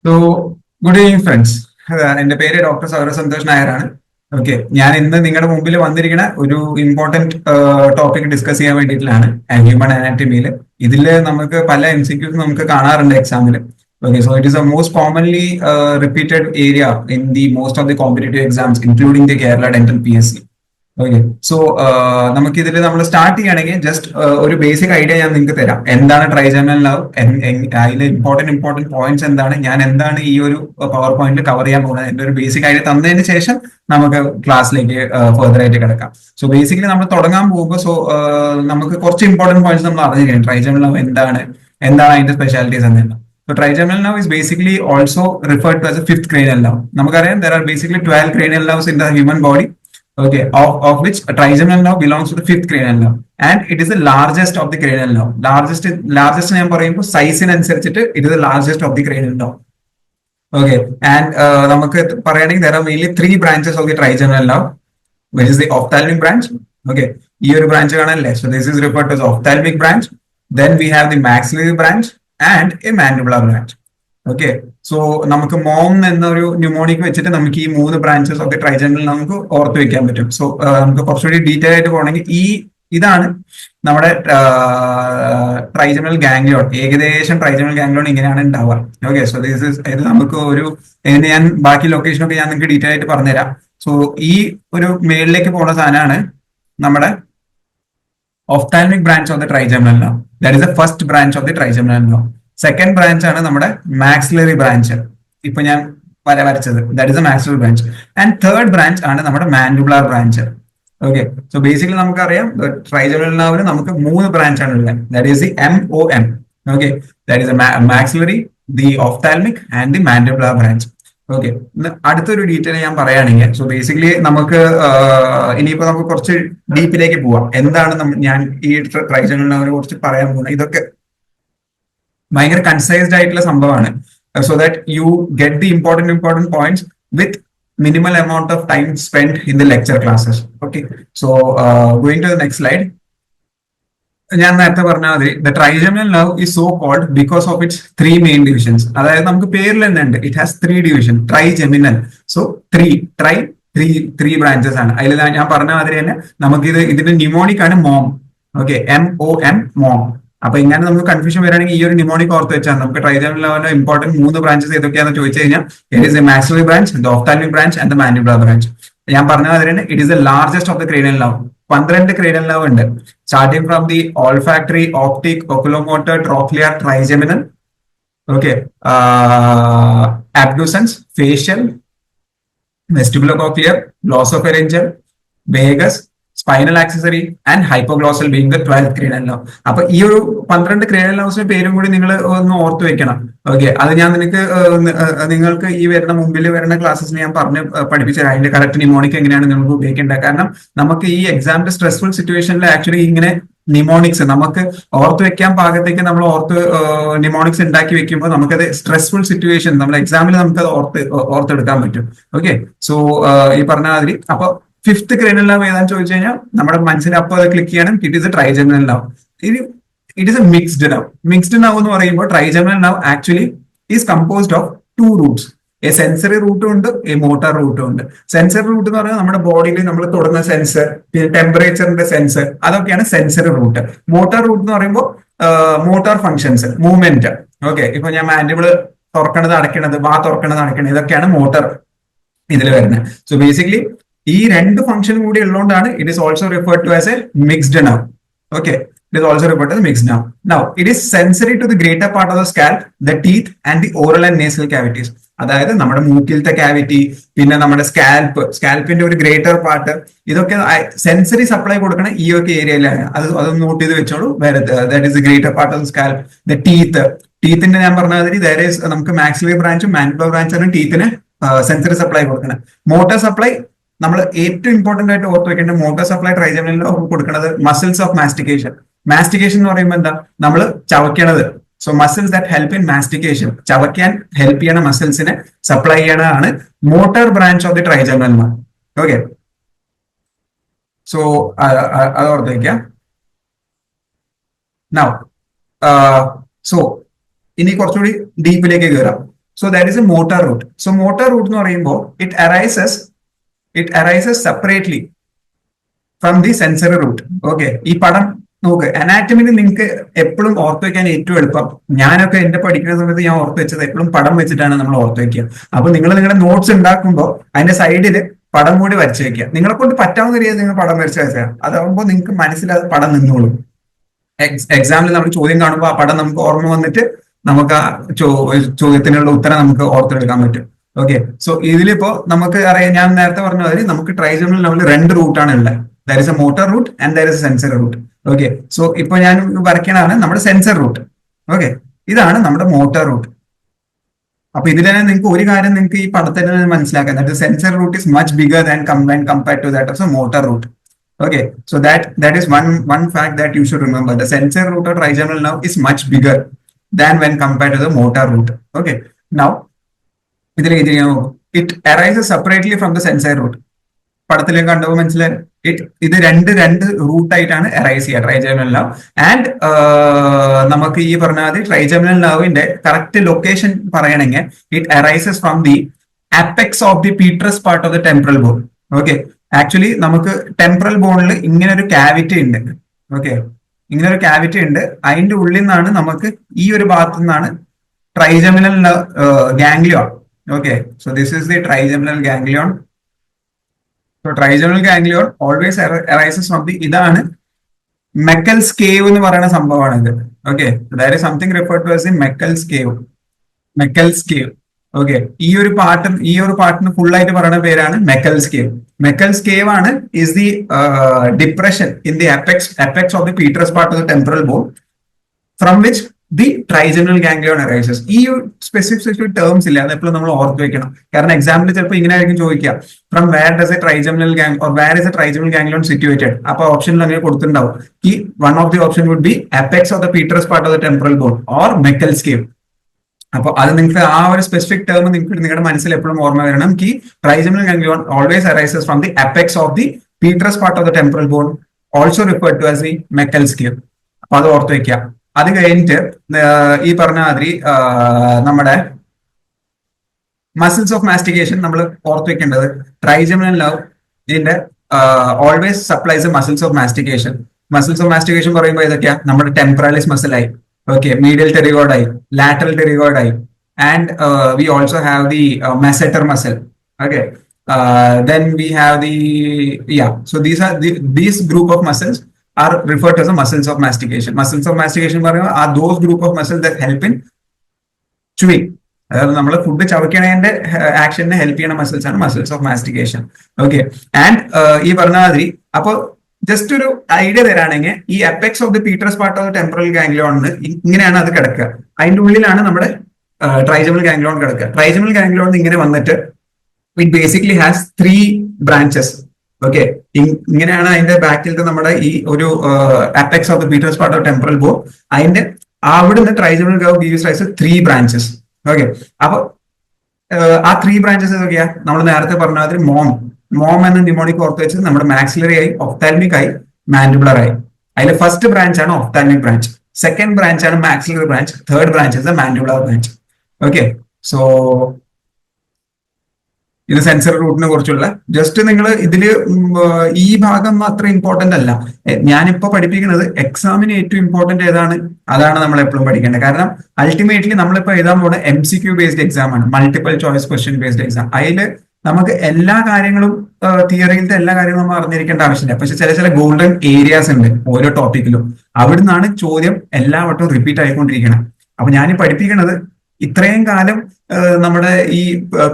So good evening friends. എന്റെ പേര് doctor Sourav Santhosh നായരാണ്. ഓക്കെ, ഞാൻ ഇന്ന് നിങ്ങളുടെ മുമ്പിൽ വന്നിരിക്കുന്ന ഒരു ഇമ്പോർട്ടന്റ് ടോപ്പിക് ഡിസ്കസ് ചെയ്യാൻ വേണ്ടിയിട്ടാണ് ഹ്യൂമൻ അനാറ്റമിയിൽ. ഇതിൽ നമുക്ക് പല MCQs നമുക്ക് കാണാറുണ്ട് എക്സാമിൽ. Okay, so it is a most commonly repeated area in the most of the competitive exams including the Kerala dental PSC. Okay, so നമുക്ക് ഇതിൽ നമ്മൾ സ്റ്റാർട്ട് ചെയ്യുകയാണെങ്കിൽ ജസ്റ്റ് ഒരു ബേസിക് ഐഡിയ ഞാൻ നിങ്ങൾക്ക് തരാം. എന്താണ് ട്രൈജെമിനൽ നർവ്, അതിലെ ഇമ്പോർട്ടന്റ് പോയിന്റ്സ് എന്താണ്, ഞാൻ എന്താണ് ഈ ഒരു പവർ പോയിന്റിൽ കവർ ചെയ്യാൻ പോകുന്നത്, എന്റെ ഒരു ബേസിക് ഐഡിയ തന്നതിന് ശേഷം നമുക്ക് ക്ലാസ്സിലേക്ക് ഫെർദർ ആയിട്ട് കിടക്കാം. സോ ബേസിക്കലി നമ്മൾ തുടങ്ങാൻ പോകുമ്പോൾ നമുക്ക് കുറച്ച് ഇമ്പോർട്ടന്റ് പോയിന്റ്സ് നമ്മൾ അറിഞ്ഞിരിക്കണം. ട്രൈജെമിനൽ നർവ് എന്താണ് അതിന്റെ സ്പെഷ്യാലിറ്റീസ് എന്നെല്ലാം. So trigeminal nerve is basically also referred to as a fifth cranial nerve. നമുക്കറിയാം there are basically 12 cranial nerves in the human body. Okay, of which a trigeminal nerve belongs to the fifth cranial nerve, and it is the largest of the cranial nerve. Largest ഞാൻ പറയുമ്പോൾ സൈസിനനുസരിച്ചിട്ട് it is the largest of the cranial nerve. Okay, and നമുക്ക് പറയുകയാണെങ്കിൽ there are mainly three branches of the trigeminal nerve, which is the ophthalmic branch. Okay, ഈ ഒരു branch കാണാനല്ലേ, so this is referred to as ophthalmic branch. Then we have the maxillary branch and a mandibular branch. Okay, so നമുക്ക് mom എന്നൊരു mnemonic വെച്ചിട്ട് നമുക്ക് ഈ മൂന്ന് branches of the trigeminal നമുക്ക് ഓർത്ത് വെക്കാൻ പറ്റും. സോ നമുക്ക് കുറച്ചുകൂടി ഡീറ്റെയിൽ ആയിട്ട് പോകണമെങ്കിൽ ഇതാണ് നമ്മുടെ ട്രൈജെമിനൽ ഗാംഗ്ലിയോൺ. ഏകദേശം ട്രൈജെമിനൽ ഗാംഗ്ലിയോൺ ഇങ്ങനെയാണ് ഉണ്ടാവുക. ഓക്കെ, സോ ഇത് നമുക്ക് ഞാൻ ബാക്കി ലൊക്കേഷനൊക്കെ ഞാൻ നിങ്ങൾക്ക് ഡീറ്റെയിൽ ആയിട്ട് പറഞ്ഞുതരാം. സോ ഈ ഒരു മേളിലേക്ക് പോകുന്ന സാധനമാണ് നമ്മുടെ ophthalmic branch of the trigeminal nerve. That is the first branch of the trigeminal nerve. Second branch ആണ് നമ്മുടെ maxillary branch. ഇപ്പൊ ഞാൻ വരച്ചത്, that is the maxillary branch. And third branch ആണ് നമ്മുടെ mandibular branch. Okay, so basically നമുക്കറിയാം trigeminal nerve നമുക്ക് മൂന്ന് ബ്രാഞ്ച് ആണ് ഉള്ളത്. That is the MOM. Okay, that is the maxillary, the ophthalmic and the mandibular branch. Okay, അടുത്തൊരു detail ഞാൻ പറയുകയാണെങ്കിൽ, സോ ബേസിക്കലി നമുക്ക് ഇനിയിപ്പോ നമുക്ക് കുറച്ച് ഡീപ്പിലേക്ക് പോവാം. എന്താണ് ഞാൻ ഈ ട്രൈജെമിനൽ നർവിനെ കുറിച്ച് പറയാൻ പോകുന്നത്? ഇതൊക്കെ ഭയങ്കര കൺസൈസ്ഡ് ആയിട്ടുള്ള സംഭവമാണ്. So that you get the important points with minimal amount of time spend in the lecture classes. Okay, so going to the next slide. ഞാൻ നേരത്തെ പറഞ്ഞാൽ മതി, the trigeminal nerve is so called because of its three main divisions. അതായത് നമുക്ക് പേരിൽ തന്നെ ഉണ്ട്, it has three division, trigeminal. So three branches ആണ്. അതിൽ ഞാൻ പറഞ്ഞ മാതിരി തന്നെ ഇതിന്റെ ന്യൂമോണിക് ആണ് മോം. Okay, MOM, mom. അപ്പൊ ഇങ്ങനെ നമുക്ക് കൺഫ്യൂഷൻ വരികയാണെങ്കിൽ ഈ ഒരു ന്യൂമോണിക് ഓർത്ത് വെച്ചാൽ നമുക്ക് ട്രൈജെമിനൽ നർവിന്റെ ഇമ്പോർട്ടന്റ് മൂന്ന് ബ്രാഞ്ചസ് ഏതൊക്കെയാണെന്ന് ചോദിച്ചു കഴിഞ്ഞാൽ it is the maxillary branch, the ophthalmic branch and the mandibular branch. ഞാൻ പറഞ്ഞ മാതിരി തന്നെ it is the largest of the cranial nerve. 12 cranial nerve ഉണ്ട്, starting from the olfactory, optic, oculomotor, trochlear, trigeminal. Okay, abducens, facial, vestibulocochlear, glossopharyngeal, vagus, spinal accessory and hypoglossal being the 12th cranial nerve. അപ്പൊ ഈ ഒരു 12 cranial നർവ്സിന്റെ പേരും കൂടി നിങ്ങൾ ഒന്ന് ഓർത്ത് വെക്കണം. ഓക്കെ, അത് ഞാൻ നിങ്ങൾക്ക് ഈ മുമ്പിൽ വരുന്ന ക്ലാസ്സസിന് ഞാൻ പഠിപ്പിച്ചു തരാം. അതിന്റെ കറക്റ്റ് നിമോണിക് എങ്ങനെയാണ് നമുക്ക് ഉപയോഗിക്കേണ്ടത്. കാരണം നമുക്ക് ഈ എക്സാമിന്റെ സ്ട്രെസ്ഫുൾ സിറ്റുവേഷനിൽ ആക്ച്വലി ഇങ്ങനെ നിമോണിക്സ് നമുക്ക് ഓർത്ത് വെക്കാൻ പാകത്തേക്ക് നമ്മൾ നിമോണിക്സ് ഉണ്ടാക്കി വെക്കുമ്പോൾ നമുക്കത് സ്ട്രെസ്ഫുൾ സിറ്റുവേഷൻ നമ്മൾ എക്സാമിൽ നമുക്കത് ഓർത്തെടുക്കാൻ പറ്റും. ഓക്കെ, സോ ഈ പറഞ്ഞ മാതിരി അപ്പൊ ഫിഫ്ത്ത് ക്രേനിയൽ നർവ് ഏതാണെന്ന് ചോദിച്ചു കഴിഞ്ഞാൽ നമ്മുടെ മനസ്സിൽ അപ്പോൾ അത് ക്ലിക്ക് ചെയ്യണം, it is A trigeminal nerve. It is A mixed nerve. Mixed nerve എന്ന് പറയുമ്പോൾ trigeminal nerve actually is composed of two Roots. A sensory റൂട്ടും ഉണ്ട്, എ മോട്ടോർ റൂട്ടും ഉണ്ട്. സെൻസറി റൂട്ട് എന്ന് പറഞ്ഞാൽ നമ്മുടെ ബോഡിയിൽ നമ്മൾ തൊടുന്ന സെൻസർ, പിന്നെ ടെമ്പറേച്ചറിന്റെ സെൻസർ, അതൊക്കെയാണ് സെൻസറി റൂട്ട്. മോട്ടോർ റൂട്ട് എന്ന് പറയുമ്പോൾ മോട്ടോർ ഫങ്ഷൻസ്, മൂവ്മെന്റ്. ഓക്കെ, ഇപ്പൊ ഞാൻ മാൻഡിബിള് തുറക്കണത് അടയ്ക്കണത്, തുറക്കണത് അടയ്ക്കണത്, ഇതൊക്കെയാണ് മോട്ടോർ ഇതിൽ വരുന്നത്. സോ ബേസിക്കലി ഈ രണ്ട് ഫംഗ്ഷൻ കൂടി ഉള്ളതുകൊണ്ടാണ് it is also referred to as a mixed nerve. Okay, it is also referred as mixed nerve. Now, it is sensory to the greater part of the scalp, the teeth and the oral and nasal cavities. അതായത് നമ്മുടെ മൂക്കിലത്തെ cavity, പിന്നെ നമ്മുടെ സ്കാൽപ്പിന്റെ ഒരു greater part, ഇതൊക്കെ sensory supply കൊടുക്കണ ഈ ഒക്കെ ഏരിയയിലാണ്. അത് നോട്ട് ചെയ്ത് വെച്ചോളൂ. That is the greater part of the scalp. The ടീത്തിന്റെ ഞാൻ പറഞ്ഞ മാതിരി നമുക്ക് മാക്സിലറി ബ്രാഞ്ചും മാൻഡിബുലർ ബ്രാഞ്ചാണ് ടീത്തിന് സെൻസറി സപ്ലൈ കൊടുക്കുന്നത്. മോട്ടോർ സപ്ലൈ നമ്മൾ ഏറ്റവും ഇമ്പോർട്ടന്റ് ആയിട്ട് ഓർത്ത് വെക്കേണ്ട, മോട്ടോർ സപ്ലൈ ട്രൈജെമിനൽ കൊടുക്കുന്നത് മസിൽസ് ഓഫ് മാസ്റ്റിക്കേഷൻ. മാസ്റ്റിക്കേഷൻ എന്ന് പറയുമ്പോൾ എന്താ, നമ്മൾ ചവയ്ക്കണത്. So muscles that help in mastication, ചവയ്ക്കാൻ ഹെൽപ്പ് ചെയ്യണ മസിൽസിനെ സപ്ലൈ ചെയ്യണതാണ് motor branch of the trigeminal nerve. Okay, so അത് ഓർത്ത് വയ്ക്കാം. നൗ സോ ഇനി കുറച്ചുകൂടി ഡീപ്പിലേക്ക് കയറാം. So that is a motor root. So motor root എന്ന് പറയുമ്പോൾ it arises separately from the sensory root. Okay, ഈ പടം നോക്ക്, അനാറ്റമിൽ നിങ്ങൾക്ക് എപ്പോഴും ഓർത്ത് വെക്കാൻ ഏറ്റവും എളുപ്പം, ഞാനൊക്കെ എന്റെ പഠിക്കുന്ന സമയത്ത് ഞാൻ ഓർത്ത് വെച്ചത് എപ്പോഴും പടം വെച്ചിട്ടാണ് നമ്മൾ ഓർത്ത് വെക്കുക. അപ്പൊ നിങ്ങൾ നിങ്ങളുടെ നോട്ട്സ് ഉണ്ടാക്കുമ്പോൾ അതിന്റെ സൈഡിൽ പടം കൂടി വരച്ചു വെക്കുക. നിങ്ങളെ കൊണ്ട് പറ്റാവുന്ന രീതിയിൽ നിങ്ങൾ പടം വരച്ച് വെച്ചാൽ അതാവുമ്പോൾ നിങ്ങൾക്ക് മനസ്സിലാതെ പടം നിന്നോളും. എക്സാമിൽ നമ്മൾ ചോദ്യം കാണുമ്പോൾ ആ പടം നമുക്ക് ഓർമ്മ വന്നിട്ട് നമുക്ക് ആ ചോദ്യത്തിനുള്ള ഉത്തരം നമുക്ക് ഓർത്തെടുക്കാൻ പറ്റും. ഓക്കെ, സോ ഇതിലിപ്പോ നമുക്ക് അറിയാം, ഞാൻ നേരത്തെ പറഞ്ഞ മാതിരി നമുക്ക് ട്രൈജമിനൽ ലെവലിൽ 2 റൂട്ടാണ് ഉള്ളത്. There is a motor root and there is a sensor root. Okay, so ഇപ്പൊ ഞാൻ വരയ്ക്കണതാണ് നമ്മുടെ സെൻസർ റൂട്ട്. ഓക്കെ, ഇതാണ് നമ്മുടെ മോട്ടർ റൂട്ട്. അപ്പൊ ഇതിൽ തന്നെ നിങ്ങൾക്ക് ഒരു കാര്യം നിങ്ങൾക്ക് ഈ പടത്തിൽ തന്നെ മനസ്സിലാക്കാൻ, that sensor root is much bigger than compared to that of a motor root. Okay, so that is one fact that you should remember. The sensor root or trigeminal nerve is much bigger than when compared to the motor root. Okay, now it arises separately from the sensor root. പടത്തിലേക്ക് കണ്ടപ്പോൾ മനസ്സിലായി, ഇത് രണ്ട് root ആയിട്ടാണ് arise ചെയ്യുക trigeminal nerve. And നമുക്ക് ഈ പറഞ്ഞ trigeminal nerveന്റെ കറക്റ്റ് ലൊക്കേഷൻ പറയണമെങ്കിൽ it arises from the apex of the petrous part of the temporal bone. Okay, actually നമുക്ക് ടെമ്പറൽ ബോണിൽ ഇങ്ങനെ ഒരു ക്യാവിറ്റി ഉണ്ട്. ഓക്കെ, ഇങ്ങനെ ഒരു ക്യാവിറ്റി ഉണ്ട്. അതിന്റെ ഉള്ളിൽ നിന്നാണ് നമുക്ക് ഈ ഒരു ഭാഗത്തു നിന്നാണ് trigeminal ganglion. Okay, so this is the trigeminal ganglion. So trigeminal ganglion always arises from the, ഇതാണ് മെക്കൽസ് കേവ് എന്ന് പറയുന്ന സംഭവമാണ് ഇത്. Okay, that is something referred to as the Meckel's cave. Meckel's cave. Okay, ഈ ഒരു പാർട്ടിന് full ആയിട്ട് പറയുന്ന പേരാണ് മെക്കൽസ് കേവ്. മെക്കൽസ് കേവ് ആണ് is the depression in the apex of the petrous part of the temporal bone from which the trigeminal ganglion arises. ഈ specific terms ഇല്ല, അത് എപ്പോഴും നമ്മൾ ഓർത്ത് വെക്കണം. കാരണം എക്സാമ്പിൾ ചിലപ്പോൾ ഇങ്ങനെ ആയിരിക്കും ചോദിക്കുക, from where does a trigeminal where is a trigeminal ganglion situated. അപ്പൊ ഓപ്ഷനിൽ അങ്ങനെ കൊടുത്തിട്ടുണ്ടാവും ഈ one of the option would be apex of the petrous part of the temporal bone or Meckel's cave. അപ്പൊ അത് നിങ്ങൾക്ക് ആ ഒരു സ്പെസിഫിക് ടേം നിങ്ങളുടെ മനസ്സിൽ എപ്പോഴും ഓർമ്മ വരണം. ഈ trigeminal ganglion always arises from the apex of the petrous part of the temporal bone, also referred to as the Meckel's cave. അപ്പൊ അത് ഓർത്ത് വെക്കുക. അത് കഴിഞ്ഞിട്ട് ഈ പറഞ്ഞ മാതിരി നമ്മുടെ മസിൽസ് ഓഫ് മാസ്റ്റിക്കേഷൻ നമ്മൾ ഓർത്ത് വെക്കേണ്ടത്, ട്രൈജമിനൽ nerve ഇതിന്റെ always supplies muscles of mastication. Muscles of mastication പറയുമ്പോൾ ഇതൊക്കെയാ നമ്മുടെ ടെമ്പറാലിസ് മസിലായി, okay, medial pterygoid, lateral pterygoid, and we also have the masseter muscle. Okay, then we have the so these group of muscles are referred to as the muscles of mastication. Muscles of mastication are those group of muscles that help in chewing. അതായത് നമ്മൾ food ചവയ്ക്കണതിന്റെ ആക്ഷനെ help ചെയ്യുന്ന muscles ആണ് muscles of mastication. Okay, and ഈ പറഞ്ഞ മാതിരി അപ്പൊ ജസ്റ്റ് ഒരു ഐഡിയ തരാണെങ്കിൽ ഈ apex of the petrous part of temporal ഗാംഗ്ലിയോണിന് ഇങ്ങനെയാണ് അത് കിടക്കുക. അതിന്റെ ഉള്ളിലാണ് നമ്മുടെ ട്രൈജമിനൽ ഗാംഗ്ലിയോൺ കിടക്കുക. ട്രൈജമിനൽ ഗാംഗ്ലിയോൺ ഇങ്ങനെ വന്നിട്ട് it basically has 3 branches. Okay, ഇങ്ങനെയാണ് അതിന്റെ ബാക്കിലത്തെ നമ്മുടെ ഈ ഒരു apex of the petrous part of temporal bone. അതിന്റെ അവിടുന്ന് trigeminal ഗർവ് gives rice 3 branches. Okay, അപ്പൊ ആ 3 ബ്രാഞ്ചസ് ഏതൊക്കെയാ? നമ്മൾ നേരത്തെ പറഞ്ഞ മാതിരി മോം എന്ന നിമോണിക് ഓർത്ത് വെച്ചത് നമ്മുടെ മാക്സിലറി ആയി, ഒഫ്താൽമിക് ആയി, മാൻഡിബുലർ ആയി. അതിലെ ഫസ്റ്റ് ബ്രാഞ്ച് ആണ് ഒഫ്താൽമിക് ബ്രാഞ്ച്, സെക്കൻഡ് ബ്രാഞ്ച് ആണ് maxillary branch, third branch is mandibular branch. Okay, so ഇത് സെൻസറി റൂട്ടിനെ കുറിച്ചുള്ള ജസ്റ്റ് നിങ്ങൾ ഇതില് ഈ ഭാഗം അത്ര ഇമ്പോർട്ടന്റ് അല്ല. ഞാനിപ്പോ പഠിപ്പിക്കുന്നത് എക്സാമിന് ഏറ്റവും ഇമ്പോർട്ടന്റ് ഏതാണ് അതാണ് നമ്മൾ എപ്പോഴും പഠിക്കേണ്ടത്. കാരണം അൾട്ടിമേറ്റ്ലി നമ്മളിപ്പോ എഴുതാൻ പോകുന്ന MCQ ബേസ്ഡ് എക്സാം ആണ്, multiple choice question based exam. അതിൽ നമുക്ക് എല്ലാ കാര്യങ്ങളും തിയറിയിലത്തെ എല്ലാ കാര്യങ്ങളും നമ്മൾ അറിഞ്ഞിരിക്കേണ്ട ആവശ്യമില്ല. പക്ഷെ ചില ഗോൾഡൻ ഏരിയാസ് ഉണ്ട് ഓരോ ടോപ്പിക്കിലും. അവിടുന്നാണ് ചോദ്യം എല്ലാ വട്ടവും റിപ്പീറ്റ് ആയിക്കൊണ്ടിരിക്കണം. അപ്പൊ ഞാൻ പഠിപ്പിക്കുന്നത് ഇത്രയും കാലം നമ്മുടെ ഈ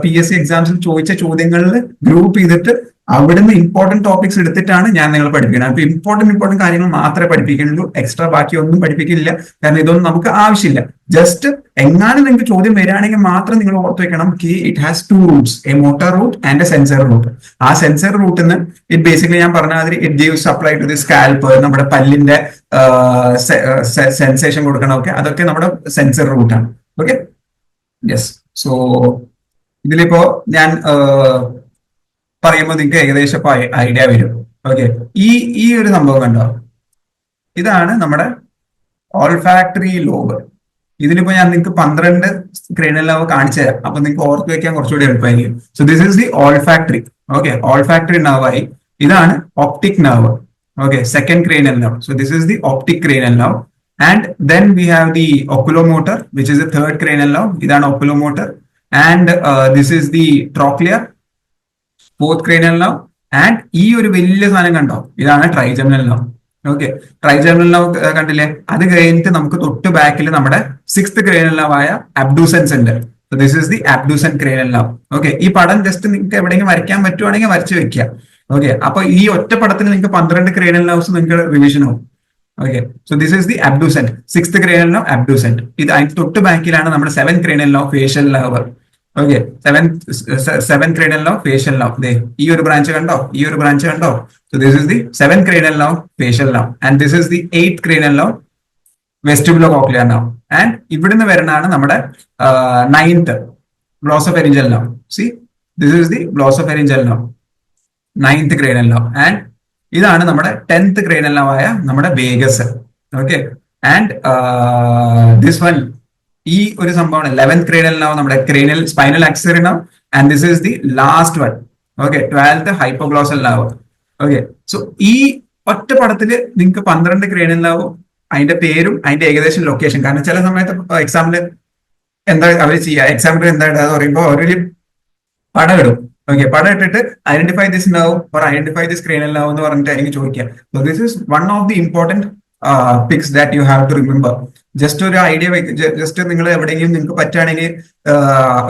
PSC എക്സാംസിൽ ചോദിച്ച ചോദ്യങ്ങളിൽ ഗ്രൂപ്പ് ചെയ്തിട്ട് അവിടുന്ന് ഇമ്പോർട്ടന്റ് ടോപ്പിക്സ് എടുത്തിട്ടാണ് ഞാൻ നിങ്ങൾ പഠിപ്പിക്കുന്നത്. അപ്പൊ ഇമ്പോർട്ടന്റ് കാര്യങ്ങൾ മാത്രമേ പഠിപ്പിക്കുന്നുള്ളൂ, എക്സ്ട്രാ ബാക്കി ഒന്നും പഠിപ്പിക്കില്ല. കാരണം ഇതൊന്നും നമുക്ക് ആവശ്യമില്ല. ജസ്റ്റ് എങ്ങാനും നിങ്ങൾക്ക് ചോദ്യം വരികയാണെങ്കിൽ മാത്രം നിങ്ങൾ ഓർത്ത് വെക്കണം it has 2 roots, a motor root and a sensor root. ആ സെൻസർ റൂട്ടിന് ഇറ്റ് ബേസിക്കലി ഞാൻ പറഞ്ഞ മാതിരി it gives supply to the scalp, നമ്മുടെ പല്ലിന്റെ സെൻസേഷൻ കൊടുക്കണമൊക്കെ, അതൊക്കെ നമ്മുടെ സെൻസർ റൂട്ടാണ്. Okay, yes. സോ ഇതിലിപ്പോ ഞാൻ പറയുമ്പോൾ നിങ്ങൾക്ക് ഏകദേശം ഐഡിയ വരും. ഓക്കെ, ഈ ഒരു സംഭവം കണ്ടോ, ഇതാണ് നമ്മുടെ ഓൾഫാക്ടറി ലോബ്. ഇതിലിപ്പോ ഞാൻ നിങ്ങൾക്ക് 12 ക്രേനിയൽ nerve കാണിച്ചു തരാം. അപ്പൊ നിങ്ങൾക്ക് ഓർത്ത് വെക്കാൻ കുറച്ചുകൂടി എളുപ്പമായിരിക്കും. So this is the olfactory. Okay, olfactory nerve ആയി. ഇതാണ് optic nerve. Okay, second cranial nerve. So this is the optic cranial nerve. And then we have the oculomotor, which is the third cranial nerve. ഇതാണ് oculomotor. And this is the trochlear, fourth cranial nerve. And ഈ ഒരു വലിയ സാധനം കണ്ടോ, ഇതാണ് trigeminal nerve. Okay, trigeminal nerve കണ്ടില്ലേ? അത് കഴിഞ്ഞിട്ട് നമുക്ക് തൊട്ട് ബാക്കിൽ നമ്മുടെ സിക്സ്ത് cranial nerve ആയ അബ്ഡൂസൻസ് ഉണ്ട്. So this is the abducent cranial nerve. Okay, ഈ പടം ജസ്റ്റ് നിങ്ങൾക്ക് എവിടെയെങ്കിലും വരയ്ക്കാൻ പറ്റുവാണെങ്കിൽ വരച്ച് വെക്കുക. ഓക്കെ, അപ്പൊ ഈ ഒറ്റ പടത്തിൽ നിങ്ങൾക്ക് 12 ക്രേനിയൽ nerves നിങ്ങൾക്ക് റിവിഷൻ ആവും. Okay, so this is the abducent, sixth cranial nerve abducent. ഇത് അതിന് തൊട്ട് ബാക്കിലാണ് നമ്മുടെ 7th cranial nerve facial nerve. Okay, seven cranial nerve facial nerve. ദേ ഈ ഒരു ബ്രാഞ്ച് കണ്ടോ, ഈ ഒരു ബ്രാഞ്ച് കണ്ടോ? So this is the 7th cranial nerve facial nerve and this is the 8th cranial nerve vestibulocochlear nerve. And ഇവിടുന്ന് വരുന്നതാണ് നമ്മുടെ 9th glossopharyngeal nerve. See this is the glossopharyngeal nerve, 9th cranial nerve. And ഇതാണ് നമ്മുടെ 10th cranial nerve ആയ നമ്മുടെ vagus. Okay, and this one, ഈ ഒരു സംഭവമാണ് 11th cranial nerve, നമ്മുടെ cranial spinal axillary nerve. And this is the last one. Okay, 12th hypoglossal nerve. Okay, so ഈ ഒറ്റ പടത്തില് നിങ്ങൾക്ക് 12 cranial nerve, അതിന്റെ പേരും അതിന്റെ ഏകദേശം ലൊക്കേഷൻ. കാരണം ചില സമയത്ത് എക്സാമില് എന്താ അവർ ചെയ്യുക, എക്സാമിൽ എന്താ ഇടാന്ന് പറയുമ്പോൾ ഒരു പടം ഇടും. ഓക്കെ, പടം ഇട്ടിട്ട് identify this nerve or identify this cranial nerve എന്ന് പറഞ്ഞിട്ടായിരിക്കും ചോദിക്കുക. So this is one of the important pics that you have to remember. Just ഒരു ഐഡിയ, ജസ്റ്റ് നിങ്ങൾ എവിടെയെങ്കിലും നിങ്ങൾക്ക് പറ്റുകയാണെങ്കിൽ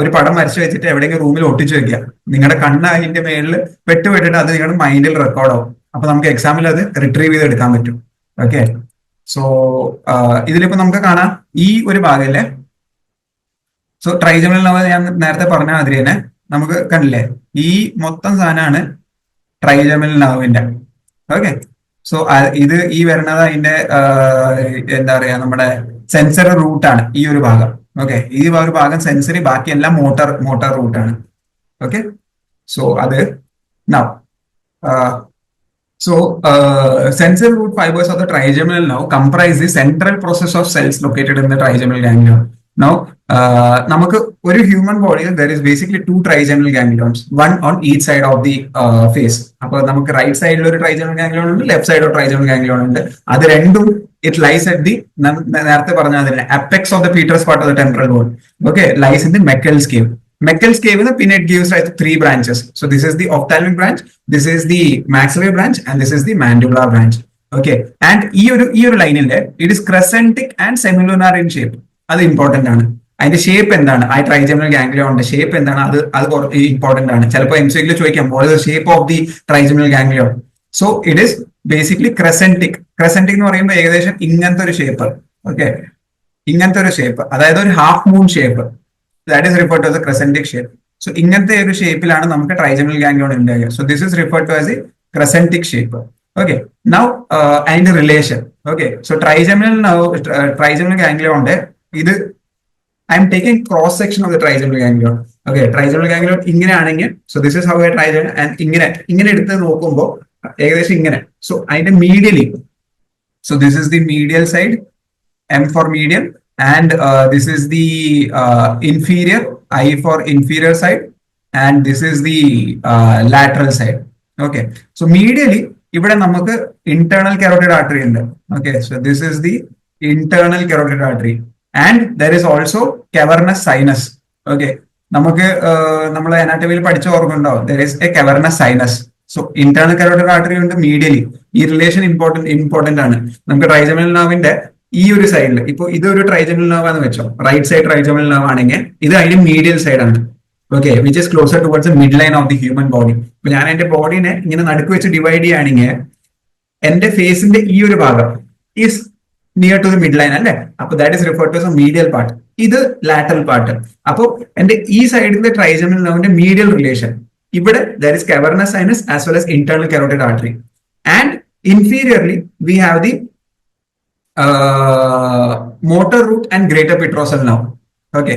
ഒരു പടം വരച്ച് വെച്ചിട്ട് എവിടെയെങ്കിലും റൂമിൽ ഒട്ടിച്ചു വെക്കുക. നിങ്ങളുടെ കണ്ണ് അതിന്റെ മേളിൽ പെട്ടുപെട്ടിട്ട് അത് നിങ്ങളുടെ മൈൻഡിൽ റെക്കോർഡ് ആവും. അപ്പൊ നമുക്ക് എക്സാമിൽ അത് റിട്രീവ് ചെയ്ത് എടുക്കാൻ പറ്റും. ഓക്കെ, സോ ഇതിലിപ്പോ നമുക്ക് കാണാം ഈ ഒരു ഭാഗമല്ലേ. സോ ട്രൈജെമിനൽ nerve ഞാൻ നേരത്തെ പറഞ്ഞ മാതിരി തന്നെ നമുക്ക് കണ്ടില്ലേ, ഈ മൊത്തം സാധനമാണ് ട്രൈജെമിനൽ nerveന്റെ. ഓക്കെ, സോ ഇത് ഈ വരുന്നത് അതിന്റെ എന്താ പറയാ, നമ്മുടെ സെൻസറി റൂട്ടാണ് ഈ ഒരു ഭാഗം. ഓക്കെ, ഈ ഒരു ഭാഗം സെൻസറി, ബാക്കിയെല്ലാം മോട്ടോർ റൂട്ടാണ്. ഓക്കെ, സോ അത് sensory root fibers of the trigeminal nerve comprise the central process of cells located in the trigeminal ganglion. Now, നമുക്ക് ഒരു ഹ്യൂമൻ ബോഡിയിൽ there is basically 2 trigeminal ganglions, one on each side of the face. അപ്പൊ നമുക്ക് right സൈഡിൽ ഒരു trigeminal ganglion ഉണ്ട്, left side ഒരു trigeminal ganglion ഉണ്ട്. അത് രണ്ടും ഇറ്റ് ലൈസ് അറ്റ് ദി, നേരത്തെ പറഞ്ഞ അതിന് apex of the petrous part of the temporal bone. Okay, lies in the Meckel's cave. Meckel's cave, പിന്നെ it gives rise to 3 branches. So this is the ophthalmic branch, this is the maxillary branch, and this is the mandibular branch. Okay, and ഈ ഒരു ലൈനിന്റെ it is crescentic and semilunar in shape. അത് important ആണ്. അതിന്റെ shape എന്താണ്, ആ trigeminal ഗാംഗ്ലിയോണിന്റെ shape എന്താണ്, അത് ഇമ്പോർട്ടന്റ് ആണ്. ചിലപ്പോൾ MCQ ചോദിക്കാം what is the shape of the trigeminal ganglion. So it is basically crescentic. Crescentic എന്ന് പറയുമ്പോൾ ഏകദേശം ഇങ്ങനത്തെ ഒരു ഷേപ്പ്. ഓക്കെ, ഇങ്ങനത്തെ ഒരു ഷേപ്പ്, അതായത് ഒരു half moon shape. That is referred to as a crescentic shape. So ഇങ്ങനത്തെ ഒരു ഷേപ്പിലാണ് നമുക്ക് ട്രൈജെമിനൽ ഗാംഗ്ലിയോൺ ഉണ്ടാകുക. So this is referred to as a crescentic shape. Okay, now and relation. Okay, so trigeminal ganglion ഇത് I am taking cross section of the trigeminal ganglion. Okay, trigeminal ganglion ഇങ്ങനെയാണെങ്കിൽ, so this is how a trigeminal, and ഇങ്ങനെ എടുത്ത് നോക്കുമ്പോൾ ഏകദേശം ഇങ്ങനെ. So അതിന്റെ medially, so this is the medial side, M for medial. And this is the inferior, I for inferior side, and this is the lateral side. Okay, so medially ഇവിടെ നമുക്ക് internal carotid artery ഉണ്ട്. Okay, so this is the internal carotid artery, and there is also cavernous sinus. Okay, നമുക്ക് നമ്മൾ അനാട്ടമിയിൽ പഠിച്ച ഓർമ്മയുണ്ടാവും, there is a cavernous sinus. So internal carotid artery ഉണ്ട് medially. ഈ relation important ആണ്. നമുക്ക് ട്രൈജെമിനൽ nerveന്റെ ഈ ഒരു സൈഡിൽ, ഇപ്പൊ ഇതൊരു ട്രൈജെമിനൽ nerve ആണെന്ന് വെച്ചോ, റൈറ്റ് സൈഡ് ട്രൈജെമിനൽ nerve ആണെങ്കിൽ ഇത് അതിന്റെ മീഡിയൽ സൈഡ് ആണ്. Okay, which is closer towards the mid line of the human body. ഇപ്പൊ ഞാൻ എന്റെ ബോഡിനെ ഇങ്ങനെ നടുക്ക് വെച്ച് ഡിവൈഡ് ചെയ്യുകയാണെങ്കിൽ എന്റെ ഫേസിന്റെ ഈ ഒരു ഭാഗം is near to the mid line അല്ലേ. അപ്പൊ that is referred to as medial part, ഇത് ലാറ്ററൽ പാർട്ട്. അപ്പൊ എന്റെ ഈ സൈഡിലെ ട്രൈജെമിനൽ nerveന്റെ മീഡിയൽ റിലേഷൻ, ഇവിടെ that is cavernous sinus as well as internal carotid artery. And inferiorly we have the motor root and greater petrosal nerve. Okay,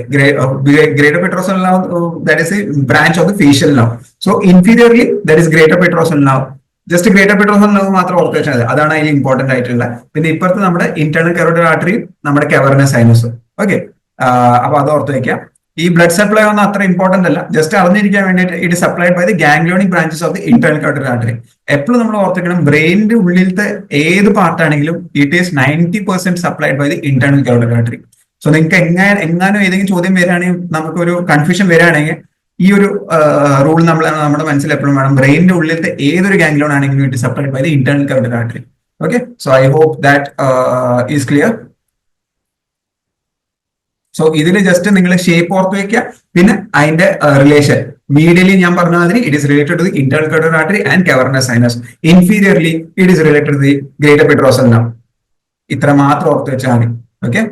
greater petrosal nerve, that is a branch of the facial nerve. So inferiorly that is greater petrosal nerve. Just greater petrosal nerve മാത്രം ഓർത്ത് വെച്ചാൽ അതാണ് അതിൽ important ആയിട്ടുള്ള. പിന്നെ ഇപ്പുറത്ത് നമ്മുടെ internal carotid artery, നമ്മുടെ cavernous sinus. ഓക്കെ, അപ്പൊ അത് ഓർത്ത് വെക്കാം. ഈ ബ്ലഡ് സപ്ലൈ ഒന്നും അത്ര ഇമ്പോർട്ടന്റ് അല്ല, ജസ്റ്റ് അറിഞ്ഞിരിക്കാൻ വേണ്ടിയിട്ട് it supplied by the ganglionic branches of the internal carotid artery. എപ്പോഴും നമ്മൾ ഓർത്തിക്കണം, ബ്രെയിനിന്റെ ഉള്ളിലത്തെ ഏത് പാർട്ടാണെങ്കിലും it is 90% supplied by the internal carotid artery. So നിങ്ങൾക്ക് എങ്ങാനും ഏതെങ്കിലും ചോദ്യം വരികയാണെങ്കിൽ, നമുക്കൊരു കൺഫ്യൂഷൻ വരികയാണെങ്കിൽ, ഈ ഒരു റൂൾ നമ്മുടെ മനസ്സിൽ എപ്പോഴും വേണം. ബ്രെയിനിന്റെ ഉള്ളിലത്തെ ഏതൊരു ഗാംഗ്ലിയോൺ ആണെങ്കിലും it supplied by the internal carotid artery. Okay, so I hope that is clear. So ഇതിൽ ജസ്റ്റ് നിങ്ങൾ ഷേപ്പ് ഓർത്ത് വെക്കുക, പിന്നെ അതിന്റെ റിലേഷൻ. മീഡിയലി ഞാൻ പറഞ്ഞ മാതിരി it is related to the internal carotid artery and cavernous sinus. Inferiorly it is related to the greater petrosal nerve. ഇത്ര മാത്രം ഓർത്ത് വെച്ചാൽ മതി. ഓക്കെ,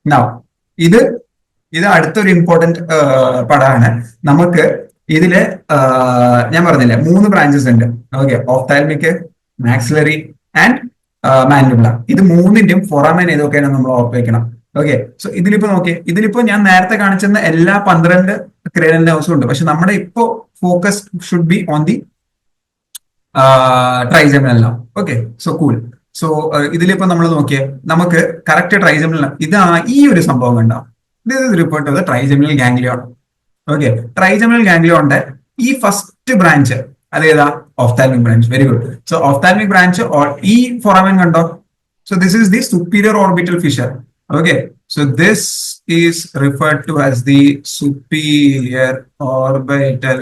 നൗ ഇത് അടുത്തൊരു ഇമ്പോർട്ടന്റ് പടമാണ്. നമുക്ക് ഇതില് ഞാൻ പറഞ്ഞില്ലേ 3 ബ്രാഞ്ചസ് ഉണ്ട്. Okay, ophthalmic, maxillary and mandibular. ഇത് മൂന്നിന്റെയും ഫൊറാമൻ ഏതൊക്കെയാണ് നമ്മൾ ഓർത്ത് വെക്കണം. ഓക്കെ, സോ ഇതിലിപ്പോ ഞാൻ നേരത്തെ കാണിച്ചിരുന്ന എല്ലാ 12 ക്രേനിയൽ നെർവ്സും ഉണ്ട്. പക്ഷെ നമ്മുടെ ഇപ്പോ focus should be on the trigeminal nerve. Okay, so cool. So ഇതിലിപ്പോ നമ്മൾ നോക്കിയേ, നമുക്ക് കറക്റ്റ് ട്രൈജെമിനൽ, ഈ ഒരു സംഭവം ഉണ്ടാവും. This is report to the trigeminal ganglion. Okay, trigeminal ഗാംഗ്ലിയോണിന്റെ ഈ ഫസ്റ്റ് ബ്രാഞ്ച് അതേതാ? Ophthalmic branch. Very good. So ophthalmic branch ഈ ഫോറാമൻ കണ്ടോ? So this is the superior orbital fissure. Okay, so this is referred to as the superior orbital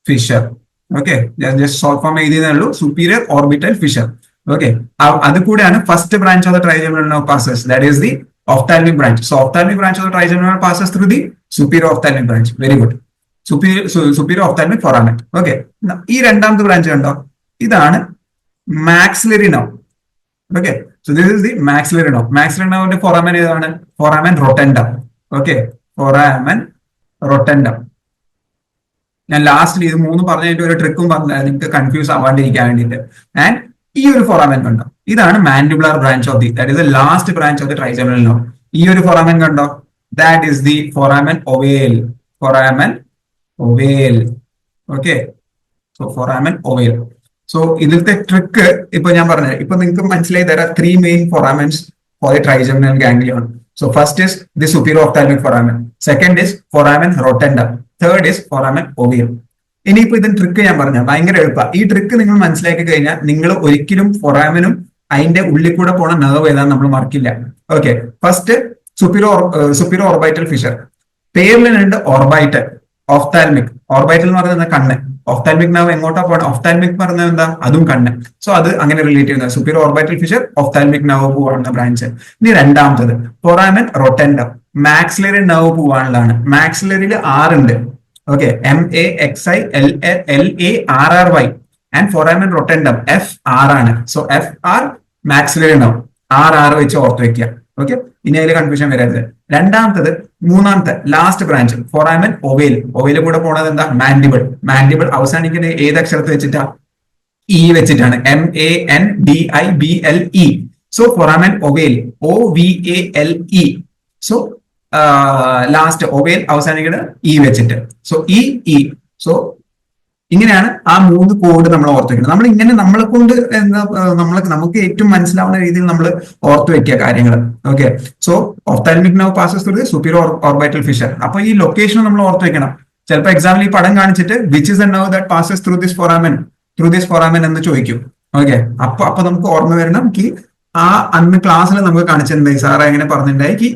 fissure. Okay, just short form എഴുതിയതേ ഉള്ളൂ, superior orbital fissure. Okay, അത് കൂടെയാണ് first branch of the trigeminal nerve passes, that is the ophthalmic branch. So ophthalmic branch of the trigeminal nerve passes through the superior ophthalmic branch. Very good. Superior ophthalmic foramen. Okay, ഈ രണ്ടാമത്തെ branch കണ്ടോ? ഇതാണ് maxillary nerve. Okay, so this is the maxillary nerve. Maxillary നെർവിന്റെ foramen ഏതാണ്? Foramen rotundum. Okay, foramen rotundum. ഞാൻ ലാസ്റ്റിൽ ഇത് 3 പറഞ്ഞിട്ട് ഒരു ട്രിക്കും പറഞ്ഞ നിങ്ങൾക്ക് കൺഫ്യൂസ് ആവാണ്ടിരിക്കാൻ വേണ്ടിയിട്ട്. ആൻഡ് ഈ ഒരു ഫോറാമൻ കണ്ടോ? ഇതാണ് mandibular branch of the, that is the last branch of the trigeminal nerve. ഈ ഒരു ഫോറാമൻ കണ്ടോ? That is the foramen ഒവേൽ. Foramen ovale. Okay, so foramen ഒവേൽ. So ഇതിലത്തെ ട്രിക്ക് ഇപ്പൊ ഞാൻ പറഞ്ഞത്, ഇപ്പൊ നിങ്ങൾക്ക് മനസ്സിലായി തരാം. 3 main foramens for the trigeminal ganglion. So first is the superior ophthalmic foramen. Second is foramen rotundum. Third is foramen ovale. ഇനിയിപ്പോ ഇതിന് ട്രിക്ക് ഞാൻ പറഞ്ഞ ഭയങ്കര എളുപ്പമാണ്. ഈ ട്രിക്ക് നിങ്ങൾ മനസ്സിലാക്കി കഴിഞ്ഞാൽ നിങ്ങൾ ഒരിക്കലും ഫൊറാമനും അതിന്റെ ഉള്ളിൽ കൂടെ പോണ നെർവ് ഏതാന്ന് നമ്മൾ മറക്കില്ല. Okay, first superior orbital fissure. പേരിലുണ്ട് ഓർബൈറ്റൽ, ഓഫ്താൽമിക്. ഓർബൈറ്റൽ എന്ന് പറയുന്നത് കണ്ണ്. ഓഫ്താൽമിക് നെർവ് എങ്ങോട്ടാ പോകണം? ഓഫ്താൽമിക് പറഞ്ഞത് എന്താ? അതും കണ്ണ്. സോ അത് അങ്ങനെ റിലേറ്റ് ചെയ്യുന്നത്. Superior orbital Fisher, ophthalmic nerve പോവാനുള്ള ബ്രാഞ്ച്. ഇനി രണ്ടാമത്തത് ഫോറാമൻ റൊട്ടൻഡം. Maxillary nerve പോവാനുള്ളതാണ്. മാക്സിലറിയിൽ 6 ഉണ്ട്. ഓക്കെ, MAXILLARRY ആൻഡ് ഫോറാമൻ റൊട്ടൻഡം FR ആണ്. So FR maxillary nerve. RR വെച്ച് ഓർത്ത് വെക്കുക. ഓക്കെ, ഇനി അതിൽ കൺഫ്യൂഷൻ വരരുത്. രണ്ടാമത്തത്, മൂന്നാമത്തെ ലാസ്റ്റ് ബ്രാഞ്ച് ഫോറാമൻ ഒവേൽ. ഒവേൽ കൂടെ പോണത് എന്താ? മാൻഡിബിൾ. മാൻഡിബിൾ അവസാനിക്കുന്നത് ഏത് അക്ഷരത്ത് വെച്ചിട്ടാ? ഇ വെച്ചിട്ടാണ്. MANDIBLE. So foramen ovale, OVALE. So last ovale അവസാനിക്കുന്നത് ഇ വെച്ചിട്ട്. So E. സോ ഇങ്ങനെയാണ് ആ 3 കോഡ് നമ്മൾ ഓർത്ത് വെക്കുന്നത്. നമ്മൾ ഇങ്ങനെ നമ്മളെ കൊണ്ട് നമുക്ക് ഏറ്റവും മനസ്സിലാവുന്ന രീതിയിൽ നമ്മൾ ഓർത്ത് വെക്കുക കാര്യങ്ങൾ. Okay, so ophthalmic nerve passes through the superior orbital fissure. അപ്പൊ ഈ ലൊക്കേഷൻ നമ്മൾ ഓർത്ത് വെക്കണം. ചിലപ്പോൾ എക്സാമിൽ ഈ പടം കാണിച്ചിട്ട് which is the nerve that passes through this foramen എന്ന് ചോദിക്കും. ഓക്കെ, അപ്പൊ നമുക്ക് ഓർമ്മ വരണം ഈ അന്ന് ക്ലാസ്സിൽ നമുക്ക് കാണിച്ചിട്ടുണ്ടായി, സാർ എങ്ങനെ പറഞ്ഞിട്ടുണ്ടായി,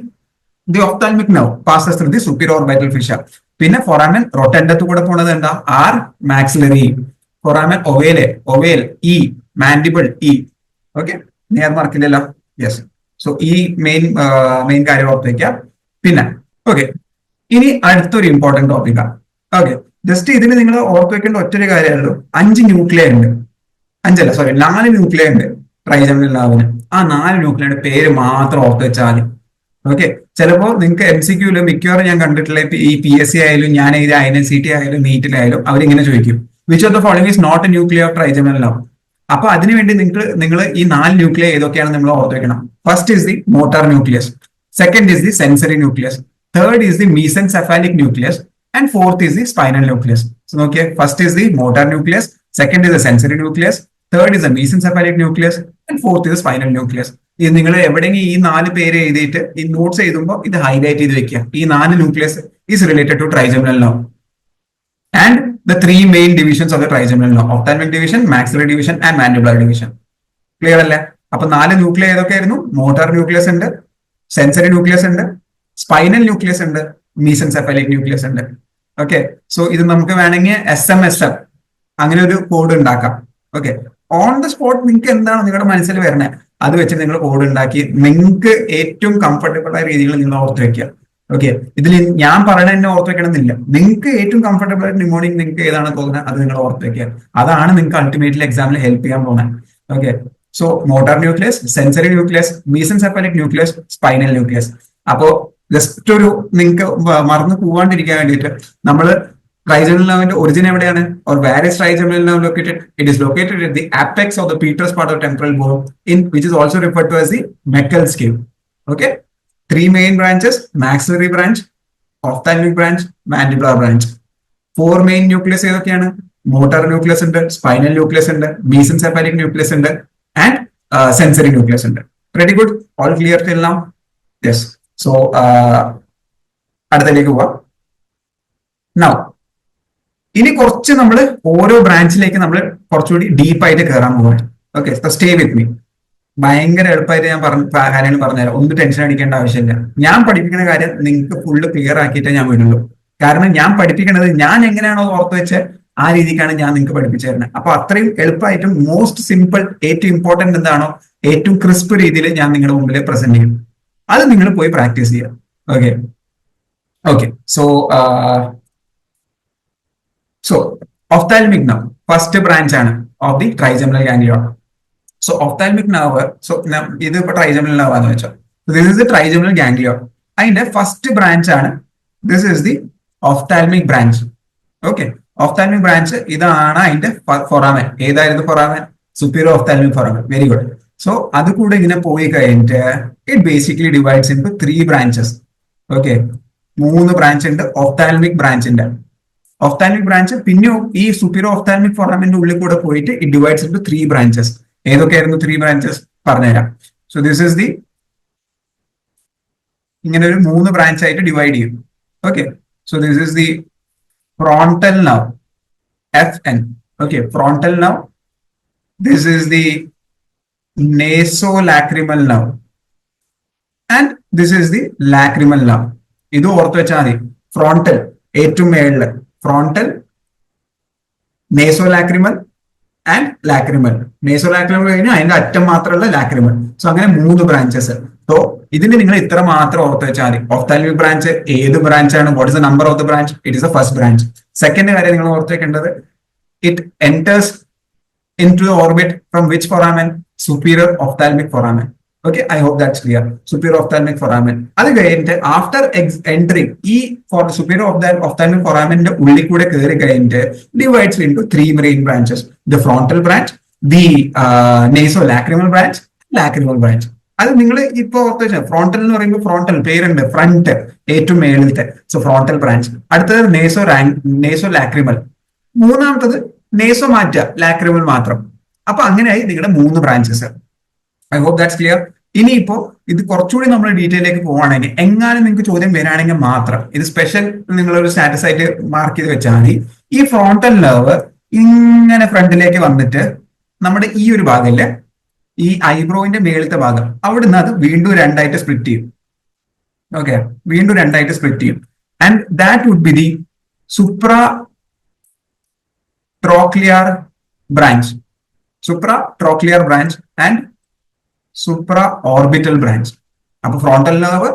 the ophthalmic nerve passes through the superior orbital fissure. പിന്നെ ഫോറാമൻ റൊട്ടൻഡത്ത് കൂടെ പോണത് എന്താ? ആർ മാക്സിലറി. ഫോറാമൻ ഒവേൽ ഇ. മാൻഡിബിൾ ഇ. ഓക്കെ, നേർ മാർക്കില്ലല്ലോ. യെസ്. സോ ഈ മെയിൻ കാര്യം ഓർത്ത് വയ്ക്കാം. പിന്നെ ഓക്കെ, ഇനി അടുത്തൊരു ഇമ്പോർട്ടന്റ് ടോപ്പിക്കാണ്. ഓക്കെ, ജസ്റ്റ് ഇതിന് നിങ്ങൾ ഓർത്ത് വെക്കേണ്ട ഒറ്റൊരു കാര്യമുള്ളൂ. 5 ന്യൂക്ലിയ ഉണ്ട്. 4 ന്യൂക്ലിയ ഉണ്ട് ട്രൈജെമിനൽ നെർവിന്. ആ 4 ന്യൂക്ലിയയുടെ പേര് മാത്രം ഓർത്ത് വെച്ചാൽ മതി. ഓക്കെ, ചിലപ്പോ നിങ്ങൾക്ക് MCQല് മിക്കവാറും ഞാൻ കണ്ടിട്ടുള്ള ഈ PSC ആയാലും ഞാൻ എഴുതിയ INCT ആയാലും നീറ്റിലായാലും അവരിങ്ങനെ ചോദിക്കും, which of the following is not a nuclear of trigeminal nerve. അപ്പൊ അതിനുവേണ്ടി നിങ്ങൾ ഈ 4 ന്യൂക്ലിയ ഏതൊക്കെയാണ് നമ്മൾ ഓർത്ത് വെക്കണം. First is the motor nucleus, second is the sensory nucleus, third is the mesencephalic nucleus and fourth is the spinal nucleus. നോക്കിയേ, first is the motor nucleus, second is the sensory nucleus, third is the mesencephalic nucleus, and fourth ഇത് spinal nucleus. ഇത് നിങ്ങൾ എവിടെയെങ്കിലും ഈ 4 പേര് എഴുതിയിട്ട് ഈ notes എഴുതുമ്പോൾ ഇത് ഹൈലൈറ്റ് ചെയ്ത് വെക്കുക. ഈ 4 nucleus is related to trigeminal nerve and the 3 main divisions of the trigeminal nerve: ophthalmic division, maxillary division and mandibular division. Clear അല്ലേ? അപ്പൊ 4 ന്യൂക്ലിയ ഏതൊക്കെയായിരുന്നു? മോട്ടോർ ന്യൂക്ലിയസ് ഉണ്ട്, സെൻസറി ന്യൂക്ലിയസ് ഉണ്ട്, സ്പൈനൽ ന്യൂക്ലിയസ് ഉണ്ട്, മീസെൻസെഫലിക് ന്യൂക്ലിയസ് ഉണ്ട്. Okay, so ഇത് നമുക്ക് വേണമെങ്കിൽ SMSF അങ്ങനെ ഒരു കോഡ് ഉണ്ടാക്കാം. ഓക്കെ, ഓൺ ദ സ്പോട്ട് നിങ്ങൾക്ക് എന്താണ് നിങ്ങളുടെ മനസ്സിൽ വരുന്നത് അത് വെച്ച് നിങ്ങൾ കോഡ് ഉണ്ടാക്കി നിങ്ങൾക്ക് ഏറ്റവും കംഫർട്ടബിൾ ആയ രീതിയിൽ നിങ്ങൾ ഓർത്ത് വെക്കുക. ഓക്കെ, ഇതിൽ ഞാൻ പറയണ തന്നെ ഓർത്ത് വെക്കണമെന്നില്ല. നിങ്ങൾക്ക് ഏറ്റവും കംഫർട്ടബിൾ ആയിട്ട് നിമോണിക് നിങ്ങൾക്ക് ഏതാണ് തോന്നുന്നത് അത് നിങ്ങൾ ഓർത്ത് വെക്കുക. അതാണ് നിങ്ങൾക്ക് അൾട്ടിമേറ്റ്ലി എക്സാമിൽ ഹെൽപ്പ് ചെയ്യാൻ പോകുന്നത്. Okay, so motor nucleus, sensory nucleus, mesencephalic nucleus, spinal nucleus. അപ്പോ ജസ്റ്റ് ഒരു നിങ്ങൾക്ക് മറന്നു പോവാണ്ടിരിക്കാൻ വേണ്ടിയിട്ട് നമ്മൾ trigeminal nerve origin എവിടെയാണ്? or where is trigeminal nerve located? It is located at the apex of the petrous part of temporal bone, in which is also referred to as the Meckel's cave. Okay, 3 main branches: maxillary branch, ophthalmic branch, mandibular branch. 4 main nucleus ഏതൊക്കെയാണ്? motor nucleus ഉണ്ട്, spinal nucleus ഉണ്ട്, mesencephalic nucleus ഉണ്ട്, and sensory nucleus ഉണ്ട്. Pretty good, all clear till now? Yes. So അടുത്തതിലേക്ക് പോവാം. Now ഇനി കുറച്ച് നമ്മൾ ഓരോ ബ്രാഞ്ചിലേക്ക് നമ്മൾ കുറച്ചുകൂടി ഡീപ്പായിട്ട് കയറാൻ പോവാണ്. Okay, stay with me. ഭയങ്കര എളുപ്പമായിട്ട് ഞാൻ കാര്യങ്ങൾ പറഞ്ഞുതരാം. ഒന്നും ടെൻഷൻ അടിക്കേണ്ട ആവശ്യമില്ല. ഞാൻ പഠിപ്പിക്കുന്ന കാര്യം നിങ്ങൾക്ക് ഫുള്ള് ക്ലിയർ ആക്കിയിട്ടേ ഞാൻ വിടുള്ളൂ. കാരണം ഞാൻ പഠിപ്പിക്കുന്നത് ഞാൻ എങ്ങനെയാണോ ഓർത്ത് വെച്ച് ആ രീതിക്കാണ് ഞാൻ നിങ്ങൾക്ക് പഠിപ്പിച്ചു തരുന്നത്. അപ്പൊ അത്രയും എളുപ്പമായിട്ടും മോസ്റ്റ് സിമ്പിൾ, ഏറ്റവും ഇമ്പോർട്ടന്റ് എന്താണോ ഏറ്റവും ക്രിസ്പ് രീതിയിൽ ഞാൻ നിങ്ങളുടെ മുമ്പിൽ പ്രസന്റ് ചെയ്യും. അത് നിങ്ങൾ പോയി പ്രാക്ടീസ് ചെയ്യുക. Okay okay So, ophthalmic nerve, first branch ആണ് of the trigeminal ganglia. So, ophthalmic nerve, so ഇത് ഇപ്പൊ trigeminal nerve ആണെന്ന് വെച്ചോ. This is the trigeminal ganglia. അതിന്റെ ഫസ്റ്റ് ബ്രാഞ്ച് ആണ്, this is the ophthalmic branch. Okay, ophthalmic branch ഇതാണ് അതിന്റെ foramen. ഏതായിരുന്നു foramen? Superior ophthalmic foramen. Very good. So, അത് കൂടെ ഇങ്ങനെ പോയി കഴിഞ്ഞിട്ട് it basically divides into 3 branches. Okay, 3 branch ഉണ്ട് ophthalmic ബ്രാഞ്ചിന്റെ. Ophthalmic branch പിന്നെ ഈ superior ophthalmic foramen ഉള്ളിൽ കൂടെ പോയിട്ട് it divides into 3 branches. ഏതൊക്കെയായിരുന്നു 3 branches പറഞ്ഞുതരാം. So this is the ഇങ്ങനെ ഒരു 3 ബ്രാഞ്ച് ആയിട്ട് ഡിവൈഡ് ചെയ്യും. Okay, so this is the frontal nerve, FN. Okay, frontal nerve. This is the nasolacrimal nerve and this is the lacrimal nerve. ഇത് ഓർത്ത് വെച്ചാൽ മതി. Frontal ഏറ്റവും മേളില് frontal, nasolacrimal and lacrimal. Nasolacrimal കഴിഞ്ഞാൽ അതിന്റെ അറ്റം മാത്രമുള്ള lacrimal. സോ അങ്ങനെ 3 ബ്രാഞ്ചസ്. സോ ഇതിന് നിങ്ങൾ ഇത്ര മാത്രം ഓർത്ത് വെച്ചാൽ മതി. ophthalmic ബ്രാഞ്ച് ഏത് ബ്രാഞ്ചാണ്? What is the number of the branch? It is the first branch. Second കാര്യം നിങ്ങൾ ഓർത്ത് വെക്കേണ്ടത്, it enters into the orbit from which foramen? superior ophthalmic foramen. Okay, I hope that's clear. Superior ophthalmic foramen. അത് കഴിഞ്ഞിട്ട് after entering ഈ superior ophthalmic foramen ഉള്ളിൽ കൂടെ കയറി കഴിഞ്ഞിട്ട് divides into 3 main branches: the frontal branch, the nasolacrimal branch, lacrimal branch. അത് നിങ്ങൾ ഇപ്പൊ ഓർത്ത് വെച്ചാൽ ഫ്രോണ്ടൽ എന്ന് പറയുമ്പോൾ ഫ്രോണ്ടൽ പേരുണ്ട്, ഫ്രണ്ട് ഏറ്റവും മേളിലത്തെ. So frontal branch. അടുത്തത് nasolacrimal. മൂന്നാമത്തത് നേസോമാറ്റ, ലാക്രിമൽ മാത്രം. അപ്പൊ അങ്ങനെയായി നിങ്ങളുടെ 3 branches. I hope that's clear. ഇനിയിപ്പോ ഇത് കുറച്ചുകൂടി നമ്മൾ ഡീറ്റെയിലേക്ക് പോവുകയാണെങ്കിൽ, എങ്ങാനും നിങ്ങൾക്ക് ചോദ്യം വരാണെങ്കിൽ മാത്രം ഇത് സ്പെഷ്യൽ നിങ്ങളൊരു സ്റ്റാറ്റസ് ആയിട്ട് മാർക്ക് ചെയ്ത് വെച്ചാൽ മതി. ഈ ഫ്രോണ്ടൽ നെർവ് ഇങ്ങനെ ഫ്രണ്ടിലേക്ക് വന്നിട്ട് നമ്മുടെ ഈ ഒരു ഭാഗമില്ലേ, ഈ ഐബ്രോയിന്റെ മേളത്തെ ഭാഗം, അവിടുന്ന് അത് വീണ്ടും 2 ആയിട്ട് സ്പ്ലിറ്റ് ചെയ്യും. ഓക്കെ, വീണ്ടും 2 ആയിട്ട് സ്പ്ലിറ്റ് ചെയ്യും. And that would be the supratrochlear branch, supratrochlear branch and supraorbital branch. അപ്പൊ ഫ്രോണ്ടൽ നെർവ്,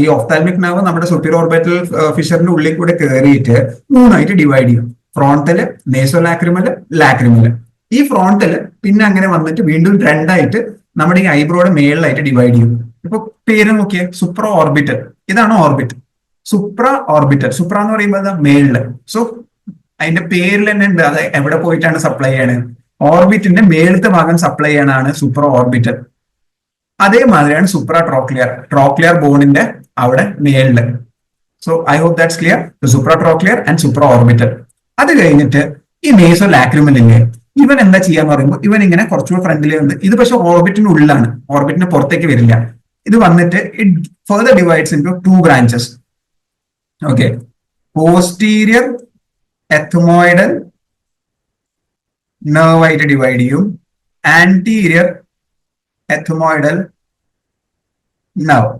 ഈ ഓഫ്താൽമിക് നെർവ് നമ്മുടെ സുപ്പീരിയർ ഓർബിറ്റൽ ഫിഷറിന്റെ ഉള്ളിൽ കൂടെ കയറിയിട്ട് 3 ആയിട്ട് ഡിവൈഡ് ചെയ്യും. ഫ്രോണ്ടല്, നേസോലാക്രിമല്, ലാക്രിമല്. ഈ ഫ്രോണ്ടല് പിന്നെ അങ്ങനെ വന്നിട്ട് വീണ്ടും 2 ആയിട്ട് നമ്മുടെ ഈ ഐബ്രോയുടെ മേളിലായിട്ട് ഡിവൈഡ് ചെയ്യും. ഇപ്പൊ പേര് നോക്കിയേ, സുപ്ര ഓർബിറ്റൽ. ഇതാണ് ഓർബിറ്റ്. സുപ്ര ഓർബിറ്റൽ. സുപ്ര എന്ന് പറയുമ്പോൾ മേളില്. സോ അതിന്റെ പേരിൽ തന്നെ ഉണ്ട് അത് എവിടെ പോയിട്ടാണ് സപ്ലൈ ചെയ്യണത്. ഓർബിറ്റിന്റെ മേളത്തെ ഭാഗം സപ്ലൈ ചെയ്യണതാണ് സൂപ്പർ ഓർബിറ്റൽ. അതേമാതിരിയാണ് സൂപ്രാട്രോക്ലിയർ, ട്രോക്ലിയർ ബോണിന്റെ അവിടെ മേളില്. So I hope that's clear. Supratrochlear and supraorbital. അത് കഴിഞ്ഞിട്ട് ഈ നേസോലാക്രിമൽ ഇല്ലേ, ഇവൻ എന്താ ചെയ്യാന്ന് പറയുമ്പോൾ ഇവൻ ഇങ്ങനെ കുറച്ചുകൂടി ഫ്രണ്ടിലേ ഉണ്ട്. ഇത് പക്ഷെ ഓർബിറ്റിന് ഉള്ളിലാണ്, ഓർബിറ്റിന് പുറത്തേക്ക് വരില്ല. ഇത് വന്നിട്ട് it further divides into 2 branches. Okay, posterior ethmoidal nerve ആയിട്ട് ഡിവൈഡ് ചെയ്യും, anterior ethmoidal nerve.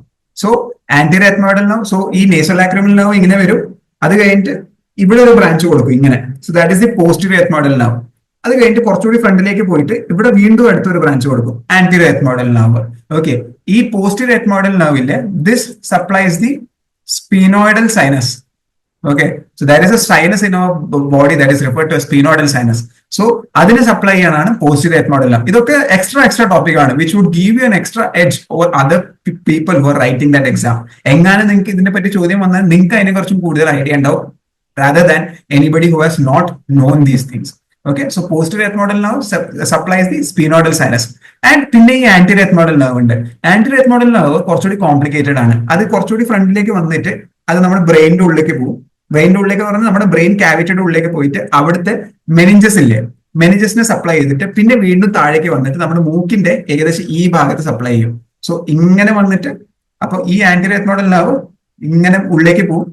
So anterior ethmoidal nerve, so ഈ നേസോലാക്രിമൽ നെർവ് ഇങ്ങനെ വരും. അത് കഴിഞ്ഞിട്ട് ഇവിടെ ഒരു ബ്രാഞ്ച് കൊടുക്കും ഇങ്ങനെ. So that is the posterior ethmoidal nerve. അത് കഴിഞ്ഞിട്ട് കുറച്ചുകൂടി ഫ്രണ്ടിലേക്ക് പോയിട്ട് ഇവിടെ വീണ്ടും അടുത്തൊരു ബ്രാഞ്ച് കൊടുക്കും, ആന്റീരിയർ എത്മോയിഡൽ നെർവ്. ഓക്കെ, ഈ പോസ്റ്റീരിയർ എത്മോയിഡൽ നെർവിലെ this supplies the sphenoidal sinus. Okay, so there is a sinus in our body that is referred to as sphenoidal sinus. So അതിനെ സപ്ലൈ ചെയ്യാനാണ് posterior ethmoidal nerve. ഇതൊക്കെ extra topic ആണ്, which would give you an extra edge over other people who are writing that exam. എങ്ങനെ നിങ്ങൾക്ക് ഇതിനെ പറ്റി ചോദ്യം വന്നാൽ നിങ്ങൾക്ക് അതിനെ കുറിച്ചും കൂടുതൽ ഐഡിയ ഉണ്ടാവും, rather than anybody who has not known these things. Okay, so posterior ethmoidal nerve supplies the sphenoidal sinus. And പിന്നെ ഈ anterior ethmoidal nerve ഉണ്ട്. Anterior ethmoidal nerve കുറച്ചുകൂടി കോംപ്ലിക്കേറ്റഡ് ആണ്. അത് കുറച്ചുകൂടി ഫ്രണ്ടിലേക്ക് വന്നിട്ട് അത് നമ്മുടെ ബ്രെയിനിന്റെ ഉള്ളിലേക്ക് പോകും. ബ്രെയിനിന്റെ ഉള്ളിലേക്ക് പറഞ്ഞാൽ നമ്മുടെ ബ്രെയിൻ കാവിറ്റിയുടെ ഉള്ളിലേക്ക് പോയിട്ട് അവിടുത്തെ മെനിഞ്ചസ് ഇല്ലേ, മെനിഞ്ചസിനെ സപ്ലൈ ചെയ്തിട്ട് പിന്നെ വീണ്ടും താഴേക്ക് വന്നിട്ട് നമ്മുടെ മൂക്കിന്റെ ഏകദേശം ഈ ഭാഗത്ത് സപ്ലൈ ചെയ്യും. സോ ഇങ്ങനെ വന്നിട്ട് അപ്പൊ ഈ ആന്റീരിയർ എത്മോയിഡൽ നെർവ് ഇങ്ങനെ ഉള്ളിലേക്ക് പോകും,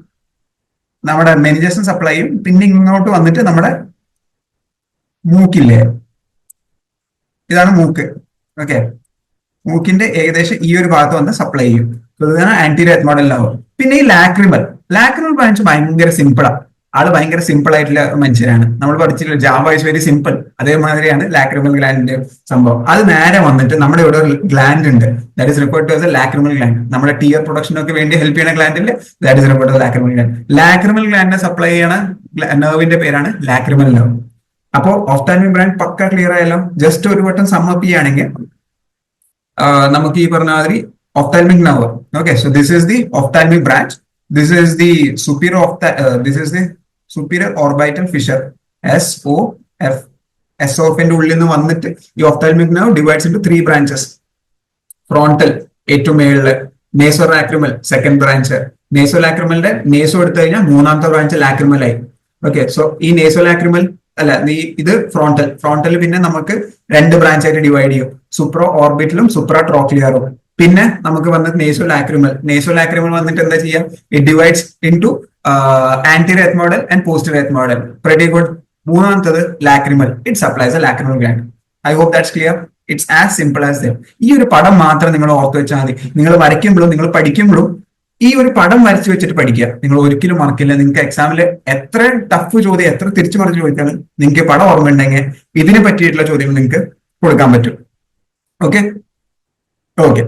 നമ്മുടെ മെനിഞ്ചസിന് സപ്ലൈ ചെയ്യും, പിന്നെ ഇങ്ങോട്ട് വന്നിട്ട് നമ്മുടെ മൂക്കില്ലേ, ഇതാണ് മൂക്ക്. ഓക്കെ, മൂക്കിന്റെ ഏകദേശം ഈ ഒരു ഭാഗത്ത് വന്ന് സപ്ലൈ ചെയ്യും. ഇതാണ് ആന്റീരിയർ എത്മോയിഡൽ നെർവ്. പിന്നെ ഈ ലാക്രിമൽ ബ്രാഞ്ച് ഭയങ്കര സിമ്പിളാണ്. ആള് ഭയങ്കര സിമ്പിൾ ആയിട്ടുള്ള മനുഷ്യരാണ്. നമ്മൾ പഠിച്ചില്ല, ജാവ ഇസ് വെരി സിമ്പിൾ. അതേമാതിരിയാണ് ലാക്രിമൽ ഗ്ലാൻഡിന്റെ സംഭവം. അത് നേരെ വന്നിട്ട് നമ്മുടെ ഇവിടെ ഒരു ഗ്ലാൻഡ് ഉണ്ട്, that is referred to as a lacrimal gland. നമ്മുടെ ടിയർ പ്രൊഡക്ഷനൊക്കെ വേണ്ടി ഹെൽപ്പ് ചെയ്യുന്ന ഗ്ലാൻഡ് ഇല്ലേ, that is referred to lacrimal gland. Lacrimal ഗ്ലാൻഡിനെ സപ്ലൈ ചെയ്യണ നെർവിന്റെ പേരാണ് ലാക്രിമൽ നെർവ്. അപ്പോ ഓഫ്താൽമിക് ബ്രാഞ്ച് പക്ക ക്ലിയർ ആയല്ലോ. ജസ്റ്റ് ഒരു വട്ടം സമ്മപ്പ് ചെയ്യുകയാണെങ്കിൽ നമുക്ക് ഈ പറഞ്ഞ മാതിരി ophthalmic nerve. Okay, so this is the ophthalmic branch. This is the superior orbital fissure, SOF. SOF-ന്റെ ഉള്ളിൽ നിന്ന് വന്നിട്ട് ഈ ophthalmic nerve divides into 3 branches. Frontal ഏറ്റവും മേളില്, nasolacrimal സെക്കൻഡ് ബ്രാഞ്ച്. നേസോലാക്രിമലിന്റെ നേസോ എടുത്തു കഴിഞ്ഞാൽ മൂന്നാമത്തെ ബ്രാഞ്ച് ലാക്രിമൽ ആയി. ഓക്കെ, സോ ഈ നേസോലാക്രിമൽ അല്ല, ഇത് ഫ്രോണ്ടൽ പിന്നെ നമുക്ക് 2 ബ്രാഞ്ച് ആയിട്ട് ഡിവൈഡ് ചെയ്യും, സുപ്രോ ഓർബിറ്റലും സുപ്രാ ട്രോക്ലിയറും. പിന്നെ നമുക്ക് വന്നിട്ട് നേസോലാക്രിമൽ വന്നിട്ട് എന്താ ചെയ്യാം, it divides into anterior ethmoidal and posterior ethmoidal. Very good. മൂന്നാമത്തത് lacrimal, it supplies a lacrimal gland. I hope that's clear. It's as simple as them. ഈ ഒരു പടം മാത്രം നിങ്ങൾ ഓർത്ത് വെച്ചാൽ മതി. നിങ്ങൾ വരയ്ക്കുമ്പോഴും നിങ്ങൾ പഠിക്കുമ്പോഴും ഈ ഒരു പടം വരച്ചു വെച്ചിട്ട് പഠിക്കുക. നിങ്ങൾ ഒരിക്കലും മറക്കില്ല. നിങ്ങൾക്ക് എക്സാമിൽ എത്ര ടഫ് ചോദ്യം, എത്ര തിരിച്ചു മറിച്ച് ചോദിച്ചാലും നിങ്ങൾക്ക് പടം ഓർമ്മ ഉണ്ടെങ്കിൽ ഇതിനെ പറ്റിയിട്ടുള്ള ചോദ്യങ്ങൾ നിങ്ങൾക്ക് കൊടുക്കാൻ പറ്റും. ഓക്കെ ഓക്കെ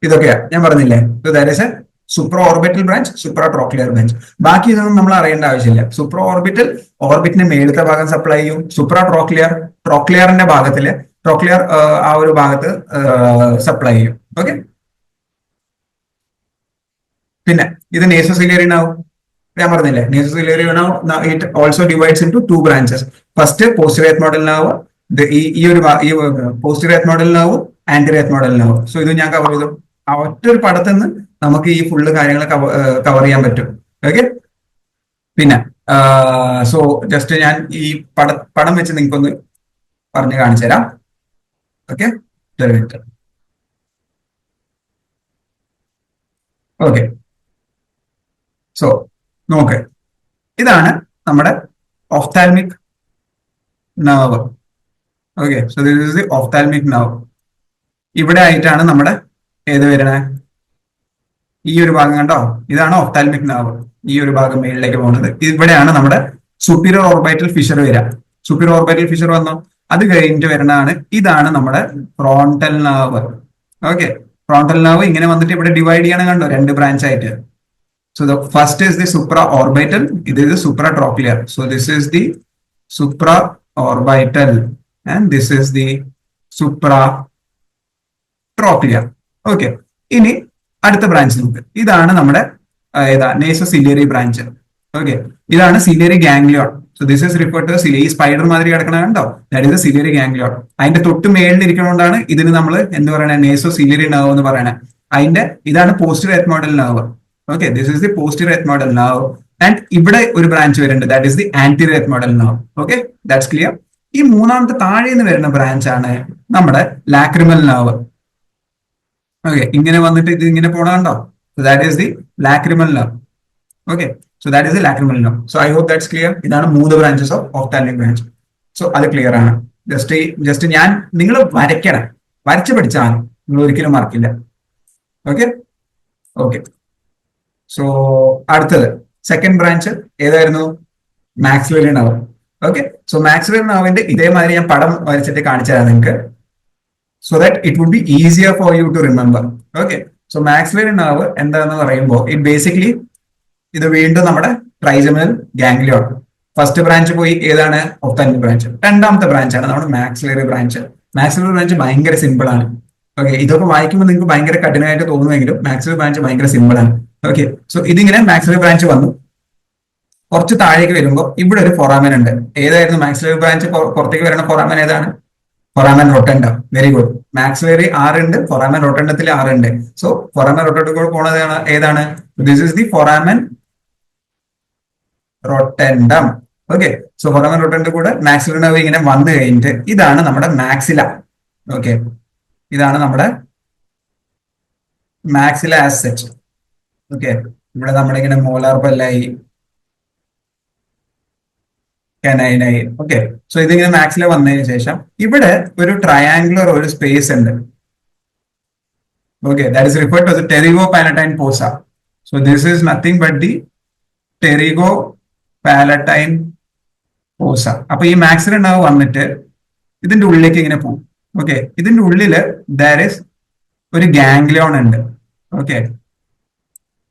ഇതൊക്കെയാ ഞാൻ പറഞ്ഞില്ലേ. That is a supraorbital branch, supratrochlear branch. ബാക്കി ഇതൊന്നും നമ്മൾ അറിയേണ്ട ആവശ്യമില്ല. സുപ്രോ ഓർബിറ്റൽ ഓർബിറ്റിന്റെ മേലത്തെ ഭാഗം സപ്ലൈ ചെയ്യും. സുപ്രാ ട്രോക്ലിയറിന്റെ ഭാഗത്തില് ട്രോക്ലിയർ ആ ഒരു ഭാഗത്ത് സപ്ലൈ ചെയ്യും. ഓക്കെ, പിന്നെ ഇത് നേസോസിലിയറി നെർവ്. ഞാൻ പറഞ്ഞില്ലേ, nasociliary nerve it also divides into 2 branches. First posterior ethmoidal nerve, ഈ posterior ethmoidal nerve, anterior ethmoidal nerve. So ഇത് ഞാൻ കവർ ചെയ്തു. ആ ഒറ്റൊരു പടത്തിൽ നിന്ന് നമുക്ക് ഈ ഫുള്ള് കാര്യങ്ങൾ കവർ ചെയ്യാൻ പറ്റും. ഓക്കെ, പിന്നെ സോ ജസ്റ്റ് ഞാൻ ഈ പടം വെച്ച് നിങ്ങൾക്കൊന്ന് പറഞ്ഞ് കാണിച്ചു തരാം. ഓക്കെ, ഓക്കെ സോ നോക്ക്, ഇതാണ് നമ്മുടെ ophthalmic nerve. Okay, so this is the ophthalmic nerve. ഇവിടെ ആയിട്ടാണ് നമ്മുടെ ഏത് വരണേ, ഈ ഒരു ഭാഗം കണ്ടോ, ഇതാണ് ഓഫ്താൽമിക് നെർവ്. ഈ ഒരു ഭാഗം മേളിലേക്ക് പോകുന്നത് ഇവിടെയാണ് നമ്മുടെ സുപ്പീരിയർ ഓർബൈറ്റൽ ഫിഷർ വരിക. സുപ്പീരിയർ ഓർബൈറ്റൽ ഫിഷർ വന്നോ, അത് കഴിഞ്ഞിട്ട് വരുന്നതാണ്, ഇതാണ് നമ്മുടെ frontal nerve. Okay, frontal nerve ഇങ്ങനെ വന്നിട്ട് ഇവിടെ ഡിവൈഡ് ചെയ്യണം കണ്ടോ, 2 ബ്രാഞ്ച് ആയിട്ട്. So the first is the supraorbital, ഇത് supratrochlear. So this is the supraorbital and this is the supratrochlear. Okay, ഇനി അടുത്ത ബ്രാഞ്ച് നമുക്ക്, ഇതാണ് നമ്മുടെ ഏതാ നേസോസിലിയറി ബ്രാഞ്ച്. ഓക്കെ, ഇതാണ് ciliary ganglion. So this is referred to ഈ spider മാതിരി കിടക്കണ കണ്ടോ, ദാറ്റ് ഇസ് സിലിയറി ഗാംഗ്ലിയോൺ. അതിന്റെ തൊട്ട് മേളിൽ ഇരിക്കണോണ്ടാണ് ഇതിന് നമ്മൾ എന്ത് പറയണേ, നേസോസിലിയറി നെർവ് എന്ന് പറയണേ. ഇതാണ് posterior ethmoidal nerve. Okay, this is the posterior ethmoidal nerve and ഇവിടെ ഒരു ബ്രാഞ്ച് വരുന്നുണ്ട്, that is the anterior ethmoidal nerve. Okay, that's clear. ഈ മൂന്നാമത്തെ താഴെ നിന്ന് വരുന്ന ബ്രാഞ്ച് ആണ് നമ്മുടെ ലാക്രിമൽ നെർവ്. ഓക്കെ, ഇങ്ങനെ വന്നിട്ട് ഇത് ഇങ്ങനെ പോണോ, that is the lacrimal nerve. Okay, so that is the lacrimal nerve. So I hope that's clear. ഇതാണ് 3 branches of ophthalmic branch. So അത് ക്ലിയർ ആണ്. ജസ്റ്റ് ഞാൻ നിങ്ങൾ വരയ്ക്കണം, വരച്ച് പഠിച്ചാൽ നിങ്ങൾ ഒരിക്കലും മറക്കില്ല. Okay okay. സോ അടുത്തത് സെക്കൻഡ് ബ്രാഞ്ച് ഏതായിരുന്നു? Maxillary nerve. Okay, so maxillary നെർവിന്റെ ഇതേമാതിരി ഞാൻ പടം വരച്ചിട്ട് കാണിച്ചു തരാം നിങ്ങൾക്ക്, so that it would be easier for you to remember. Okay, so maxillary nerve എന്താണെന്ന് പറയുമ്പോൾ ഇറ്റ് ബേസിക്കലി ഇത് വീണ്ടും നമ്മുടെ ട്രൈജെമിനൽ ഗാംഗ്ലിയോൺ. ഫസ്റ്റ് ബ്രാഞ്ച് പോയി ഏതാണ്? Ophthalmic branch. രണ്ടാമത്തെ ബ്രാഞ്ചാണ് നമ്മുടെ മാക്സിലറി ബ്രാഞ്ച്. മാക്സിലറി ബ്രാഞ്ച് ഭയങ്കര സിമ്പിൾ ആണ്. ഓക്കെ, ഇതൊക്കെ വായിക്കുമ്പോൾ നിങ്ങൾക്ക് ഭയങ്കര കഠിനമായിട്ട് തോന്നുമെങ്കിലും മാക്സിലറി ബ്രാഞ്ച് ഭയങ്കര സിമ്പിൾ ആണ്. ഓക്കെ, സോ ഇതിങ്ങനെ മാക്സിലറി ബ്രാഞ്ച് വന്നു. കുറച്ച് താഴേക്ക് വരുമ്പോൾ ഇവിടെ ഒരു ഫൊറാമൻ ഉണ്ട്. ഏതായിരുന്നു മാക്സിലറി ബ്രാഞ്ച് പുറത്തേക്ക് വരുന്ന ഫൊറാമൻ ഏതാണ്? Foramen rotundum. Very good. Maxillary 6 ഉണ്ട്, ഫൊറാമൻ റൊട്ടൻഡത്തിൽ 6 ഉണ്ട്. സോ ഫൊറാമൻ റൊട്ടൻഡം കൂടെ പോണത് ഏതാണ്? This is the foramen rotundum. Okay, so foramen rotundum കൂടെ മാക്സിലറി നെർവ് ഇങ്ങനെ വന്നു കഴിഞ്ഞിട്ട് ഇതാണ് നമ്മുടെ മാക്സില. ഓക്കെ, ഇതാണ് നമ്മുടെ മാക്സില ആസ് സച്ച്. ഓക്കെ, ഇവിടെ നമ്മളിങ്ങനെ മോലാർ പല്ലായി, കനൈനായി. ഓക്കെ, സോ ഇതിങ്ങനെ മാക്സില വന്നതിന് ശേഷം ഇവിടെ ഒരു ട്രയാംഗുലർ ഒരു സ്പേസ് ഉണ്ട്. Okay, that is referred to the pterygopalatine fossa. So this is nothing but the pterygopalatine fossa. അപ്പൊ ഈ മാക്സില നെർവ് വന്നിട്ട് ഇതിന്റെ ഉള്ളിലേക്ക് ഇങ്ങനെ പോകും. ഓക്കെ, ഇതിന്റെ ഉള്ളില് ദർ ഇസ് ഒരു ഗാംഗ്ലിയോൺ ഉണ്ട്. Okay,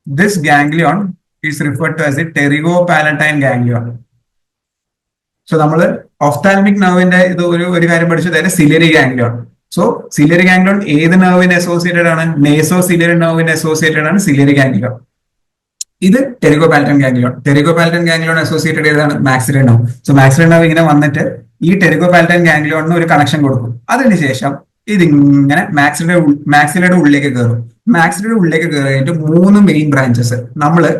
this ganglion is referred to as the pterygopalatine ganglion. So നമ്മൾ ഓഫ്താൽമിക് നെർവിന്റെ ഇത് ഒരു കാര്യം പഠിച്ചു, അതായത് ciliary ganglion. So ciliary ganglion ഏത് നെർവിന് അസോസിയേറ്റഡ് ആണ്? നേസോ സിലിയറി നെർവിന് അസോസിയേറ്റഡ് ആണ് സിലിയറി ഗാംഗ്ലിയോൺ. ഇത് pterygopalatine ganglion. Pterygopalatine ganglion associated ഏതാണ്? Maxillary nerve. So maxillary nerve ഇങ്ങനെ വന്നിട്ട് ഈ ടെറിഗോ പാലറ്റൈൻ ഗാംഗ്ലിയോണിന് ഒരു കണക്ഷൻ കൊടുക്കും. അതിനുശേഷം ഇതിങ്ങനെ മാക്സിലയുടെ ഉള്ളിലേക്ക് കയറും. മാക്സിലയുടെ ഉള്ളിലേക്ക് കയറിയിട്ട് 3 മെയിൻ ബ്രാഞ്ചസ് നമ്മള്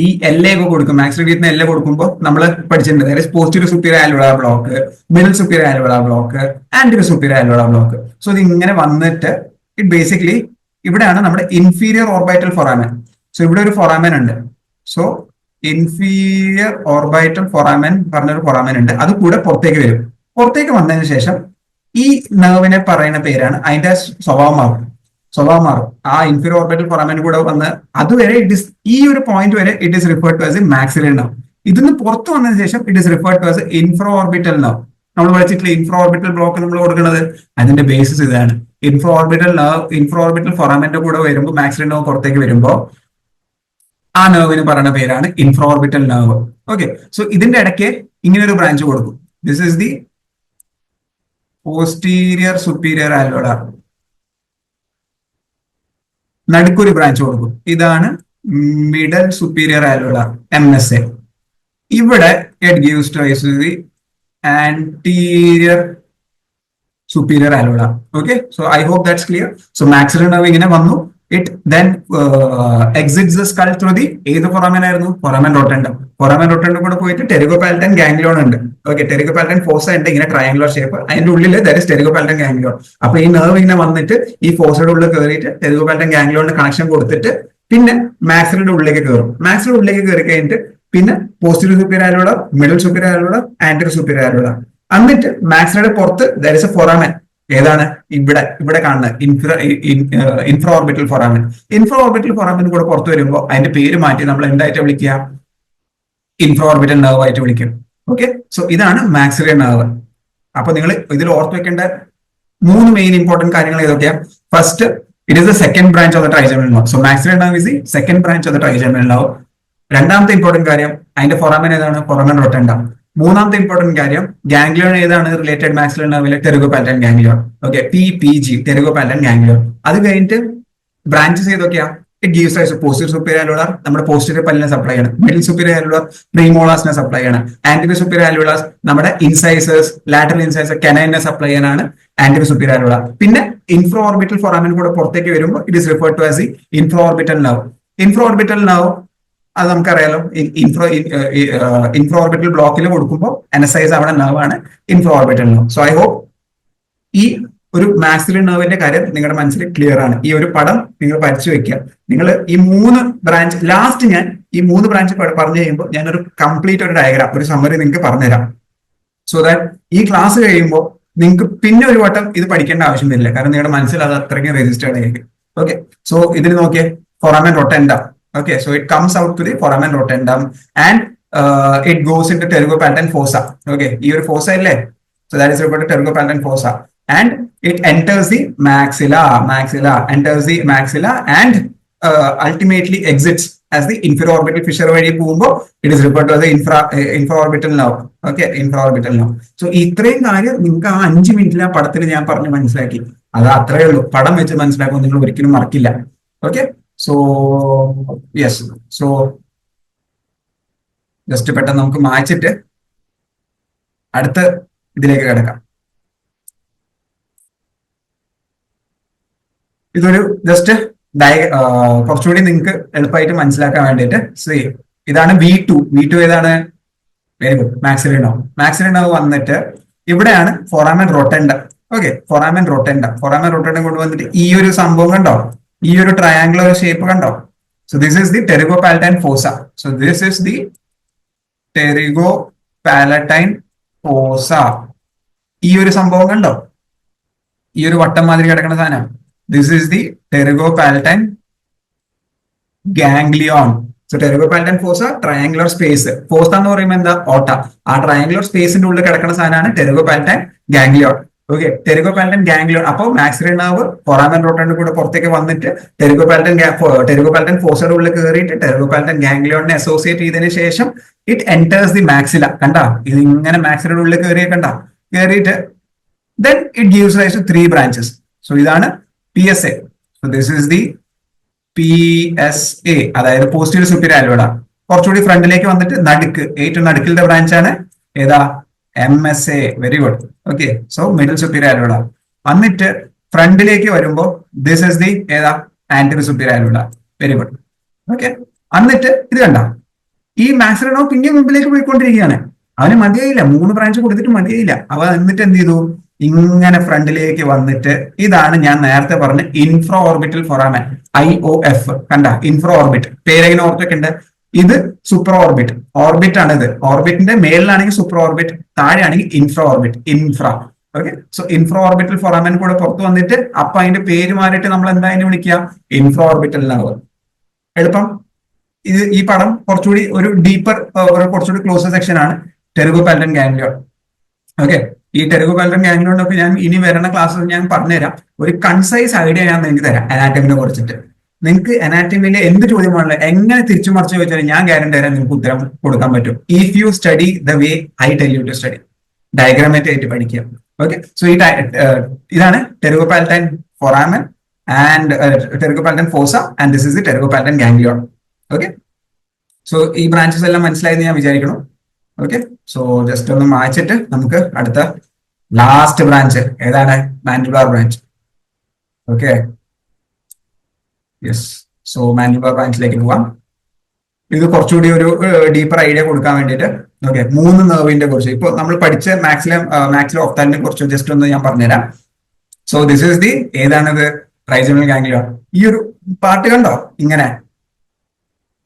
ഈ എൽ ഒക്കെ കൊടുക്കും. മാക്സിലറിന് എൽ കൊടുക്കുമ്പോൾ നമ്മൾ പഠിച്ചിട്ടുണ്ട്, അതായത് posterior superior alveolar block, middle superior alveolar block, anterior superior alveolar block. So ഇത് ഇങ്ങനെ വന്നിട്ട് ഇറ്റ് ബേസിക്കലി ഇവിടെയാണ് നമ്മുടെ ഇൻഫീരിയർ ഓർബൈറ്റൽ ഫൊറാമൻ. സോ ഇവിടെ ഒരു ഫൊറാമൻ ഉണ്ട്. സോ ഇൻഫീരിയർ ഓർബൈറ്റൽ ഫൊറാമൻ പറഞ്ഞൊരു ഫൊറാമൻ ഉണ്ട്. അത് കൂടെ പുറത്തേക്ക് വരും. പുറത്തേക്ക് വന്നതിന് ശേഷം ഈ നെർവിനെ പറയുന്ന പേരാണ്, അതിന്റെ സ്വഭാവം മാറും. ആ ഇൻഫീരിയർ ഓർബിറ്റൽ ഫൊറാമൻ കൂടെ വന്ന് അതുവരെ ഈ ഒരു പോയിന്റ് വരെ it is referred to as a maxillary nerve. ഇതിന് പുറത്ത് വന്നതിന് ശേഷം it is referred to as infraorbital nerve. നമ്മൾ പഠിച്ചിട്ടില്ല ഇൻഫ്രാ ഓർബിറ്റൽ ബ്ലോക്ക് നമ്മൾ കൊടുക്കുന്നത്, അതിന്റെ ബേസിസ് ഇതാണ്. ഇൻഫ്രാ ഓർബിറ്റൽ ഫൊറാമന്റെ കൂടെ വരുമ്പോൾ മാക്സിലറി നെർവ് പുറത്തേക്ക് വരുമ്പോൾ ആ നെർവിന് പറയുന്ന പേരാണ് infraorbital nerve. Okay, so ഇതിന്റെ ഇടയ്ക്ക് ഇങ്ങനെ ഒരു ബ്രാഞ്ച് കൊടുക്കും. This is the posterior superior alveolar. നടുക്കൊരു ബ്രാഞ്ച് കൊടുക്കും. ഇതാണ് മിഡൽ സുപ്പീരിയർ ആൽവിയോളാർ, MSA. ഇവിടെ it gives rise to the anterior superior alveolar. Okay, so I hope that's clear. So maxillary nerve ഇങ്ങനെ വന്നു. It then exits the skull through the ഏത് foramen ആയിരുന്നു? Foramen rotundum. Foramen rotundum കൂടെ പോയിട്ട് pterygopalatine ganglion ഉണ്ട്. Okay, ടെറിഗോ palatine four ഉണ്ട്, ഇങ്ങനെ triangular shape. അതിന്റെ ഉള്ളിൽ ദാറ്റ് ഇസ് ടെറിഗോ പാലറ്റൈൻ ഗാംഗ്ലിയോൺ. അപ്പൊ ഈ നെർവ് ഇങ്ങനെ വന്നിട്ട് ഈ ഫോസയുടെ ഉള്ളിൽ കയറിയിട്ട് ടെറിഗോ പാലറ്റൈൻ ഗാംഗ്ലിയോണിന് കണക്ഷൻ കൊടുത്തിട്ട് പിന്നെ മാക്സിലറിയുടെ ഉള്ളിലേക്ക് കയറും. മാക്സിലറിയുടെ ഉള്ളിലേക്ക് കയറി കഴിഞ്ഞിട്ട് പിന്നെ posterior superior alveolar, middle superior alveolar, anterior superior alveolar. എന്നിട്ട് മാക്സിലറിയുടെ പുറത്ത് ദാറ്റ് ഇസ് എ ഫൊറാമൻ. ഏതാണ്? ഇവിടെ കാണുന്ന infra orbital foramen. Infra orbital foramen കൂടെ പുറത്തു വരുമ്പോൾ അതിന്റെ പേര് മാറ്റി നമ്മൾ എന്തായിട്ട് വിളിക്കുക? ഇൻഫ്രാ ഓർബിറ്റൽ നെർവ് ആയിട്ട് വിളിക്കും. ഓക്കെ, സോ ഇതാണ് മാക്സിലറി നെർവ്. അപ്പൊ നിങ്ങൾ ഇതിൽ ഓർത്ത് വെക്കേണ്ട 3 മെയിൻ ഇമ്പോർട്ടന്റ് കാര്യങ്ങൾ ഏതൊക്കെയാ? First, it is the second branch of the trigeminal nerve. So maxillary nerve is the second branch of the trigeminal nerve. രണ്ടാമത്തെ ഇമ്പോർട്ടന്റ് കാര്യം, അതിന്റെ ഫൊറാമൻ ഏതാണ്? Foramen rotundum. മൂന്നാമത്തെ ഇമ്പോർട്ടന്റ് കാര്യം, ഗാംഗ്ലിയോൺ ഏതാണ് റിലേറ്റഡ് മാക്സിലറി നെർവിലെ? Pterygopalatine ganglion. Okay, PPG, pterygopalatine ganglion. അത് കഴിഞ്ഞിട്ട് ബ്രാഞ്ചസ് ഏതൊക്കെയാ? It gives rise to posterior superior alveolar, നമ്മുടെ പോസ്റ്റീരിയർ പല്ലിനെ സപ്ലൈ ചെയ്യണം. മിഡിൽ സുപ്പീരിയർ ആൽവിയോളാർ പ്രീമോളാസിനെ സപ്ലൈ ചെയ്യണം. ആന്റീരിയർ സുപ്പീരിയർ ആൽവിയോളാർ നമ്മുടെ ഇൻസൈസേഴ്സ്, ലാറ്ററൽ ഇൻസൈസർ, കനൈനെ സപ്ലൈ ചെയ്യാനാണ് ആന്റീരിയർ സുപ്പീരിയർ ആൽവിയോളാർ. പിന്നെ ഇൻഫ്രാ ഓർബിറ്റൽ ഫൊറാമൻ കൂടെ പുറത്തേക്ക് വരുമ്പോൾ it is referred to as the infraorbital nerve. Infraorbital nerve അത് നമുക്കറിയാലോ. ഇൻഫ്രോ ഓർബിറ്റൽ ബ്ലോക്കിൽ കൊടുക്കുമ്പോൾ എനസൈസ് അവിടെ നെർവ് ആണ് infraorbital nerve. So I hope ഈ ഒരു മാക്സിലറി നെർവിന്റെ കാര്യം നിങ്ങളുടെ മനസ്സിൽ ക്ലിയർ ആണ്. ഈ ഒരു പടം നിങ്ങൾ പഠിച്ചു വെക്കുക. നിങ്ങൾ ഈ 3 ബ്രാഞ്ച് ലാസ്റ്റ് ഞാൻ ഈ 3 ബ്രാഞ്ച് പറഞ്ഞു കഴിയുമ്പോൾ ഞാനൊരു കംപ്ലീറ്റ് ഒരു ഡയഗ്രാം, ഒരു സമ്മറി നിങ്ങൾക്ക് പറഞ്ഞുതരാം. സോ ദാറ്റ് ഈ ക്ലാസ് കഴിയുമ്പോൾ നിങ്ങൾക്ക് പിന്നെ ഒരു വട്ടം ഇത് പഠിക്കേണ്ട ആവശ്യം വരില്ല. കാരണം നിങ്ങളുടെ മനസ്സിൽ അത് അത്രയ്ക്കും രജിസ്റ്റേർഡ് ആയിരിക്കും. ഓക്കെ, സോ ഇതിൽ നോക്കിയേ, foramen rotundum. Okay, so it comes out to the foramen rotundum and it goes into pterygopalatine fossa. Okay, ഈ ഒരു fossa ഇല്ലേ, so that is referred to pterygopalatine fossa, and it enters the maxilla, enters the maxilla and ultimately exits as the infraorbital fissure വഴി പോകുമ്പോൾ it is referred to as the infraorbital nerve. Okay, infraorbital nerve. So ഇത്രയും കാര്യം നിങ്ങൾക്ക് ആ 5 മിനിറ്റിൽ ആ പടത്തിൽ ഞാൻ പറഞ്ഞ് മനസ്സിലാക്കി. അത് അത്രയേ ഉള്ളൂ. പടം വെച്ച് മനസ്സിലാക്കുമ്പോൾ നിങ്ങൾ ഒരിക്കലും മറക്കില്ല. Okay, so yes, so just പെട്ടെന്ന് നമുക്ക് മായ്ച്ചിട്ട് അടുത്ത ഇതിലേക്ക് കിടക്കാം. ഇതൊരു ജസ്റ്റ് കുറച്ചുകൂടി നിങ്ങൾക്ക് എളുപ്പമായിട്ട് മനസ്സിലാക്കാൻ വേണ്ടിയിട്ട് ഇതാണ് V2 ഏതാണ്? വെരി ഗുഡ്, മാക്സിലറി നെർവ് വന്നിട്ട് ഇവിടെയാണ് foramen rotundum. Okay, foramen rotundum കൊണ്ടുവന്നിട്ട് ഈ ഒരു സംഭവം കണ്ടോ, ഈ ഒരു ട്രയാംഗുലർ ഷേപ്പ് കണ്ടോ? So this is the pterygopalatine fossa. So this is the pterygopalatine fossa. ഈ ഒരു സംഭവം കണ്ടോ, ഈ ഒരു വട്ടം മാതിരി കിടക്കുന്ന സാധനം, this is the pterygopalatine ganglion. So pterygopalatine fossa, triangular space. Four എന്ന് പറയുമ്പോൾ എന്താ? ഓട്ട. ആ ട്രയാംഗുലർ സ്പേസിന്റെ ഉള്ളിൽ കിടക്കുന്ന സാധനമാണ് pterygopalatine ganglion. Okay, pterygopalatine ganglion. അപ്പോൾ മാക്സിലറി നെർവ് foramen rotundum കൂടെ പുറത്തേക്ക് വന്നിട്ട് pterygopalatine fossയുടെ ഉള്ളിൽ കയറിയിട്ട് pterygopalatine ganglionനെ അസോസിയേറ്റ് ചെയ്തതിനു ശേഷം ഇറ്റ് എന്റേഴ്സ് ദി മാക്സില. കണ്ടാ, ഇത് ഇങ്ങനെ മാക്സിലയുടെ ഉള്ളിൽ കയറിയിട്ട് then it gives rise to 3 branches. So ഇതാണ് PSA. So this is the PSA, അതായത് പോസ്റ്റീരിയർ സുപ്പീരിയർ അൽവിയോള. കുറച്ചുകൂടി ഫ്രണ്ടിലേക്ക് വന്നിട്ട് ഏറ്റവും നടുക്കിലത്തെ ബ്രാഞ്ചാണ് ഏതാ? MSA. Very good. Okay, so middle superior alveolar. വന്നിട്ട് ഫ്രണ്ടിലേക്ക് വരുമ്പോൾ ദിസ് ഇസ് ദി ഏതാ? Anterior superior alveolar. Very good. Okay, എന്നിട്ട് ഇത് കണ്ട, ഈ മാക്സിലറി നെർവ് പിന്നെ മുമ്പിലേക്ക് പോയിക്കൊണ്ടിരിക്കുകയാണ്. അവന് മതിയായില്ല, 3 ബ്രാഞ്ച് കൊടുത്തിട്ട് മതിയായില്ല. അവ എന്നിട്ട് എന്ത് ചെയ്തു? ഇങ്ങനെ ഫ്രണ്ടിലേക്ക് വന്നിട്ട് ഇതാണ് ഞാൻ നേരത്തെ പറഞ്ഞ ഇൻഫ്രോ ഓർബിറ്റൽ ഫോറാമൻ, IOF. കണ്ട, ഇൻഫ്രോ ഓർബിറ്റ് പേരെങ്ങനെ ഓർത്തിട്ടുണ്ട്. ഇത് സൂപ്പർ ഓർബിറ്റ് ആണ്. ഇത് ഓർബിറ്റിന്റെ മേളിലാണെങ്കിൽ സൂപ്പർ ഓർബിറ്റ്, താഴെയാണെങ്കിൽ ഇൻഫ്രോ ഓർബിറ്റ്, ഓക്കെ. സോ ഇൻഫ്രോ ഓർബിറ്റൽ ഫോറാമൻ കൂടെ പുറത്ത് വന്നിട്ട് അപ്പൊ അതിന്റെ പേര് മാറിയിട്ട് നമ്മൾ എന്തായാലും വിളിക്കുക? ഇൻഫ്രോ ഓർബിറ്റൽ നെർവ്. എളുപ്പം. ഈ പടം കുറച്ചുകൂടി ഒരു ഡീപ്പർ, കുറച്ചുകൂടി ക്ലോസർ സെക്ഷൻ ആണ് pterygopalatine ganglion. ഓക്കെ, ഈ pterygopalatine ganglion ഒക്കെ ഞാൻ ഇനി വരുന്ന ക്ലാസ്സിൽ ഞാൻ പറഞ്ഞുതരാം. ഒരു കൺസൈസ് ഐഡിയ ഞാൻ നിങ്ങൾക്ക് തരാം അനാറ്റമിനെ കുറിച്ചിട്ട്. നിങ്ങൾക്ക് അനാറ്റമിയിലെ എന്ത് ചോദ്യമാണല്ലോ എങ്ങനെ തിരിച്ചു മറിച്ച് ചോദിച്ചാലും ഞാൻ ഗ്യാരണ്ടി തരാൻ നിങ്ങൾക്ക് ഉത്തരം കൊടുക്കാൻ പറ്റും. If you study the way I tell you to study, diagrammatic ആയിട്ട് പഠിക്കുക. ഓക്കെ, സോ ഇതാണ് pterygopalatine foramen and pterygopalatine fossa and this is the pterygopalatine ganglion. ഓക്കെ, സോ ഈ ബ്രാഞ്ചസ് എല്ലാം മനസ്സിലായെന്ന് ഞാൻ വിചാരിക്കണം. ഓക്കെ, സോ ജസ്റ്റ് ഒന്ന് മായ്ച്ചിട്ട് നമുക്ക് അടുത്ത ലാസ്റ്റ് ബ്രാഞ്ച് ഏതാണ്? Mandibular branch. Okay, yes, so mandibular ബ്രാഞ്ചിലേക്ക് പോവാം. ഇത് കുറച്ചുകൂടി ഒരു ഡീപ്പർ ഐഡിയ കൊടുക്കാൻ വേണ്ടിയിട്ട്. ഓക്കെ, 3 നെർവിന്റെ കുറിച്ച് ഇപ്പൊ നമ്മൾ പഠിച്ച മാക്സിലോ ഒഫ്താലിനെ കുറിച്ച് ജസ്റ്റ് ഒന്ന് ഞാൻ പറഞ്ഞുതരാം. സോ ദിസ് ഈസ് ദി ഏതാണിത്? Trigeminal ganglion. ഈ ഒരു പാർട്ട് കണ്ടോ, ഇങ്ങനെ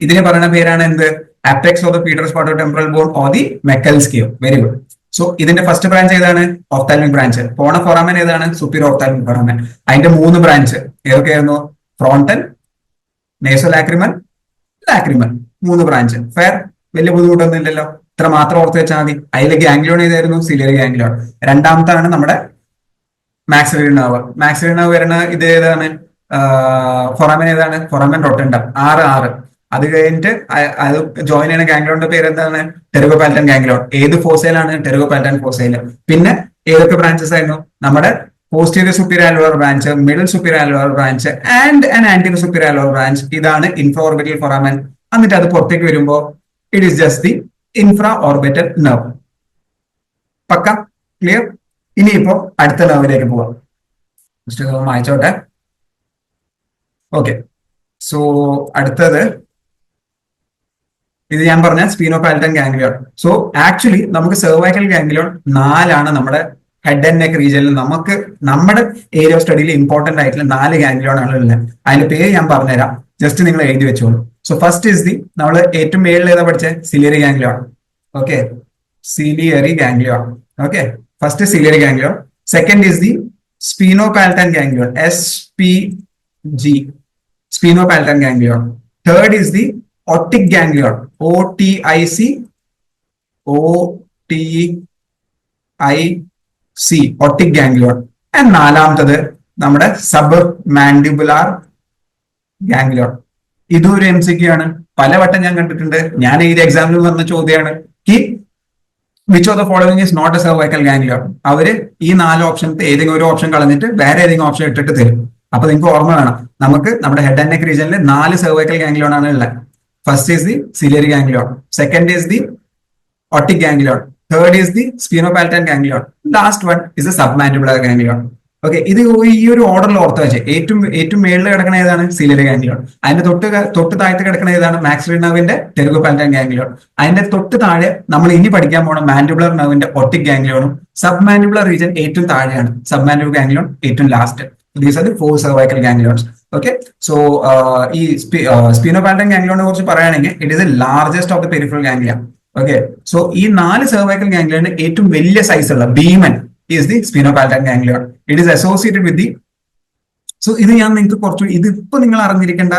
ഇതിനെ പറയുന്ന പേരാണ് എന്ത്? apex of the pituitary-spatio-temporal bone or the Meckel's cave. Very good. So ഇതിന്റെ ഫസ്റ്റ് ബ്രാഞ്ച് ഏതാണ്? Ophthalmic branch. പോണ ഫോറാമൻ ഏതാണ്? Superior ophthalmic foramen. അതിന്റെ 3 ബ്രാഞ്ച് ഏതൊക്കെയായിരുന്നു? Frontal, nasolacrimal, lacrimal. 3 branch. Fair, വലിയ ബുദ്ധിമുട്ടൊന്നും ഇല്ലല്ലോ. ഇത്ര മാത്രം ഓർത്ത് വെച്ചാൽ മതി. അതിലെ ഗാംഗ്ലിയോൺ ഏതായിരുന്നു? Ciliary ganglion. രണ്ടാമത്താണ് നമ്മുടെ മാക്സിലറി നെർവ് വരുന്ന ഇത് ഏതാണ്? ഫോറാമൻ ഏതാണ്? ഫോറാമൻ റോട്ടണ്ടം. 6 അത് കഴിഞ്ഞിട്ട് അത് ജോയിൻ ചെയ്യുന്ന ഗാംഗ്ലിയോണിന്റെ പേര് എന്താണ്? pterygopalatine ganglion. ഏത് ഫോസയിലാണ്? pterygopalatine ഫോസയില്. പിന്നെ ഏതൊക്കെ ബ്രാഞ്ചസ് ആയിരുന്നു? നമ്മുടെ posterior superior alveolar branch, middle superior alveolar branch and anterior superior alveolar branch. ഇതാണ് ഇൻഫ്രാ ഓർബിറ്റൽ ഫോറാമൻ. എന്നിട്ട് അത് പുറത്തേക്ക് വരുമ്പോൾ it is just the infraorbital nerve. പക്ക ക്ലിയർ? ഇനിയിപ്പോ അടുത്ത നെർവിലേക്ക് പോവാം. വായിച്ചോട്ടെ. ഓക്കെ, സോ അടുത്തത് ഇത് ഞാൻ പറഞ്ഞ സ്പീനോപാൽറ്റൻ ഗാംഗ്ലിയോൺ. സോ ആക്ച്വലി നമുക്ക് സെർവൈക്കൽ ഗാംഗ്ലിയോൺ 4 നമ്മുടെ ഹെഡ് ആൻഡ് നെക്ക് റീജിയനിൽ നമുക്ക് നമ്മുടെ ഏരിയ ഓഫ് സ്റ്റഡിയിൽ ഇമ്പോർട്ടന്റ് ആയിട്ടുള്ള 4 ഗാംഗ്ലിയോൺ ആണ് ഉള്ളത്. അതിന്റെ പേര് ഞാൻ പറഞ്ഞുതരാം, ജസ്റ്റ് നിങ്ങൾ എഴുതി വെച്ചോളൂ. സോ ഫസ്റ്റ് ഇസ് ദി നമ്മൾ ഏറ്റവും മേളിൽ ഏതാ പഠിച്ചത്? Ciliary ganglion. Okay, ciliary ganglion. Okay, first ciliary ganglion. Second is the sphenopalatine ganglion, SPG, sphenopalatine ganglion. Third is the otic ganglion, OTIC, otic ganglion. And നാലാമത്തത് നമ്മുടെ സബ് മാൻഡിബുലാർ ഗാംഗ്ലിയോൺ. ഇതും ഒരു MCQ ആണ്, പലവട്ടം ഞാൻ കണ്ടിട്ടുണ്ട്. ഞാൻ എഴുതിയ എക്സാമിൽ വന്ന ചോദ്യമാണ് കി which of the following is not a cervical ganglion. അവര് ഈ 4 ഓപ്ഷനത്തെ ഏതെങ്കിലും ഒരു ഓപ്ഷൻ കളഞ്ഞിട്ട് വേറെ ഏതെങ്കിലും ഓപ്ഷൻ ഇട്ടിട്ട് തരും. അപ്പൊ നിങ്ങൾക്ക് ഓർമ്മ വേണം, നമുക്ക് നമ്മുടെ ഹെഡ് ആൻഡ് നെക്ക് റീജിയനിൽ 4 സെർവൈക്കൽ ഗാംഗ്ലിയോൺ ആണ് ഉള്ളത്. First is the ciliary ganglion, second is the otic ganglion, third is the sphenopalatine ganglion, last one is the submandibular ganglion. Okay, ഇത് ഈ ഒരു ഓർഡറിൽ ഓർത്ത് വെച്ച് ഏറ്റവും മേളിൽ കിടക്കുന്ന ഏതാണ്? Ciliary ganglion. അതിന്റെ തൊട്ട് താഴത്ത് കിടക്കുന്ന ഏതാണ്? മാക്സിലറി നെർവിന്റെ ടെറിഗോപാൽറ്റൻ ഗാംഗ്ലിയോൺ. അതിന്റെ തൊട്ട് താഴെ നമ്മൾ ഇനി പഠിക്കാൻ പോണ മാൻഡിബുലർ നെർവിന്റെ ഒട്ടിക് ഗാംഗ്ലിയോണും. സബ്മാൻഡിബുലർ റീജിയൻ ഏറ്റവും താഴെയാണ്, സബ്മാൻഡിബുലർ ഗാംഗ്ലിയോൺ ഏറ്റവും last. These are the 4 cervical ganglions. Okay, so ഈ സ്പീനോപാൽറ്റൻ ഗാംഗ്ലിയോണിനെ കുറിച്ച് പറയുകയാണെങ്കിൽ it is the largest of the peripheral ganglia. Okay, so ഈ 4 cervical ganglion ഏറ്റവും വലിയ സൈസ് ഉള്ള ഭീമൻ is the sphenopalatine ganglion. It is associated with the, so ഇത് ഞാൻ നിങ്ങൾക്ക് കുറച്ച് ഇതിപ്പോ നിങ്ങൾ അറിഞ്ഞിരിക്കേണ്ട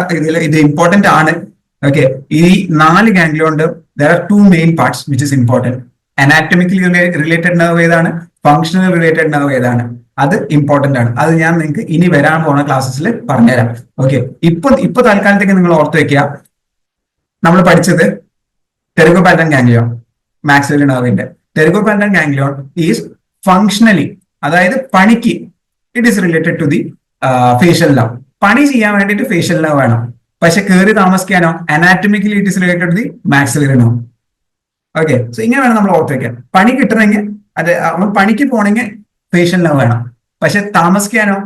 ഇത് ഇമ്പോർട്ടന്റ് ആണ്. ഓക്കെ, ഈ 4 ഗാംഗ്ലിയോണ്ട് there are 2 main parts which is important. Anatomically related nerve ഏതാണ്, ഫങ്ഷണൽ റിലേറ്റഡ് nerve ഏതാണ്, അത് ഇമ്പോർട്ടന്റ് ആണ്. അത് ഞാൻ നിങ്ങൾക്ക് ഇനി വരാൻ പോകുന്ന ക്ലാസ്സിൽ പറഞ്ഞുതരാം. ഓക്കെ, ഇപ്പൊ തൽക്കാലത്തേക്ക് നിങ്ങൾ ഓർത്ത് വെക്കുക, നമ്മൾ പഠിച്ചത് ടെറിഗോപാൽറ്റൻ ഗാംഗ്ലിയോൺ, മാക്സിലറി നെർവിന്റെ. ടെറിഗോപാൽറ്റൻ ഗാംഗ്ലിയോൺ ഈസ് ഫങ്ഷണലി, അതായത് പണിക്ക് it is related to the facial nerve. പണി ചെയ്യാൻ വേണ്ടിയിട്ട് ഫേഷ്യൽ നെർവ് വേണം, പക്ഷെ കയറി താമസിക്കാനോ anatomically it is related to the maxillary nerve. Okay, so ഇങ്ങനെ വേണം നമ്മൾ ഓർത്ത് വെക്കാൻ. പണി കിട്ടണമെങ്കിൽ അത് പണിക്ക് പോണെങ്കിൽ ഫേഷ്യൽ നെർവ് വേണം, പക്ഷെ താമസിക്കാനോ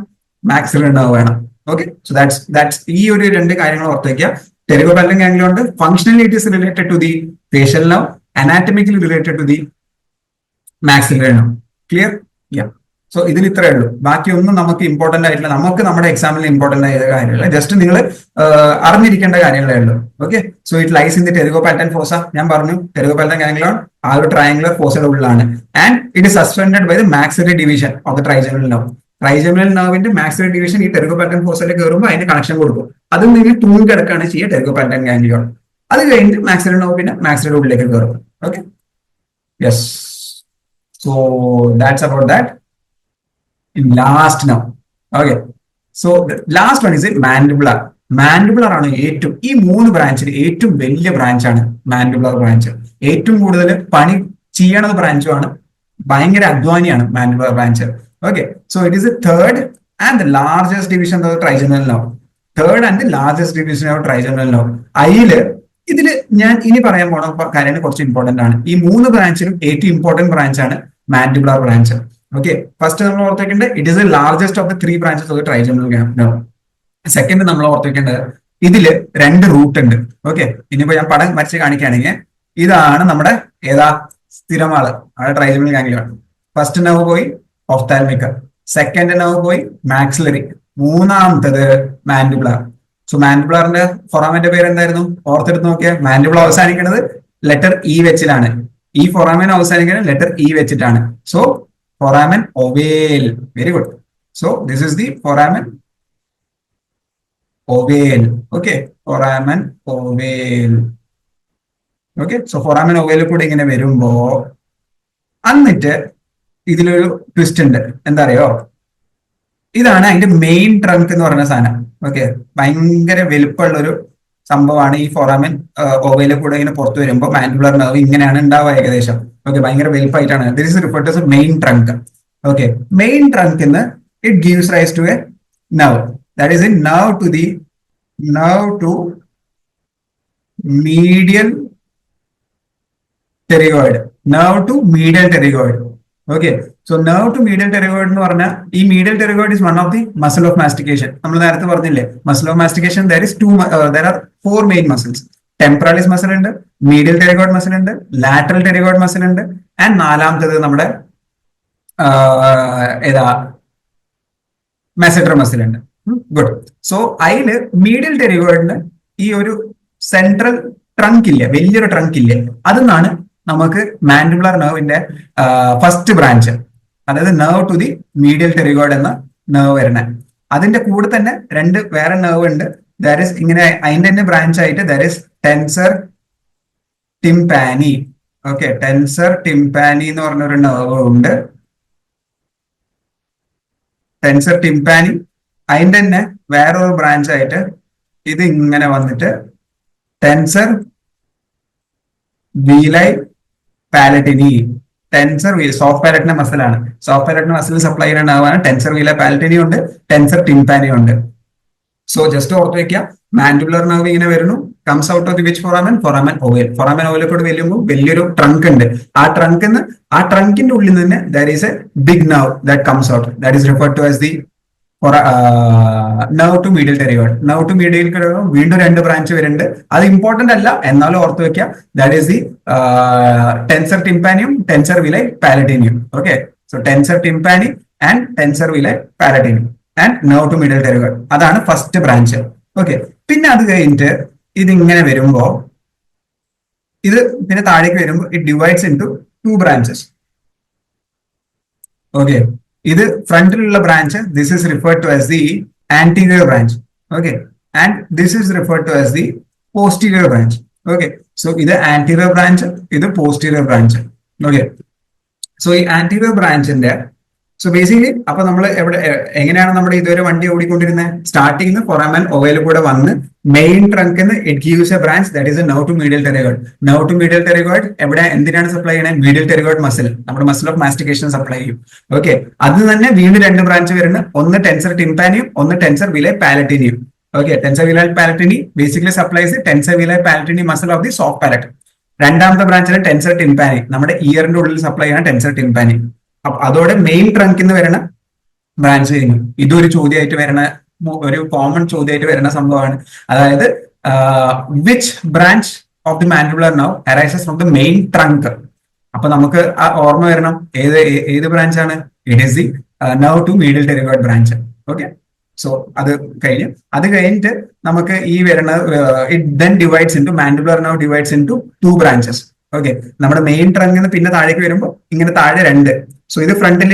മാക്സിലറി നെർവ് വേണം. ഓക്കെ, സോ ദാറ്റ്സ് ഈ ഒരു 2 കാര്യങ്ങൾ ഓർത്ത് വെക്കുക. ടെറിഗോപാൽറ്റൻ ഗാംഗ്ലിയോൺ ഉണ്ട്, functionally it is related to the facial nerve, anatomically related to the maxillary nerve. Clear? Yeah. So ഇതിൽ ഇത്രയേ ഉള്ളൂ, ബാക്കിയൊന്നും നമുക്ക് ഇമ്പോർട്ടന്റ് ആയിട്ടില്ല, നമുക്ക് നമ്മുടെ എക്സാമിൽ ഇമ്പോർട്ടന്റ് ആയ കാര്യമില്ല, ജസ്റ്റ് നിങ്ങൾ അറിഞ്ഞിരിക്കേണ്ട കാര്യങ്ങളേ ഉള്ളൂ. Okay, so it lies in the pterygopalatine fossa. ഞാൻ പറഞ്ഞു ടെറിഗോപാൽറ്റൻ ഗാംഗ്ലിയോൺ ആ ഒരു ട്രയാങ്കുലർ ഫോസയുടെ ഉള്ളിലാണ്. And it is suspended by the maxillary division of the trigeminal nerve. Trigeminal നെർവിന്റെ മാക്സിലറി ഡിവിഷൻ ഈ ടെറിഗോപാൽറ്റൻ ഫോസയിൽ കയറുമ്പോൾ അതിന് കണക്ഷൻ കൊടുക്കും. അത് നിങ്ങൾ തൂങ്ങിക്കിടക്കാണ് ചെയ്യുക ടെറിഗോപാൽറ്റൻ ഗാംഗ്ലിയോൺ. അത് കഴിഞ്ഞിട്ട് മാക്സിലറി നെർവ് പിന്നെ മാക്സിലറി ഉള്ളിലേക്ക് കയറും. Okay, yes. So that's about that. Last now. Okay, so last one is mandibular. Mandibular ആണ് ഏറ്റവും, ഈ 3 ബ്രാഞ്ചിൽ ഏറ്റവും വലിയ ബ്രാഞ്ചാണ് മാൻഡിബുലർ ബ്രാഞ്ച്. ഏറ്റവും കൂടുതൽ പണി ചെയ്യണത് ബ്രാഞ്ചുമാണ്, ഭയങ്കര അധ്വാനിയാണ് mandibular branch. Okay, so it is the third and the largest division of trigeminal nerve. Third and the largest division of trigeminal nerve. ഇതില് ഞാൻ ഇനി പറയാൻ പോണ കാര്യങ്ങൾ കുറച്ച് ഇമ്പോർട്ടന്റ് ആണ്. ഈ 3 ബ്രാഞ്ചിലും ഏറ്റവും ഇമ്പോർട്ടന്റ് ബ്രാഞ്ചാണ് മാൻഡിബുലർ ബ്രാഞ്ച്. ഓക്കെ, ഫസ്റ്റ് നമ്മൾ ഓർത്തേക്കേണ്ടത് it is the largest of the 3 branches of the trigeminal nerve. Second നമ്മൾ ഓർത്തേക്കേണ്ടത് ഇതില് 2 റൂട്ട് ഉണ്ട്. ഓക്കെ, ഇനിയിപ്പോ ഞാൻ പടം വരച്ച് കാണിക്കുകയാണെങ്കിൽ ഇതാണ് നമ്മുടെ ഏതാ സ്ഥിരമാള്, അവിടെ ട്രൈജെമിനൽ ഗാംഗ്ലിയോൺ. ഫസ്റ്റ് നെർവ് പോയി ഒഫ്താൽമിക്, സെക്കൻഡ് നെർവ് പോയി മാക്സിലറി, മൂന്നാമത്തത് മാൻഡിബുലർ. സോ മാൻഡിബുലറിന്റെ ഫൊറാമന്റെ പേര് എന്തായിരുന്നു? ഓർത്തെടുത്ത് നോക്കിയാൽ മാൻഡിബുലർ അവസാനിക്കുന്നത് ലെറ്റർ ഇ വെച്ചിലാണ്, ഈ ഫൊറാമൻ അവസാനിക്കുന്നത് ലെറ്റർ ഇ വെച്ചിട്ടാണ്. So foramen ovale. Very good. So this is the foramen ovale. Okay, foramen ovale. Okay, so foramen ovale കൂടെ ഇങ്ങനെ വരുമ്പോ എന്നിട്ട് ഇതിലൊരു ട്വിസ്റ്റ് ഉണ്ട്. എന്താ അറിയോ? ഇതാണ് അതിന്റെ മെയിൻ ട്രങ്ക് എന്ന് പറയുന്ന സാധനം. ഓക്കെ, ഭയങ്കര വലുപ്പമുള്ള ഒരു സംഭവമാണ് ഈ ഫോറാമൻ ഓവയിലെ കൂടെ ഇങ്ങനെ പുറത്തു വരുമ്പോൾ മാൻഡിബുലർ നെർവ് ഇങ്ങനെയാണ് ഉണ്ടാവുക ഏകദേശം. ഓക്കെ, ഭയങ്കര വലുപ്പമായിട്ടാണ്. This is referred to main trunk. Okay, main trunk it gives rise to a nerve. That is a nerve to medial pterygoid. Nerve to medial pterygoid. Okay, so nerve to medial pterygoid എന്ന് പറഞ്ഞാൽ ഈ medial pterygoid is one of the muscle of mastication. നമ്മൾ നേരത്തെ പറഞ്ഞില്ലേ, muscle of mastication there are 4 main muscles. Temporalis muscle ഉണ്ട്, medial pterygoid muscle ഉണ്ട്, lateral pterygoid muscle ഉണ്ട്, and നാലാമത്തേത് നമ്മുടെ ഏതാ മെസറ്റർ മസിൽ ഉണ്ട്. ഗുഡ്. സോ അതില് മീഡിയൽ ടെറിഗോയ്ഡിന് ഈ ഒരു സെൻട്രൽ ട്രങ്ക് ഇല്ലേ, വലിയൊരു ട്രങ്ക് ഇല്ലേ, അതിന്നാണ് നമുക്ക് മാൻഡിബുലർ നെർവിന്റെ ഫസ്റ്റ് ബ്രാഞ്ച്, അതായത് നെർവ് ടു ദി മീഡിയൽ ടെറിഗോയ്ഡ് എന്ന നെർവ് വരുന്നത്. അതിന്റെ കൂടെ തന്നെ രണ്ട് വേറെ നെർവ് ഉണ്ട്, ദാറ്റ് ഇസ് ഇങ്ങനെ അതിന്റെ തന്നെ ബ്രാഞ്ച് ആയിട്ട് that is tensor tympani. Okay, tensor tympany എന്ന് പറഞ്ഞൊരു നെർവ് ഉണ്ട്. ടെൻസർ ടിംപാനി അതിന്റെ തന്നെ വേറൊരു ബ്രാഞ്ച് ആയിട്ട് ഇത് ഇങ്ങനെ വന്നിട്ട് tensor veli palatini. Tensor veli soft പാലറ്റിന്റെ മസിലാണ്. സോഫ്റ്റ് പാലറ്റിന്റെ മസിൽ സപ്ലൈ ചെയ്യുന്ന നെർവാണ് ടെൻസർ വീലൈ പാലറ്റിനി ഉണ്ട്, ടെൻസർ ടിംപാനി ഉണ്ട്. സോ ജസ്റ്റ് ഓർത്ത് വെക്കുക, മാൻഡിബുലർ നെർവ് ഇങ്ങനെ വരുന്നു, comes out of the which foramen, foramen oval. Foramen ഓവലിൽ കൂടെ വരുമ്പോൾ വലിയൊരു ട്രങ്ക് ഉണ്ട്. ആ ട്രങ്കിന്റെ ഉള്ളിൽ നിന്ന് that is a big nerve that comes out, that is referred to as the nerve to medial pterygoid. Nerve to medial pterygoid വീണ്ടും രണ്ട് ബ്രാഞ്ച് വരുന്നുണ്ട്. അത് ഇമ്പോർട്ടന്റ് അല്ല, എന്നാലും ഓർത്ത് വെക്കുക, ദാറ്റ് ഈസ് ദി ടെൻസർ ടിംപാനിയും ടെൻസർ വിലൈ പാലറ്റിനിയും. Okay, so tensor tympani and tensor veli പാലറ്റിനിയും and nerve to medial pterygoid, അതാണ് ഫസ്റ്റ് ബ്രാഞ്ച്. ഓക്കെ, പിന്നെ അത് കഴിഞ്ഞിട്ട് ഇതിങ്ങനെ വരുമ്പോ ഇത് പിന്നെ താഴേക്ക് വരുമ്പോൾ it divides into 2 branches. Okay, ഇത് ഫ്രണ്ടിലുള്ള branch, this is referred to as the anterior branch. Okay, and this is referred to as the posterior branch. Okay, so ഇത് ആന്റീരിയർ ബ്രാഞ്ച്, ഇത് പോസ്റ്റീരിയർ ബ്രാഞ്ച്. ഓക്കെ, സോ ഈ anterior ബ്രാഞ്ചിന്റെ so basically അപ്പൊ നമ്മൾ എങ്ങനെയാണ് നമ്മുടെ ഇതുവരെ വണ്ടി ഓടിക്കൊണ്ടിരുന്നത്? സ്റ്റാർട്ടിങ് ഫോറാമൻ ഓവയിൽ കൂടെ വന്ന് മെയിൻ ട്രങ്കിന് it gives a branch that is nerve to medial pterygoid. Nerve to medial pterygoid എവിടെ എന്തിനാണ് സപ്ലൈ ചെയ്യണത്? മീഡിയൽ ടെറിഗോയ്ഡ് മസിൽ, നമ്മുടെ മസിൽ ഓഫ് മാസ്റ്റിക്കേഷൻ സപ്ലൈ ചെയ്യും. ഓക്കെ, അത് തന്നെ വീണ്ടും രണ്ട് ബ്രാഞ്ച് വരുന്നത്, ഒന്ന് ടെൻസർ ടിംപാനിയും ഒന്ന് ടെൻസർ വിലൈ പാലറ്റിനിയും. Okay, tensor veli palatini basically supplies tensor veli palatini muscle of the soft palate. രണ്ടാമത്തെ ബ്രാഞ്ചിന് ടെൻസർ ടിംപാനി, നമ്മുടെ ഇയറിന്റെ ഉള്ളിൽ സപ്ലൈ ചെയ്യുന്ന ടെൻസർ ടിംപാനി. അപ്പൊ അതോടെ മെയിൻ ട്രങ്കിന്ന് വരുന്ന ബ്രാഞ്ച് കഴിഞ്ഞു. ഇതൊരു ചോദ്യമായിട്ട് വരുന്ന ഒരു കോമൺ ചോദ്യമായിട്ട് വരുന്ന സംഭവമാണ്. അതായത് which branch of the mandibular nerve arises from the main trunk. അപ്പൊ നമുക്ക് ആ ഓർമ്മ വരണം, ഏത് ബ്രാഞ്ചാണ്? It is the nerve to medial pterygoid branch. Okay, so അത് കഴിഞ്ഞിട്ട് നമുക്ക് ഈ വരുന്ന it then divides into mandibular nerve divides into 2 branches. Okay, നമ്മുടെ മെയിൻ ട്രങ്കിന്ന് പിന്നെ താഴേക്ക് വരുമ്പോൾ ഇങ്ങനെ താഴെ രണ്ട്. സോ ഇത് ഫ്രണ്ടിൽ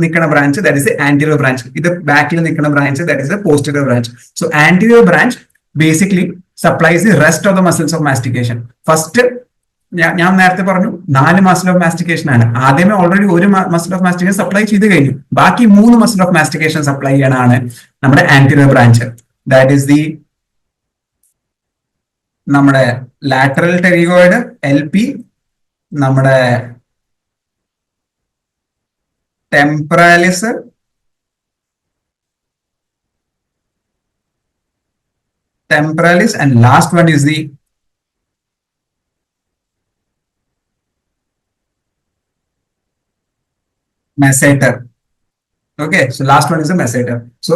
നിൽക്കുന്ന branch that is anterior branch, ഇത് ബാക്കിൽ നിൽക്കുന്ന branch that is posterior branch. So anterior branch basically supplies the rest of the muscles of mastication. First ഞാൻ നേരത്തെ പറഞ്ഞു 4 മസിൽ ഓഫ് മാസ്റ്റിക്കേഷൻ ആണ്. ആദ്യമേ ഓൾറെഡി ഒരു മസിൽ ഓഫ് മാസ്റ്റിക്കേഷൻ സപ്ലൈ ചെയ്ത് കഴിഞ്ഞു. ബാക്കി 3 മസിൽ ഓഫ് മാസ്റ്റിക്കേഷൻ സപ്ലൈ ചെയ്യാനാണ് നമ്മുടെ anterior branch. That is the നമ്മുടെ ലാറ്ററൽ ടെറിഗോയ്ഡ് LP, നമ്മുടെ ടെമ്പറാലിസ്, and last one is the masseter. Okay, so last one is the masseter. So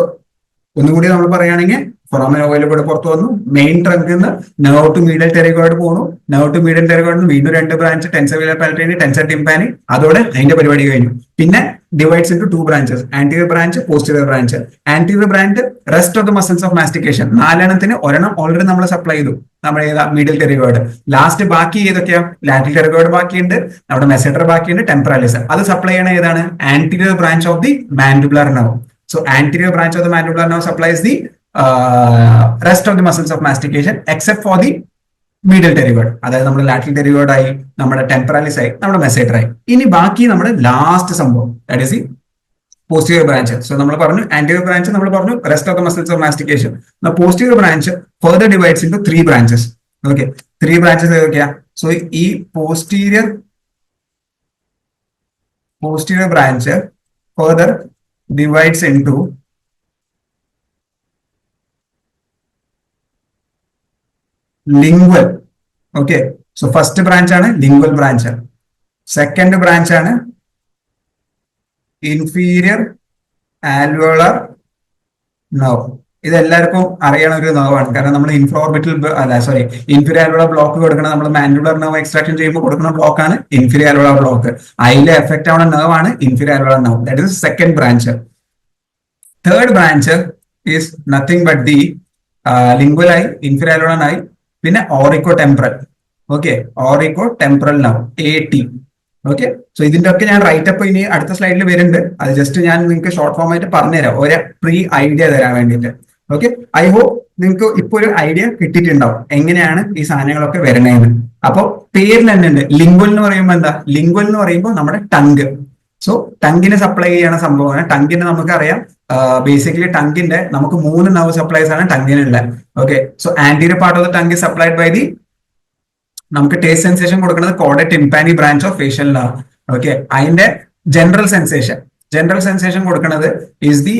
ഒന്നുകൂടി നമ്മൾ പറയുകയാണെങ്കിൽ ഫോറാമൻ ഓവയിൽ കൂടെ പുറത്തു വന്നു, മെയിൻ ട്രങ്കിൽ നിന്ന് നെർവ് ടു മീഡിയൽ ടെറിഗോയ്ഡ് പോകുന്നു, നെർവ് ടു മീഡിയൽ ടെറിഗോയ്ഡ് വീണ്ടും രണ്ട് branch, tensor veli palatini, tensor tympani. അതോടെ അതിന്റെ പരിപാടി കഴിഞ്ഞു. പിന്നെ divides into 2 branches, anterior branch, posterior branch. Anterior branch rest of the muscles of mastication, 4 ഒരെണ്ണം ഓൾറെഡി നമ്മൾ സപ്ലൈ ചെയ്തു, നമ്മുടെ മീഡിയൽ ടെറിഗോയ്ഡ്. ലാസ്റ്റ് ബാക്കി ഏതൊക്കെയാ? ലാറ്ററൽ ടെറിഗോയ്ഡ് ബാക്കിയുണ്ട്, നമ്മുടെ മെസറ്റർ ബാക്കിയുണ്ട്, ടെമ്പറാലിസ്. അത് സപ്ലൈ ചെയ്യണ ഏതാണ്? Anterior branch of the mandibular nerve. So anterior branch of the mandibular nerve supplies the rest of the muscles of mastication except for the medial pterygoid. അതായത് നമ്മുടെ ലാറ്ററൽ ടെറിഗോയ്ഡ് ആയി, നമ്മുടെ ടെമ്പറാലിസ് ആയി, നമ്മുടെ മെസേറ്റർ ആയി. ഇനി ബാക്കി നമ്മുടെ ലാസ്റ്റ് സംഭവം that is the posterior branch. So നമ്മൾ പറഞ്ഞു ആന്റീരിയർ ബ്രാഞ്ച്, നമ്മൾ പറഞ്ഞു rest of the muscles of mastication. Posterior branch further divides into 3 branches. Okay, 3 branches ഏതൊക്കെയാ? സോ ഈ posterior branch further divides into lingual. Okay, so first branch ആണ് lingual branch, second branch ആണ് inferior alveolar nerve. ഇതെല്ലാവർക്കും അറിയണ ഒരു നെർവാണ്. കാരണം നമ്മൾ ഇൻഫ്രോർബിറ്റൽ അല്ല സോറി ഇൻഫീരിയർ അൽവോളാർ ബ്ലോക്ക് കൊടുക്കണം, നമ്മൾ മാൻഡിബുലർ നെർവ് എക്സ്ട്രാക്ഷൻ ചെയ്യുമ്പോൾ കൊടുക്കുന്ന ബ്ലോക്കാണ് ഇൻഫീരിയർ അൽവോളാർ ബ്ലോക്ക്. അതിൽ എഫക്ട് ആവുന്ന നെർവാണ് inferior alveolar nerve. That is second branch. Third branch is nothing but the ലിംഗ്വലായി, ഇൻഫീരിയർ അൽവോളാർ ആയി, പിന്നെ auriculo temporal. Okay, auriculo temporal nerve AT. Okay, so ഇതിന്റെ ഒക്കെ ഞാൻ റൈറ്റപ്പ് ഇനി അടുത്ത സ്ലൈഡിൽ വരുന്നുണ്ട്. അത് ജസ്റ്റ് ഞാൻ നിങ്ങൾക്ക് ഷോർട്ട് ഫോം ആയിട്ട് പറഞ്ഞുതരാം, ഒരു പ്രീ ഐഡിയ തരാൻ വേണ്ടിയിട്ട്. ഓക്കെ, ഐ ഹോപ്പ് നിങ്ങൾക്ക് ഇപ്പൊ ഒരു ഐഡിയ കിട്ടിയിട്ടുണ്ടാവും എങ്ങനെയാണ് ഈ സാധനങ്ങളൊക്കെ വരണേന്ന്. അപ്പൊ പേരിൽ തന്നെ ഉണ്ട് ലിംഗ്വൽ എന്ന് പറയുമ്പോൾ എന്താ? ലിംഗ്വൽ എന്ന് പറയുമ്പോൾ നമ്മുടെ ടങ്ക്. സോ ടങ്കിനെ സപ്ലൈ ചെയ്യണ സംഭവമാണ്. ടങ്കിന് നമുക്കറിയാം ബേസിക്കലി ടങ്കിന്റെ നമുക്ക് 3 നെർവ് സപ്ലൈസ് ആണ് ടങ്കിനുള്ളത്. Okay, so anterior part of the tongue is supplied by the, നമുക്ക് ടേസ്റ്റ് സെൻസേഷൻ കൊടുക്കുന്നത് chorda tympani branch of facial nerve. Okay, അതിന്റെ ജനറൽ സെൻസേഷൻ കൊടുക്കുന്നത് ഈസ് ദി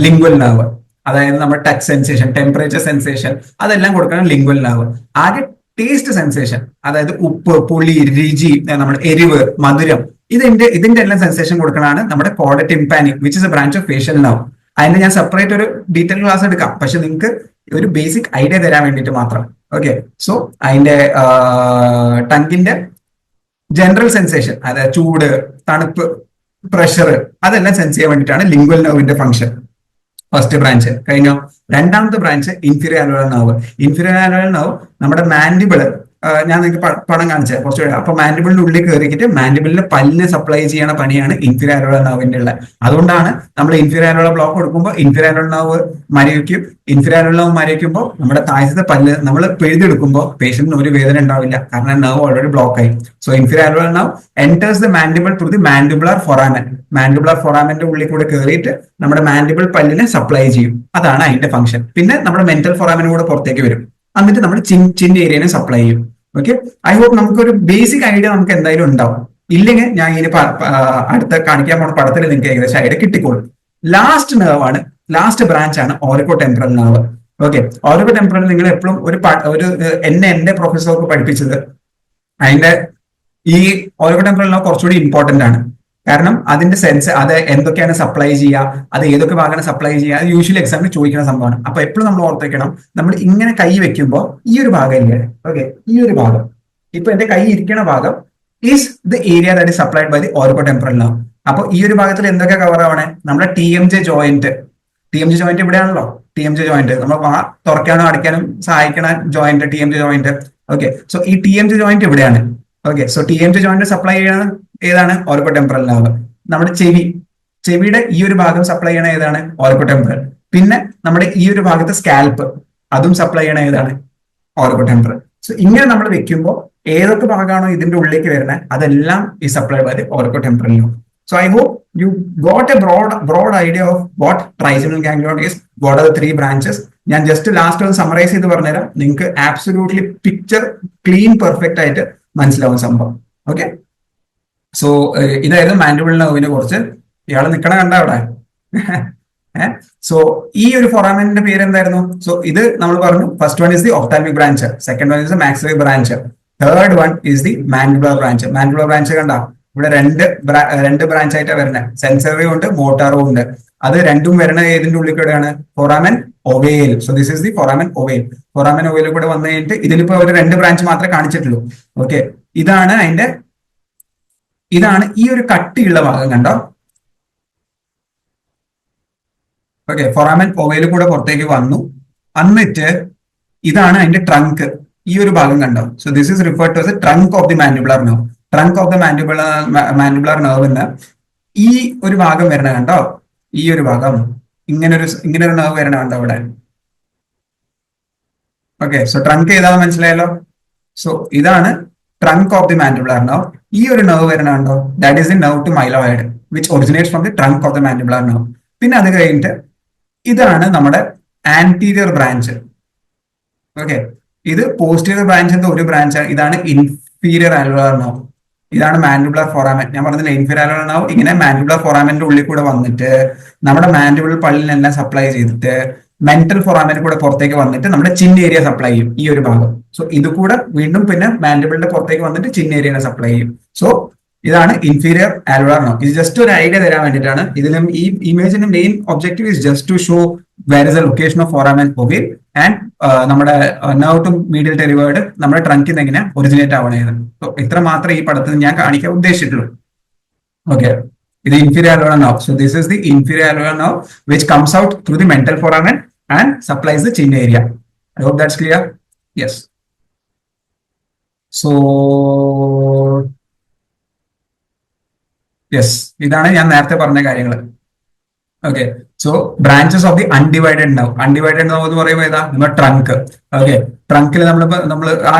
ലിംഗ്വൽ നെർവ്. അതായത് നമ്മുടെ ടച്ച് സെൻസേഷൻ, ടെമ്പറേച്ചർ സെൻസേഷൻ, അതെല്ലാം കൊടുക്കണം ലിംഗ്വൽ നെർവ്. ആകെ taste sensation, അതായത് ഉപ്പ്, പുളി, രുചി, നമ്മുടെ എരിവ്, മധുരം, ഇതിന്റെ എല്ലാം സെൻസേഷൻ കൊടുക്കണതാണ് നമ്മുടെ Korda tympany which is A branch of facial nerve. അതിന് ഞാൻ സെപ്പറേറ്റ് ഒരു ഡീറ്റെയിൽ ക്ലാസ് എടുക്കാം, പക്ഷെ നിങ്ങൾക്ക് ഒരു ബേസിക് ഐഡിയ തരാൻ വേണ്ടിയിട്ട് മാത്രം. ഓക്കെ, സോ അതിന്റെ ടങ്കിന്റെ ജനറൽ സെൻസേഷൻ, അതായത് ചൂട്, തണുപ്പ്, പ്രഷർ, അതെല്ലാം സെൻസ് ചെയ്യാൻ വേണ്ടിയിട്ടാണ് ലിംഗ്വൽ നെർവിന്റെ ഫംഗ്ഷൻ. ഫസ്റ്റ് ബ്രാഞ്ച് കഴിഞ്ഞോ. രണ്ടാമത്തെ branch inferior alveolar nerve. Inferior alveolar nerve നമ്മുടെ മാൻഡിബിള്, ഞാൻ നിങ്ങൾക്ക് പടം കാണിച്ചത് കുറച്ചുകൂടെ. അപ്പൊ മാൻഡിബിളിന്റെ ഉള്ളിൽ കയറിയിട്ട് മാൻഡിബിളിന്റെ പല്ലിനെ സപ്ലൈ ചെയ്യണ പണിയാണ് ഇൻഫീരിയർ അൽവോളാർ നെർവിന്റെ ഉള്ളത്. അതുകൊണ്ടാണ് നമ്മൾ ഇൻഫീരിയർ അൽവോളാർ ബ്ലോക്ക് കൊടുക്കുമ്പോൾ inferior alveolar nerve മരവിക്കും. Inferior alveolar nerve മരവിക്കുമ്പോൾ നമ്മുടെ താഴത്തെ പല്ല് നമ്മൾ പിഴുതെടുക്കുമ്പോൾ പേഷ്യന്റിന് ഒരു വേദന ഉണ്ടാവില്ല, കാരണം നെർവ് ഓൾറെഡി ബ്ലോക്ക് ആയി. So inferior alveolar nerve enters the mandible through the mandibular foramen. Mandibular ഫൊറാമന്റെ ഉള്ളിൽ കൂടെ കയറിയിട്ട് നമ്മുടെ മാൻഡിബിൾ പല്ലിനെ സപ്ലൈ ചെയ്യും. അതാണ് അതിന്റെ ഫംഗ്ഷൻ. പിന്നെ നമ്മുടെ മെന്റൽ ഫൊറാമനും കൂടെ പുറത്തേക്ക് വരും, എന്നിട്ട് നമ്മുടെ ചിൻ ഏരിയനെ സപ്ലൈ ചെയ്യും. ഓക്കെ, ഐ ഹോപ്പ് നമുക്കൊരു ബേസിക് ഐഡിയ നമുക്ക് എന്തായാലും ഉണ്ടാവും. ഇല്ലെങ്കിൽ ഞാൻ ഇനി അടുത്ത കാണിക്കാൻ പോണ പടത്തിൽ നിങ്ങൾക്ക് ഏകദേശം ഐഡിയ കിട്ടിക്കോളും. ലാസ്റ്റ് നെർവ് ആണ്, ലാസ്റ്റ് ബ്രാഞ്ച് ആണ് ഓറിക്കോ temporal nerve. Okay, auriculo temporal നിങ്ങൾ എപ്പോഴും എന്റെ പ്രൊഫസർക്ക് പഠിപ്പിച്ചത് അതിന്റെ ഈ ഓറിക്കോ ടെമ്പറൽ നെർവ് കുറച്ചുകൂടി ഇമ്പോർട്ടന്റ് ആണ്. കാരണം അതിന്റെ സെൻസ്, അത് എന്തൊക്കെയാണ് സപ്ലൈ ചെയ്യുക, അത് ഏതൊക്കെ ഭാഗമാണ് സപ്ലൈ ചെയ്യുക, അത് യൂഷ്വലി എക്സാമിന് ചോദിക്കുന്ന സംഭവമാണ്. അപ്പൊ എപ്പോഴും നമ്മൾ ഓർത്തേക്കണം, നമ്മൾ ഇങ്ങനെ കൈ വെക്കുമ്പോൾ ഈ ഒരു ഭാഗം ഇല്ലേ, ഓക്കെ, ഈ ഒരു ഭാഗം, ഇപ്പൊ എന്റെ കൈ ഇരിക്കുന്ന ഭാഗം is the area that is supplied by the ഓറിക്കോ temporal nerve. അപ്പൊ ഈ ഒരു ഭാഗത്തിൽ എന്തൊക്കെ കവർ ആവണേ? നമ്മുടെ TMJ ജോയിന്റ് ഇവിടെയാണല്ലോ. TMJ ജോയിന്റ് നമ്മൾ തുറക്കാനും അടയ്ക്കാനും സഹായിക്കണ joint, TMJ joint. Okay, so ഈ TMJ ജോയിന്റ് ഇവിടെയാണ്. Okay, so TMJ joint supply ചെയ്യണ ഏതാണ്? Auriculo temporal nerve. നമ്മുടെ ചെവിയുടെ ഈ ഒരു ഭാഗം സപ്ലൈ ചെയ്യണ ഏതാണ്? Auriculo temporal. പിന്നെ നമ്മുടെ ഈ ഒരു ഭാഗത്ത് സ്കാൽപ്പ്, അതും സപ്ലൈ ചെയ്യണ ഏതാണ്? Auriculo temporal. സോ ഇങ്ങനെ നമ്മൾ വെക്കുമ്പോൾ ഏതൊക്കെ ഭാഗമാണോ ഇതിന്റെ ഉള്ളിലേക്ക് വരുന്നത് അതെല്ലാം ഈ supply by auriculo temporal nerve. So I hope you got a broad idea of what trigeminal ganglion is, what are the 3 branches. ഞാൻ ജസ്റ്റ് ലാസ്റ്റ് ഒന്ന് സമറൈസ് ചെയ്ത് പറഞ്ഞുതരാം, നിങ്ങൾക്ക് ആബ്സൊല്യൂട്ട്ലി പിക്ചർ ക്ലീൻ പെർഫെക്റ്റ് ആയിട്ട് മനസ്സിലാവും സംഭവം. ഓക്കെ, സോ ഇതായിരുന്നു mandible നെർവിനെ കുറിച്ച്. ഇയാൾ നിൽക്കണ കണ്ട അവിടെ. സോ ഈ ഒരു ഫൊറാമന്റെ പേര് എന്തായിരുന്നു? സോ ഇത് നമ്മൾ പറഞ്ഞു, first one is the ophthalmic branch, second one is the maxillary branch, third one is the mandibular branch. Mandibular branch കണ്ട ഇവിടെ രണ്ട് ബ്രാഞ്ച് ആയിട്ടാണ് വരുന്നത്. സെൻസറിയും ഉണ്ട്, മോട്ടാറും ഉണ്ട്. അത് രണ്ടും വരുന്ന ഏതിന്റെ ഉള്ളിൽ കൂടെയാണ്? Foramen ഒവേൽ. So this is the foramen ഒവേൽ. Foramen oval കൂടെ വന്നു കഴിഞ്ഞിട്ട് ഇതിലിപ്പോ ഒരു 2 ബ്രാഞ്ച് മാത്രമേ കാണിച്ചിട്ടുള്ളൂ. ഓക്കെ, ഇതാണ് ഈ ഒരു കട്ടിയുള്ള ഭാഗം കണ്ടോ. ഓക്കെ, ഫൊറാമൻ ഒവേൽ കൂടെ പുറത്തേക്ക് വന്നു, എന്നിട്ട് ഇതാണ് അതിന്റെ ട്രങ്ക്, ഈ ഒരു ഭാഗം കണ്ടോ. So this is referred to as the trunk of the mandibular nerve. Trunk of the mandibular നെർവിന് ഈ ഒരു ഭാഗം വരണ കണ്ടോ, ഈ ഒരു ഭാഗം ഇങ്ങനൊരു നെർവ് വരണ കണ്ടോ ഇവിടെ. ഓക്കെ, സോ ട്രങ്ക് ഏതാണെന്ന് മനസ്സിലായല്ലോ. സോ ഇതാണ് trunk of the mandibular nerve. ഈ ഒരു നെർവ് വരണ കണ്ടോ, that is the nerve to mylohyoid which originates from the trunk of the mandibular nerve. പിന്നെ അത് കഴിഞ്ഞിട്ട് ഇതാണ് നമ്മുടെ ആന്റീരിയർ ബ്രാഞ്ച്. ഓക്കെ, ഇത് പോസ്റ്റീരിയർ ബ്രാഞ്ചിന്റെ ഒരു ബ്രാഞ്ച്. ഇതാണ് ഇൻഫീരിയർ അൽവോളാർ നെർവ്. ഇതാണ് മാൻഡിബുലർ ഫൊറാമൻ. ഞാൻ പറഞ്ഞില്ല, ഇൻഫീരിയർ അൽവോളാർ നെർവ് ഇങ്ങനെ മാൻഡിബുലർ ഫൊറാമന്റെ ഉള്ളിൽ കൂടെ വന്നിട്ട് നമ്മുടെ മാൻഡിബിൾ പള്ളിനെല്ലാം സപ്ലൈ ചെയ്തിട്ട് മെന്റൽ ഫൊറാമൻ കൂടെ പുറത്തേക്ക് വന്നിട്ട് നമ്മുടെ ചിൻ ഏരിയ സപ്ലൈ ചെയ്യും, ഈ ഒരു ഭാഗം. സോ ഇത് കൂടെ വീണ്ടും പിന്നെ മാൻഡിബിളിന്റെ പുറത്തേക്ക് വന്നിട്ട് ചിൻ ഏരിയനെ സപ്ലൈ ചെയ്യും. സോ ഇതാണ് ഇൻഫീരിയർ ആൽവോളാർ നർവ്. ഇത് ജസ്റ്റ് ഒരു ഐഡിയ തരാൻ വേണ്ടിയിട്ടാണ്. ഇതിലും ഈ ഇമേജിന്റെ main objective is just to show where is a location of foramen oval and നമ്മുടെ നർവ് ടു മീഡിയൽ ടെറിഗോയിഡ് നമ്മുടെ ട്രങ്കിൽ നിന്ന് എങ്ങനെ ഒറിജിനേറ്റ് ആവണേന്ന്. സോ ഇത്ര മാത്രമേ ഈ പടത്തിൽ ഞാൻ കാണിക്കാൻ ഉദ്ദേശിച്ചിട്ടുള്ളൂ. ഓക്കെ, ഇത് inferior alveolar nerve. So this is the inferior alveolar nerve which comes out through the mental foramen and supplies the chin area. I hope that's clear. Yes. So yes, ഇതാണ് ഞാൻ നേരത്തെ പറഞ്ഞ കാര്യങ്ങൾ. Okay, so branches of the undivided nerve. Undivided nerve എന്ന് പറയുമ്പോൾ ഏതാ? നമ്മുടെ trunk. Okay, ട്രങ്കിൽ നമ്മൾ ആ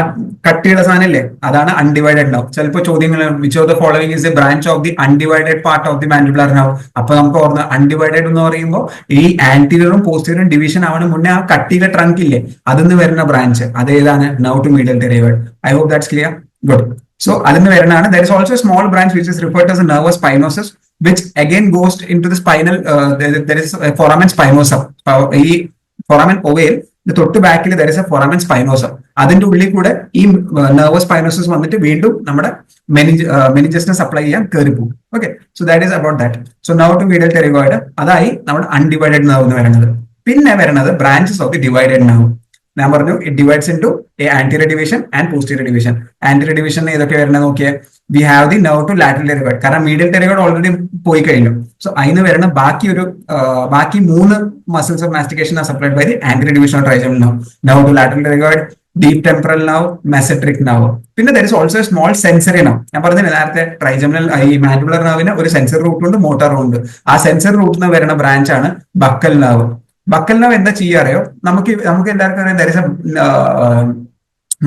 കട്ടിയുള്ള സാധനം ഇല്ലേ, അതാണ് അൺഡിവൈഡഡ് നർവ്. ചിലപ്പോൾ ചോദ്യങ്ങൾ which of the following is A branch of the undivided part of the mandibular nerve. അപ്പൊ നമുക്ക് ഓർമ്മ അൺഡിവൈഡഡ് എന്ന് പറയുമ്പോൾ ഈ ആന്റീരിയറും പോസ്റ്റീരിയറും ഡിവിഷൻ ആവണ മുന്നേ ആ കട്ടിയിലെ ട്രങ്ക് ഇല്ലേ, അതിന്ന് വരുന്ന ബ്രാഞ്ച് അതേതാണ്? Nerve to medial pterygoid. I hope that's clear. Good. So അതിന് വരുന്നതാണ്. There is also small branch which is referred as a nervus spinosus which again goes into the spinal. There is a foramen spinosum. ഈ foramen ovale തൊട്ട് ബാക്കിൽ there is a foramen spinosum. അതിന്റെ ഉള്ളിൽ കൂടെ ഈ nervous സ്പൈനോസസ് വന്നിട്ട് വീണ്ടും നമ്മുടെ മെനിഞ്ചസിനെ സപ്ലൈ ചെയ്യാൻ കയറി പോകും. Okay, so that is about that. So nerve to medial pterygoid അതായി നമ്മുടെ അൺഡിവൈഡഡ് നർവ് എന്ന് പറയുന്നത്. പിന്നെ വരുന്നത് branches of the divided nerve. ഞാൻ പറഞ്ഞു it divides into anterior division and posterior division. Anterior division ഏതൊക്കെ വരുന്നത് നോക്കിയേ. We have the nerve to lateral pterygoid. കാരണം മീഡിയൽ ടെറിഗോയിഡ് ഓൾറെഡി പോയി കഴിഞ്ഞു. സോ അതിന് വരുന്ന ബാക്കി 3 muscles of mastication are supplied by the anterior division of trigeminal nerve. Nerve to lateral pterygoid, deep temporal nerve, masseteric nerve. പിന്നെ there is also small sensory nerve. ഞാൻ പറഞ്ഞില്ല നേരത്തെ trigeminal ഈ മാൻഡിബുലർ നർവിന് ഒരു സെൻസറി റൂട്ട് ഉണ്ട്, motor ഉണ്ട്. ആ sensory റൂട്ടിൽ നിന്ന് വരുന്ന ബ്രാഞ്ച് ആണ് ബക്കൽ നർവ്. ബക്കൽ നർവ് എന്താ ചെയ്യാ അറിയോ? നമുക്ക് എല്ലാവർക്കും അറിയാം ദർ ഇസ് എ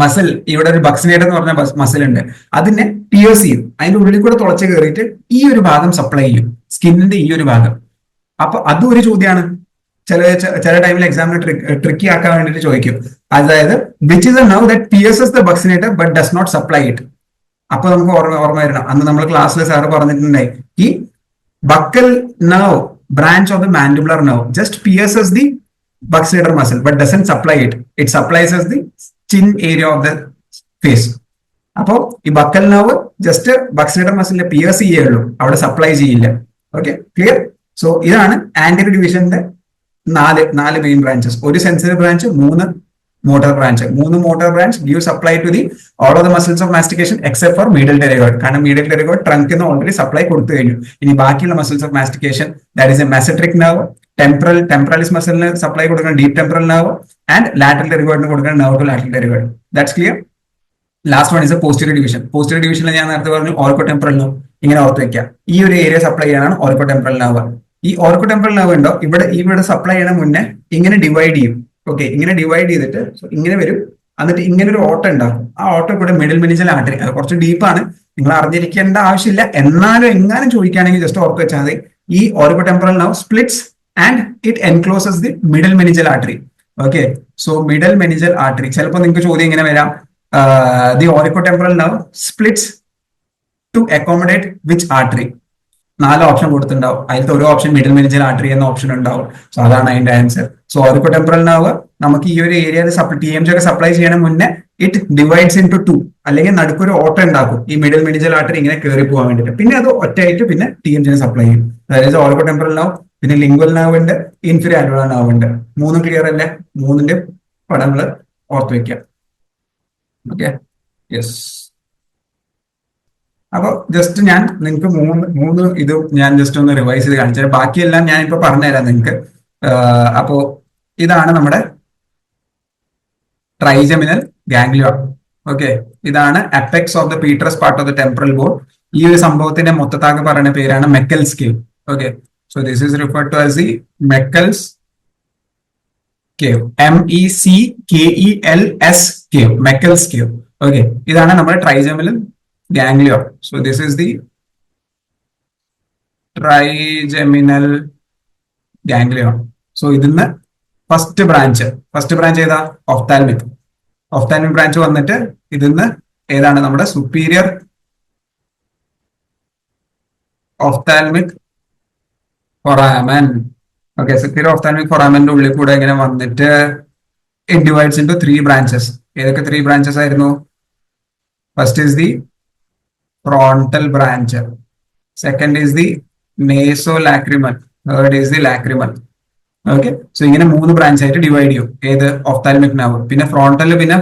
മസിൽ. ഇവിടെ ഒരു ബക്സിനേറ്റർ എന്ന് പറഞ്ഞ മസിൽ ഉണ്ട്. അതിനെ പിയേഴ്സ് ചെയ്യും. അതിന്റെ ഉള്ളിൽ കൂടെ തുളച്ച് കയറിയിട്ട് ഈ ഒരു ഭാഗം സപ്ലൈ ചെയ്യും, സ്കിന്നിന്റെ ഈ ഒരു ഭാഗം. അപ്പൊ അതും ഒരു ചോദ്യമാണ്. ചില ടൈമിൽ എക്സാമിന് ട്രിക്കി ആക്കാൻ വേണ്ടിയിട്ട് ചോദിക്കും. അതായത് which is a nerve that pierces the buccinator but does not supply it. അപ്പൊ നമുക്ക് ഓർമ്മ വരണം, അന്ന് നമ്മൾ ക്ലാസ്സിൽ സാറ് പറഞ്ഞിട്ടുണ്ടായി ഈ buccal nerve branch of the mandibular nerve just pierces the buccinator muscle but doesn't supply it. It supplies as the chin area of the face. അപ്പോ ഈ ബക്കൽ നെർവ് ജസ്റ്റ് ബക്സിനേറ്റർ മസിലിനെ പിയേഴ്സ് ചെയ്യുള്ളൂ, അവിടെ സപ്ലൈ ചെയ്യില്ല. Okay, clear. So ഇതാണ് anterior ഡിവിഷന്റെ നാല് main branches. ഒരു sensory branch, 3 motor branch. 3 motor branch give supply to the all of the muscles of mastication except for medial pterygoid. കാരണം medial pterygoid trunk ന്ന് already supply കൊടുത്തു കഴിഞ്ഞു. ഇനി ബാക്കിയുള്ള muscles of mastication that is a mesenteric nerve, temporalis muscle supply കൊടുക്കുന്ന deep temporal nerve and lateral pterygoid കൊടുക്കുന്ന nerve to lateral pterygoid. That's clear. Last one is A posterior division. Posterior divisionൽ ഞാൻ നേരത്തെ പറഞ്ഞു ഓർക്കോടെമ്പറൽ nerve. ഇങ്ങനെ ഓർത്ത് വെക്കുക, ഈ ഒരു ഏരിയ സപ്ലൈ ചെയ്യാനാണ് ഓർക്കോടെമ്പറൽ nerve. ഈ ഓർക്കോടെമ്പറൽ nerve ഉണ്ടോ ഇവിടെ സപ്ലൈ ചെയ്യണ മുന്നേ ഇങ്ങനെ ഡിവൈഡ് ചെയ്യും. ഓക്കെ, ഇങ്ങനെ ഡിവൈഡ് ചെയ്തിട്ട് ഇങ്ങനെ വരും. എന്നിട്ട് ഇങ്ങനെ ഒരു ഓട്ടം ഉണ്ടാക്കും. ആ ഓട്ടം കൂടെ മിഡിൽ മെനിഞ്ചൽ ആർട്ടറി. അത് കുറച്ച് ഡീപ്പാണ്, നിങ്ങൾ അറിഞ്ഞിരിക്കേണ്ട ആവശ്യമില്ല. എന്നാലും എങ്ങാനും ചോദിക്കുകയാണെങ്കിൽ ജസ്റ്റ് ഓർത്ത് വെച്ചാൽ മതി. ഈ ഓർക്കോടെമ്പറൽ nerve splits and it encloses the middle meningeal artery. Okay, so middle meningeal artery. ചിലപ്പോൾ നിങ്ങൾക്ക് ചോദ്യം ഇങ്ങനെ വരാം, the orbicotemporal nerve splits to accommodate which artery? 4 option കൊടുത്തിട്ടുണ്ടാവും. അതിലത്തെ ഒരു ഓപ്ഷൻ മിഡിൽ മെനിഞ്ചൽ ആർട്ടറി എന്ന ഓപ്ഷൻ ഉണ്ടാവും. സോ അതാണ് അതിന്റെ ആൻസർ. സോ ഓർക്കോടെമ്പറൽ nerve നമുക്ക് ഈ ഒരു ഏരിയയിൽ TMJ ഒക്കെ സപ്ലൈ ചെയ്യണ മുന്നേ ഇറ്റ് ഡിവൈഡ്സ് ഇൻ ടു 2, അല്ലെങ്കിൽ നടുക്കൊരു ഓട്ടം ഉണ്ടാക്കും ഈ മിഡിൽ മെനിഞ്ചൽ ആർട്ടറി ഇങ്ങനെ കയറി പോകാൻ വേണ്ടിയിട്ട്. പിന്നെ അത് ഒറ്റയായിട്ട് പിന്നെ TMJ സപ്ലൈ ചെയ്യും. അതായത് ഓർക്കോടെമ്പറൽ nerve, പിന്നെ ലിംഗ്വൽ nerve ഉണ്ട്, ഇൻഫീരിയർ ആൽവോളാർ nerve ഉണ്ട്. 3 ക്ലിയർ അല്ലേ? 3ന്റെ പടങ്ങൾ ഓർത്ത് വെക്കാം. Okay, yes. അപ്പൊ ജസ്റ്റ് ഞാൻ നിങ്ങൾക്ക് മൂന്ന് ഇത് ഞാൻ ജസ്റ്റ് ഒന്ന് റിവൈസ് ചെയ്ത് കാണിച്ചാൽ ബാക്കിയെല്ലാം ഞാൻ ഇപ്പൊ പറഞ്ഞുതരാം നിങ്ങൾക്ക്. അപ്പോ ഇതാണ് നമ്മുടെ ട്രൈജെമിനൽ ഗാംഗ്ലിയോൺ. ഓക്കെ, ഇതാണ് apex of the petrous part of the temporal bone. ഈ ഒരു സംഭവത്തിന്റെ മൊത്തത്താകെ പറയുന്ന പേരാണ് Meckel's cave. Okay, so this is referred to as the Meckel's cave. MECKELS cave, Meckel's cave. Okay, ഇതാണ് നമ്മുടെ trigeminal ganglion. So this is the trigeminal ganglion. So ഇതിന്ന് first branch ഏതാ? ഒഫ്താൽമിക്. ഒഫ്താൽമിക് ബ്രാഞ്ച് വന്നിട്ട് ഇതിന്ന് ഏതാണ്? നമ്മുടെ superior ophthalmic foramen. Okay, superior ophthalmic foramen ഉള്ളിൽ കൂടെ ഇങ്ങനെ വന്നിട്ട് it divides into 3 branches. ഏതൊക്കെ 3 branches ആയിരുന്നു? First is the frontal branch. Second is the nasolacrimal. Third is the lacrimal. Okay, so ഇങ്ങനെ 3 ബ്രാഞ്ച് ആയിട്ട് ഡിവൈഡ് ചെയ്യും ഏത് ഒഫ്താൽമിക് നെർവ്. പിന്നെ ഫ്രോണ്ടലിൽ പിന്നെ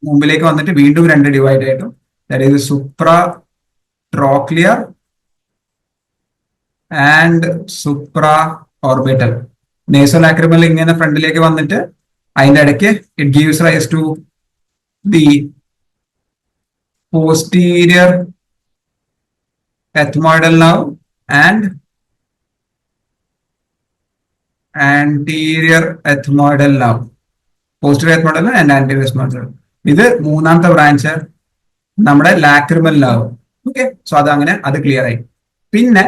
മുമ്പിലേക്ക് വന്നിട്ട് വീണ്ടും 2 ഡിവൈഡ് ആയിട്ടും, that is supratrochlear and supraorbital. Nasolacrimal ഇങ്ങനെ ഫ്രണ്ടിലേക്ക് വന്നിട്ട് അതിന്റെ ഇടയ്ക്ക് it gives rise to the posterior ethmoidal nerve and anterior ethmoidal nerve. Posterior ethmoidal and anterior ethmoidal. ഇത് മൂന്നാമത്തെ ബ്രാഞ്ച് നമ്മുടെ ലാക്രിമൽ നെർവ്. ഓക്കെ, സോ അത് അങ്ങനെ അത് ക്ലിയർ ആയി. പിന്നെ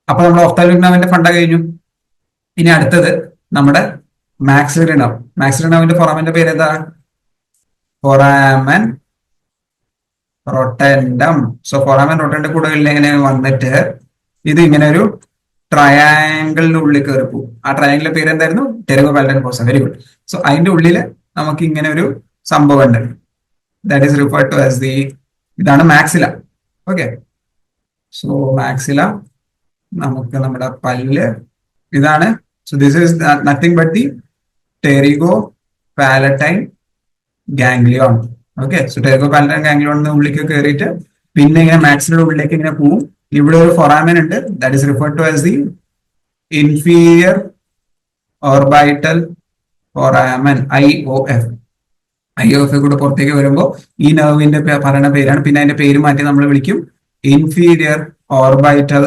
അപ്പൊ നമ്മുടെ ഒഫ്താൽമിക് നെർവിന്റെ ഫണ്ട കഴിഞ്ഞു. ഇനി അടുത്തത് നമ്മുടെ മാക്സിലറി നെർവ്. മാക്സിലറി നെർവിന്റെ ഫൊറാമന്റെ പേര് ഏതാ? ഫൊറാമൻ റൊട്ടൻഡം. സോ ഫൊറാമൻ റൊട്ടൻഡം കൂടെ ഇങ്ങനെ വന്നിട്ട് ഇത് ഇങ്ങനെ ഒരു ട്രയാങ്കിളിന്റെ ഉള്ളിൽ കയറി പോകും. ആ ട്രയാങ്കിളിന്റെ പേര് എന്തായിരുന്നു? Pterygopalatine fossa. Very good. So അതിന്റെ ഉള്ളിൽ നമുക്ക് ഇങ്ങനെ ഒരു സംഭവം ഉണ്ട്. That is referred to as the, ഇതാണ് മാക്സില. ഓക്കെ, സോ മാക്സില നമുക്ക് നമ്മുടെ പല്ല് ഇതാണ്. So this is nothing but the pterygopalatine ganglion. Okay, so pterygopalatine ganglion ഉള്ളിലേക്ക് കയറിയിട്ട് പിന്നെ ഇങ്ങനെ മാക്സിലയുടെ ഉള്ളിലേക്ക് ഇങ്ങനെ പോവും. ഇവിടെ ഒരു ഫൊറാമൻ ഉണ്ട്, that is referred to as the inferior orbital foramen, IOF. IOF കൂടെ പുറത്തേക്ക് വരുമ്പോൾ ഈ നെർവിന്റെ പറയുന്ന പേരാണ്. പിന്നെ അതിന്റെ പേര് മാറ്റി നമ്മൾ വിളിക്കും inferior orbital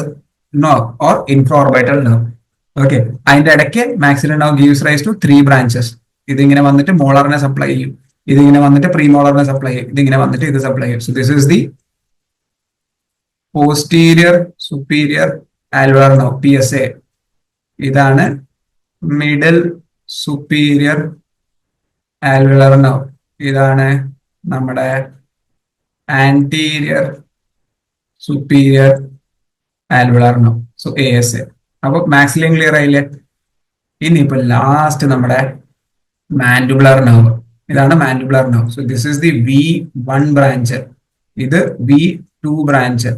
nerve or infra orbital nerve. Okay, അതിന്റെ ഇടയ്ക്ക് maxillary nerve gives rise to 3 branches. ഇതിങ്ങനെ വന്നിട്ട് മോളറിനെ സപ്ലൈ ചെയ്യും, ഇതിങ്ങനെ വന്നിട്ട് പ്രീമോളറിനെ സപ്ലൈ ചെയ്യും, ഇതിങ്ങനെ വന്നിട്ട് ഇത് സപ്ലൈ ചെയ്യും. So this is the posterior superior alveolar nerve, PSA. ഇതാണ് മിഡിൽ സുപ്പീരിയർ ആൽവെയർ നെർവ്. ഇതാണ് നമ്മുടെ anterior superior alveolar nerve. So ASA. അപ്പൊ മാക്സിലിൻ ക്ലിയർ ആയില്ലേ? ഇനിയിപ്പോ ലാസ്റ്റ് നമ്മുടെ മാൻഡിബുലർ നെർവ്. ഇതാണ് mandibular nerve. So this is the V1 branch, ഇത് V2 ബ്രാഞ്ച്,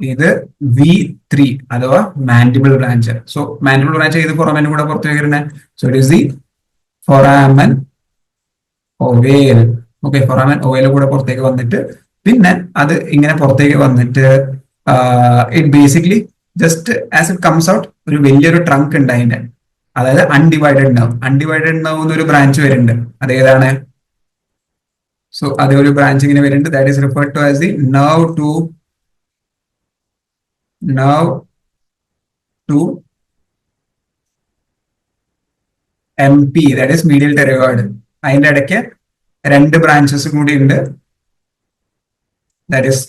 ഇത് V3 അഥവാ mandible branch. So mandible branch ഏത് ഫൊറാമൻ കൂടെ പുറത്തേക്ക് വരുന്നത്? So it is the foramen ovale. Okay, foramen ovale കൂടെ പുറത്തേക്ക് വന്നിട്ട് പിന്നെ അത് ഇങ്ങനെ പുറത്തേക്ക് വന്നിട്ട് it basically just as it comes out ഒരു വലിയൊരു ട്രങ്ക് ഉണ്ട് അതിന്റെ, അതായത് അൺഡിവൈഡഡ് നെർവ്. അൺഡിവൈഡഡ് നെർവ് എന്നൊരു ബ്രാഞ്ച് വരുന്നുണ്ട്. അതേതാണ്? സോ അത് ഒരു ബ്രാഞ്ച് ഇങ്ങനെ വരുന്നുണ്ട്. That is referred to as the nerve to MP, that is medial pterygoid. അതിന്റെ ഇടയ്ക്ക് 2 ബ്രാഞ്ചസ് കൂടി ഉണ്ട്. That is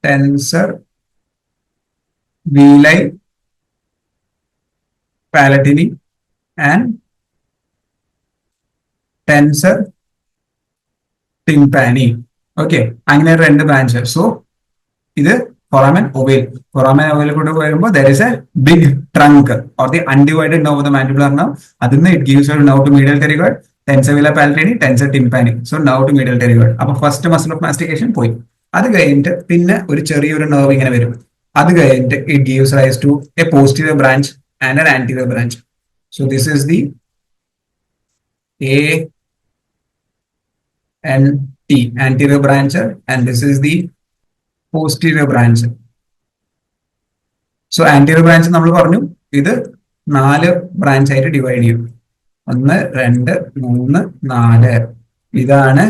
tensor veli palatini and tensor tympani. Okay, അങ്ങനെ 2 ബ്രാഞ്ച്. സോ ഇത് foramen ovale. Foramen ovale കൂടെ വരുമ്പോൾ there is a big trunk or the undivided nerve of the mandibular nerve. അതിന് it gives a nerve to medial pterygoid, tensor vela palatini, tensor tympani. So nerve to medial pterygoid. അപ്പൊ first muscle of mastication പോയി. അത് കഴിഞ്ഞിട്ട് പിന്നെ ഒരു ചെറിയൊരു nerve ഇങ്ങനെ വരും. അത് കഴിഞ്ഞിട്ട് it gives rise to a posterior branch and an anterior branch. So this is the ANT, anterior branch, and this is the posterior branch. So anterior branch നമ്മൾ പറഞ്ഞു ഇത് 4 ബ്രാഞ്ച് ആയിട്ട് ഡിവൈഡ് ചെയ്യും. 1, 2, 3, 4. ഇതാണ്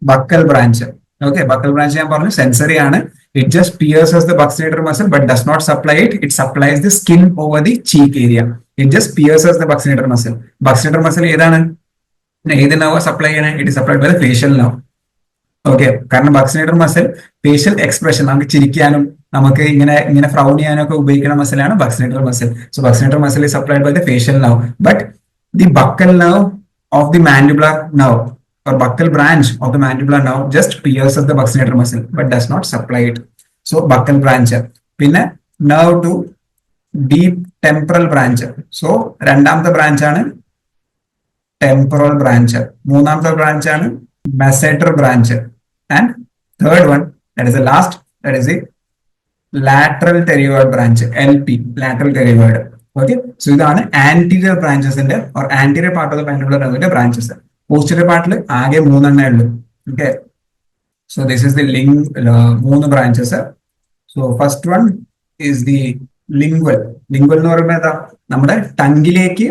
buccal branch. Okay, buccal branch ഞാൻ പറഞ്ഞു sensory ആണ്. It just pierces the buccinator muscle but does not supply it. It supplies the skin over the cheek area. It just pierces the buccinator muscle. Buccinator muscle ഏതാണ്? ഏത് nerve supply ചെയ്യണേ? It is supplied by the facial nerve. Okay, കാരണം buccinator muscle facial expression, നമുക്ക് ചിരിക്കാനും നമുക്ക് ഇങ്ങനെ ഫ്രൗൺ ചെയ്യാനും ഒക്കെ ഉപയോഗിക്കുന്ന മസിലാണ് buccinator muscle. So buccinator muscle is supplied by the facial nerve, but the buccal nerve of the mandibular nerve or buccal branch of the mandibular nerve just pierces the buccinator muscle but does not supply it. So buccal branch. പിന്നെ nerve to deep temporal branch. So രണ്ടാമത്തെ branch ആണ് temporal branch. മൂന്നാമത്തെ branch ആണ് masseter branch. and third one, that is the last, that is the lateral pterygoid branch, LP, lateral pterygoid. Okay, so ഇതാണ് anterior ബ്രാഞ്ചസിന്റെ or anterior part of the mandibular nerve branches. Posterior part ആകെ മൂന്നെണ്ണേ ഉള്ളൂ. Okay, so this is the മൂന്ന് branches. So first one is the lingual. Lingual എന്ന് പറയുമ്പോൾ എന്താ, നമ്മുടെ ടങ്കിലേക്ക്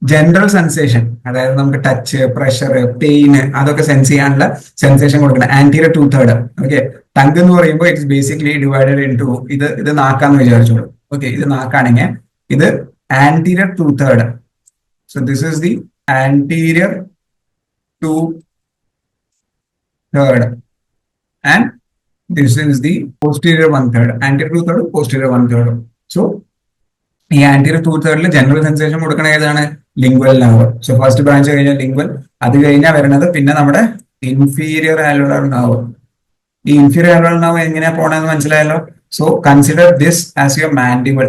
general sensation, അതായത് നമുക്ക് ടച്ച്, പ്രഷർ, പെയിന്, അതൊക്കെ സെൻസ് ചെയ്യാനുള്ള സെൻസേഷൻ കൊടുക്കണം ആന്റീരിയർ 2/3. ഓക്കെ, ടങ്ക് എന്ന് പറയുമ്പോൾ it's basically divided in two, ഇത് നാക്കാന്ന് വിചാരിച്ചോളൂ. ഓക്കെ, ഇത് നാക്കാണെങ്കിൽ ഇത് anterior 2/3. So this is the anterior 2/3 and this is the posterior 1/3. Anterior 2/3, posterior 1/3. So ഈ ആന്റീരിയർ 2/3 ജനറൽ സെൻസേഷൻ കൊടുക്കണ ഏതാണ്? Lingual nerve. So first branch കഴിഞ്ഞാൽ ലിംഗ്വൽ, അത് കഴിഞ്ഞാൽ വരുന്നത് പിന്നെ നമ്മുടെ ഇൻഫീരിയർ ആൽവലാർ നെർവ്. ഈ ഇൻഫീരിയർ ആൽവലാർ നെർവ് എങ്ങനെയാ പോണെന്ന് മനസ്സിലായല്ലോ. So consider this as your mandible.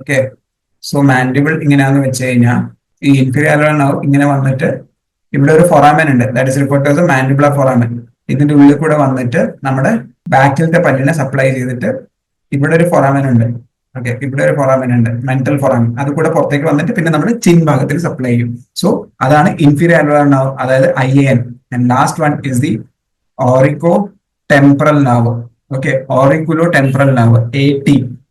Okay, so mandible ഇങ്ങനെയാന്ന് വെച്ച് കഴിഞ്ഞാൽ ഈ ഇൻഫീരിയർ ആൽവലാർ നെർവ് ഇങ്ങനെ വന്നിട്ട് ഇവിടെ ഒരു ഫൊറാമൻ ഉണ്ട്, that is report as mandibular foramen. ഇതിന്റെ ഉള്ളിൽ കൂടെ വന്നിട്ട് നമ്മുടെ ബാക്കിലത്തെ പല്ലിനെ സപ്ലൈ ചെയ്തിട്ട് ഇവിടെ ഒരു ഫൊറാമൻ ഉണ്ട്. ഓക്കെ, ഇവിടെ ഒരു ഫൊറാമൻ ഉണ്ട്, മെന്റൽ ഫൊറാമൻ. അത് കൂടെ പുറത്തേക്ക് വന്നിട്ട് പിന്നെ നമ്മുടെ ചിൻ ഭാഗത്തിൽ സപ്ലൈ ചെയ്യും. സോ അതാണ് ഇൻഫീരിയർ ആൽവലാർ നെർവ്, അതായത് IAN. And last one is the ഓറിക്കോ temporal nerve. Okay, auriculotemporal nerve, AT,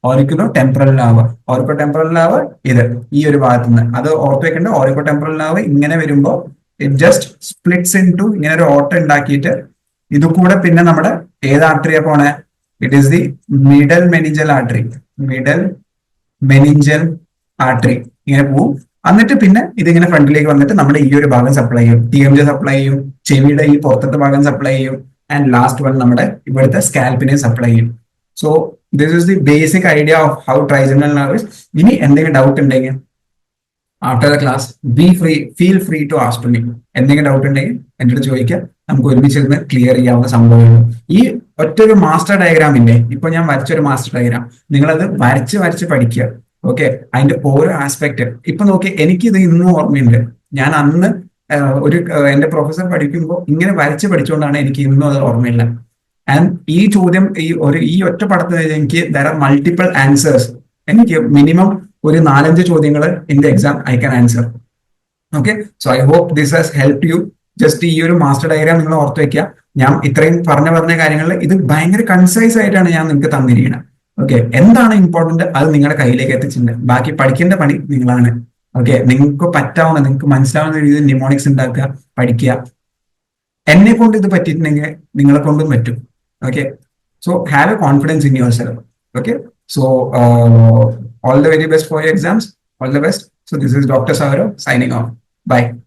auriculotemporal nerve. ഓറിക്കോ temporal nerve ഇത് ഈ ഒരു ഭാഗത്ത് നിന്ന്, അത് ഓർത്ത് വെക്കേണ്ട. ഓറിക്കോ ടെമ്പറൽ നെർവ് ഇങ്ങനെ വരുമ്പോൾ it just splits in two, ഇങ്ങനെ ഒരു ഓട്ട ഉണ്ടാക്കിയിട്ട് ഇത് കൂടെ പിന്നെ നമ്മുടെ ഏത് ആർട്ടറിയാ പോണേ? It is the middle meningeal artery. Middle meningeal artery ഇങ്ങനെ പോവും. എന്നിട്ട് പിന്നെ ഇതിങ്ങനെ ഫ്രണ്ടിലേക്ക് വന്നിട്ട് നമ്മുടെ ഈ ഒരു ഭാഗം സപ്ലൈ ചെയ്യും, TMJ സപ്ലൈ ചെയ്യും, ചെവിയുടെ ഈ പുറത്തത്തെ ഭാഗം സപ്ലൈ ചെയ്യും. ആൻഡ് ലാസ്റ്റ് വൺ നമ്മുടെ ഇവിടുത്തെ സ്കാൽപ്പിനെ സപ്ലൈ ചെയ്യും. So this is the basic idea of how trigeminal nerve is. ഇനി എന്തെങ്കിലും ഡൗട്ട് ഉണ്ടെങ്കിൽ after the class feel free to ask to me. എന്തെങ്കിലും ഡൗട്ട് ഉണ്ടെങ്കിൽ എൻ്റെ അടുത്ത് ചോദിക്കുക, നമുക്ക് ഒരുമിച്ചിരുന്ന് ക്ലിയർ ചെയ്യാവുന്ന സംഭവമാണ്. ഈ ഒറ്റൊരു മാസ്റ്റർ ഡയഗ്രാം ഇല്ലേ, ഇപ്പൊ ഞാൻ വരച്ചൊരു മാസ്റ്റർ ഡയഗ്രാം, നിങ്ങളത് വരച്ച് പഠിക്കുക. ഓക്കെ, അതിന്റെ ഓരോ ആസ്പെക്ട് ഇപ്പൊ നോക്കി, എനിക്കിത് ഇന്നും ഓർമ്മയുണ്ട്. ഞാൻ അന്ന് എന്റെ പ്രൊഫസർ പഠിക്കുമ്പോൾ ഇങ്ങനെ വരച്ച് പഠിച്ചുകൊണ്ടാണ് എനിക്ക് ഇന്നും അത് ഓർമ്മയില്ല. ആൻഡ് ഈ ചോദ്യം ഈ ഒറ്റ പടത്തിൽ എനിക്ക് ദർ ആർ മൾട്ടിപ്പിൾ ആൻസേഴ്സ്. എനിക്ക് മിനിമം ഒരു 4-5 ചോദ്യങ്ങൾ in the exam I can answer. Okay, so I hope this has help you. Just ഈ ഒരു മാസ്റ്റർ ഡയഗ്രാം നിങ്ങൾ ഓർത്ത് വെക്കുക. ഞാൻ ഇത്രയും പറഞ്ഞ കാര്യങ്ങളിൽ ഇത് ഭയങ്കര കൺസൈസ് ആയിട്ടാണ് ഞാൻ നിങ്ങൾക്ക് തന്നിരിക്കുന്നത്. ഓക്കെ, എന്താണ് ഇമ്പോർട്ടന്റ് അത് നിങ്ങളുടെ കയ്യിലേക്ക് എത്തിച്ചിട്ടുണ്ട്. ബാക്കി പഠിക്കേണ്ട പണി നിങ്ങളാണ്. ഓക്കെ, നിങ്ങൾക്ക് പറ്റാവുന്ന, നിങ്ങൾക്ക് മനസ്സിലാവുന്ന രീതിയിൽ നിമോണിക്സ് ഉണ്ടാക്കുക, പഠിക്കുക. എന്നെ കൊണ്ട് ഇത് പറ്റിയിട്ടുണ്ടെങ്കിൽ നിങ്ങളെ കൊണ്ടും പറ്റും. Okay, so have A confidence in your self. Okay, so all the very best for your exams. All the best. So this is Dr. Saurav signing off. Bye.